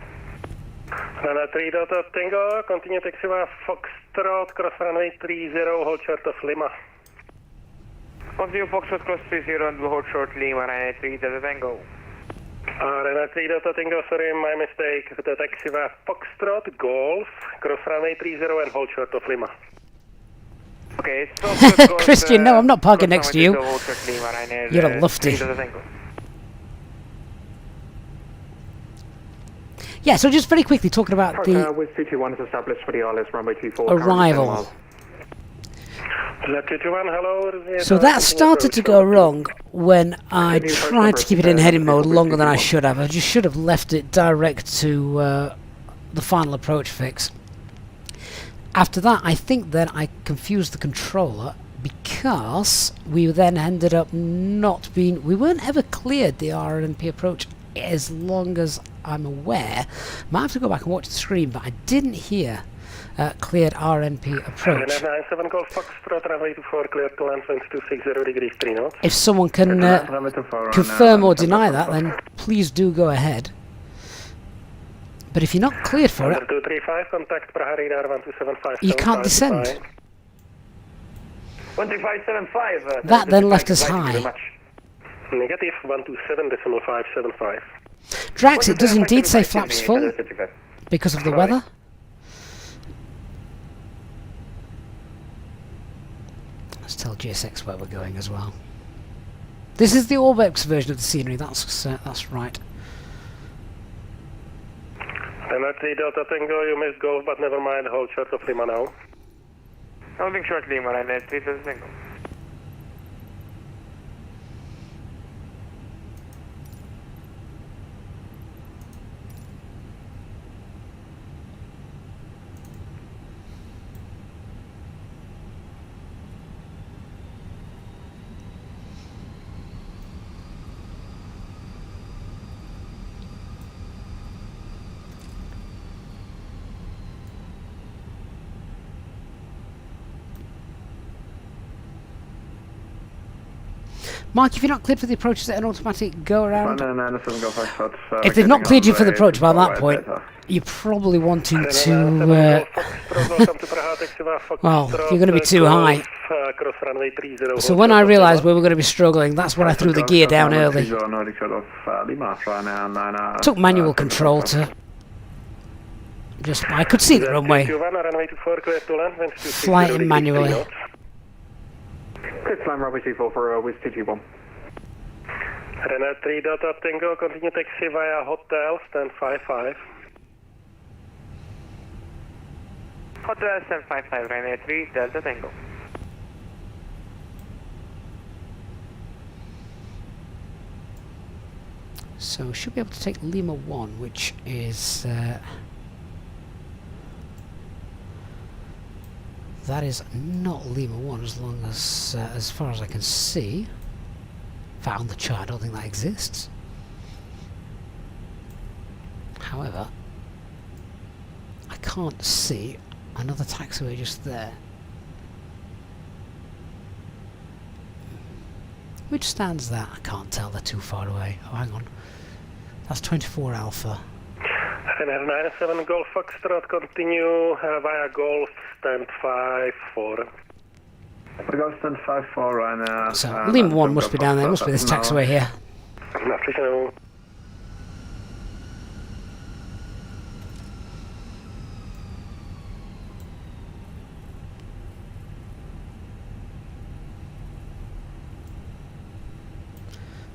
Runway 3 Delta Tango, continue taxi via Foxtrot, cross runway 30, hold short of Lima. Continue Foxtrot, cross 30 and hold short Lima, runway 3 Delta Tango. Runway 3 Delta Tango, sorry, my mistake. The taxi via Foxtrot, Golf, cross runway 30 and hold short of Lima. Okay, so Christian, no, I'm not parking next to you. You're a lufty. Yeah, so just very quickly talking about the with 221 is established for the RLS runway 24. arrival. Hello. So that started to go wrong when I tried to keep it in heading mode longer than I should have. I just should have left it direct to the final approach fix. After that, I think then I confused the controller because we then ended up not being... We weren't ever cleared the RNP approach as long as I'm aware. Might have to go back and watch the screen, but I didn't hear cleared RNP approach. If someone can confirm or deny that, then please do go ahead. But if you're not cleared for it, you can't descend. 13575. That then left us high. Negative 127.575. Drax, it does indeed say flaps full because of the weather. Let's tell GSX where we're going as well. This is the Orbex version of the scenery. That's right. MRT Delta Tango, you missed Golf, but never mind, hold short of Lima now. Holding short Lima, and then 3 Delta Tango. Mark, if you're not cleared for the approach, is it an automatic go around? If they've If not cleared you for the approach by that point, you're probably wanting to. Well, you're going to be too high. So when I realised we were going to be struggling, that's when I threw the gear down early. Took manual control to. I could see the runway. Fly it manually. Clear to land runway 24 for with 221. Renner 3 Delta Tango, continue taxi via hotel, stand 55. Hotel stand 55, Renner 3 Delta Tango. So should be able to take Lima 1, which is that is not Lima 1 as far as I can see. Found the chart, I don't think that exists. However, I can't see another taxiway just there. Which stands that? I can't tell, they're too far away. Oh, hang on. That's 24 Alpha. Renner 97 Golf Foxtrot, continue via Golf, stand 54. We go stand 54 right now. So, Lima 1 must be down there, must be this taxiway here.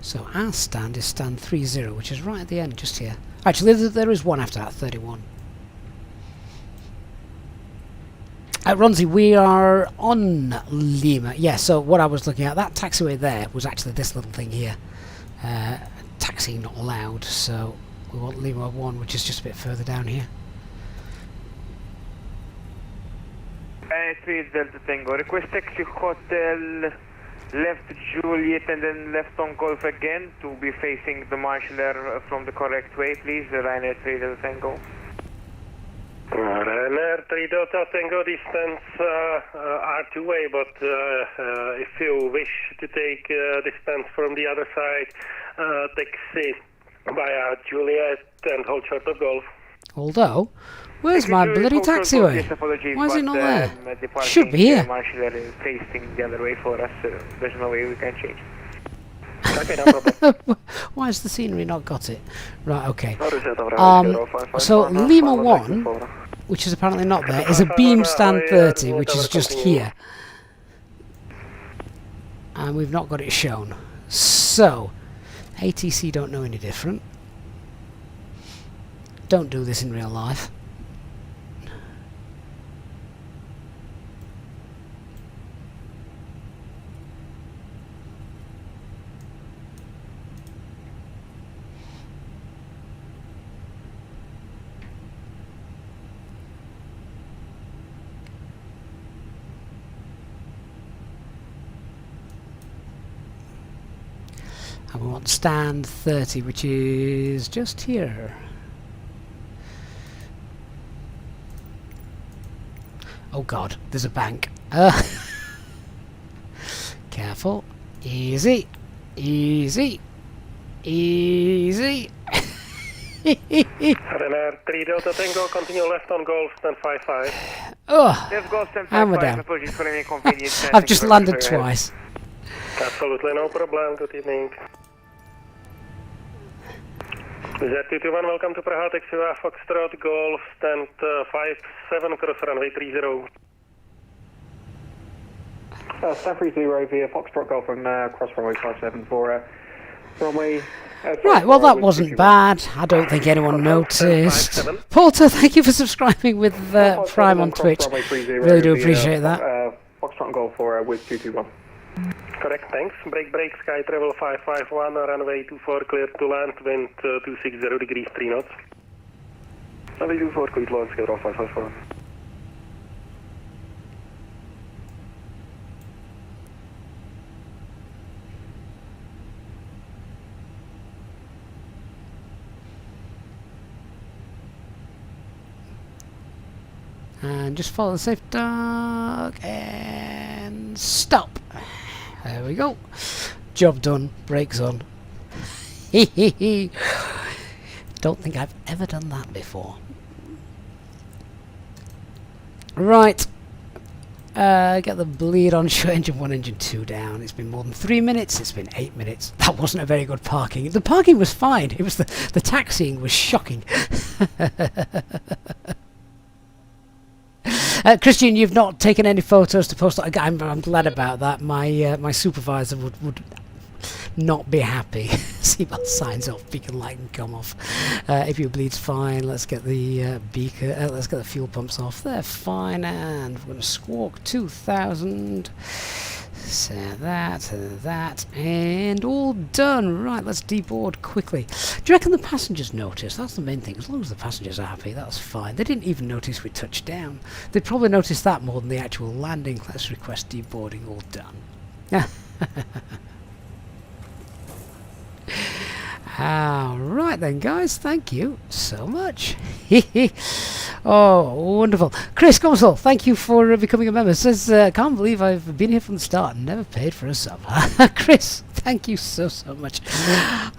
So our stand is stand 30, which is right at the end, just here. Actually, there is one after that, 31. Ronzi, we are on Lima. Yeah, so what I was looking at, that taxiway there was actually this little thing here. Taxiing not allowed, so we want Lima 1, which is just a bit further down here. 3 Delta Tango, request taxi hotel, left Juliet and then left on Golf again to be facing the marshaller from the correct way, please. Ryanair 3 Delta Tango. Ryanair 3 Delta Tango, distance R2-way, but if you wish to take distance from the other side, taxi via Juliet and hold short of Golf. Although, where's my bloody taxiway? Why is it not there? Should be here. Marshaller is facing the other way for us, so there's no way we can change. Okay, no problem. Why has the scenery not got it? Right, okay. So Lima 1, which is apparently not there, is a beam stand 30, which is just here. And we've not got it shown. So, ATC don't know any different. Don't do this in real life. And we want stand 30, which is just here. Oh god, there's a bank. Careful. Easy. Easy. Easy. Renner 3 Delta Tango, continue left on Golf, stand 55. Oh, Let's go stand and we're 55, down. for any convenience. I've just landed twice. Absolutely no problem, good evening. Z221, welcome to Prague, taxi via Foxtrot, Golf, stand 57, cross runway 30. Stand 30 via Foxtrot Golf and cross runway 57 for runway. Right, well that wasn't bad. I don't think anyone noticed. Porter, thank you for subscribing with Prime on Twitch. Really do appreciate that. Foxtrot Golf for with 221. Correct, thanks. Break, Sky Travel 551, runway 24, clear to land, wind 260 degrees, 3 knots. Runway 24, clear to land, Sky Travel 551. And just follow the safe dark and stop. There we go. Job done. Brakes on. Don't think I've ever done that before. Right. Get the bleed on, shut engine 1, engine 2 down. It's been more than 3 minutes. It's been 8 minutes. That wasn't a very good parking. The parking was fine. It was the taxiing was shocking. Christian, you've not taken any photos to post. I'm glad about that. My supervisor would not be happy. Seatbelt signs off, beacon light can come off. If your bleed's fine, let's get the beaker. Let's get the fuel pumps off. They're fine, and we're going to squawk 2000. So that, and all done. Right, let's deboard quickly. Do you reckon the passengers noticed? That's the main thing. As long as the passengers are happy, that's fine. They didn't even notice we touched down. They probably noticed that more than the actual landing. Let's request deboarding. All done. Alright then, guys, thank you so much. Oh, wonderful. Chris Consul, thank you for becoming a member. Says, can't believe I've been here from the start and never paid for a sub. Chris, thank you so much.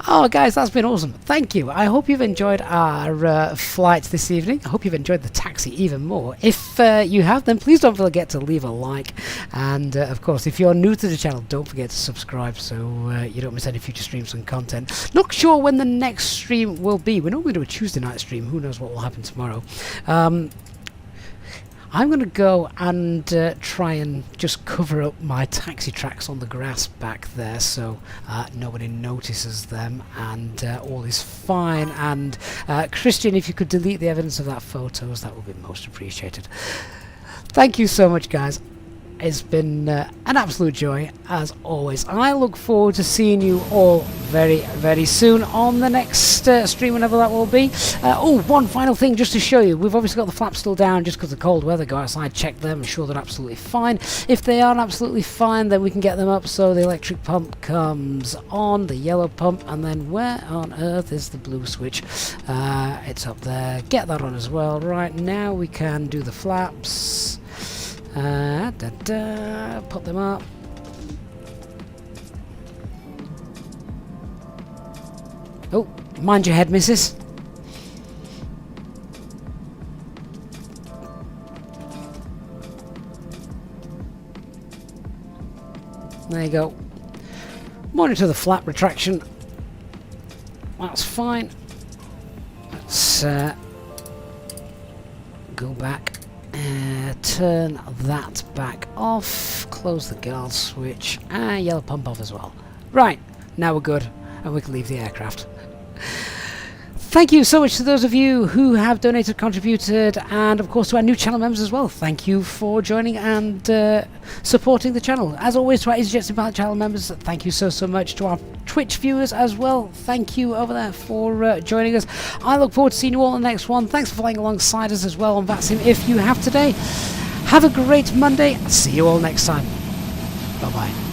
Oh, guys, that's been awesome. Thank you. I hope you've enjoyed our flight this evening. I hope you've enjoyed the taxi even more. If you have, then please don't forget to leave a like. And, of course, if you're new to the channel, don't forget to subscribe so you don't miss any future streams and content. Not sure when the next stream will be. We're normally do a Tuesday night stream. Who knows what will happen tomorrow. I'm going to go and try and just cover up my taxi tracks on the grass back there so nobody notices them and all is fine. And Christian, if you could delete the evidence of that photos, that would be most appreciated. Thank you so much, guys. It's been an absolute joy, as always. I look forward to seeing you all very, very soon on the next stream, whenever that will be. Oh, one final thing just to show you. We've obviously got the flaps still down just because of the cold weather. Go outside, check them, ensure they're absolutely fine. If they aren't absolutely fine, then we can get them up so the electric pump comes on, the yellow pump, and then where on earth is the blue switch? It's up there. Get that on as well. Right, now we can do the flaps. Put them up. Oh, mind your head, missus. There you go. Monitor the flap retraction. That's fine. Let's go back. Turn that back off, close the guard switch, and yellow pump off as well. Right, now we're good, and we can leave the aircraft. Thank you so much to those of you who have donated, contributed, and of course to our new channel members as well. Thank you for joining and supporting the channel. As always, to our Easyjet Pilot channel members, thank you so much. To our Twitch viewers as well, thank you over there for joining us. I look forward to seeing you all on the next one. Thanks for flying alongside us as well on VATSIM if you have today. Have a great Monday. See you all next time. Bye-bye.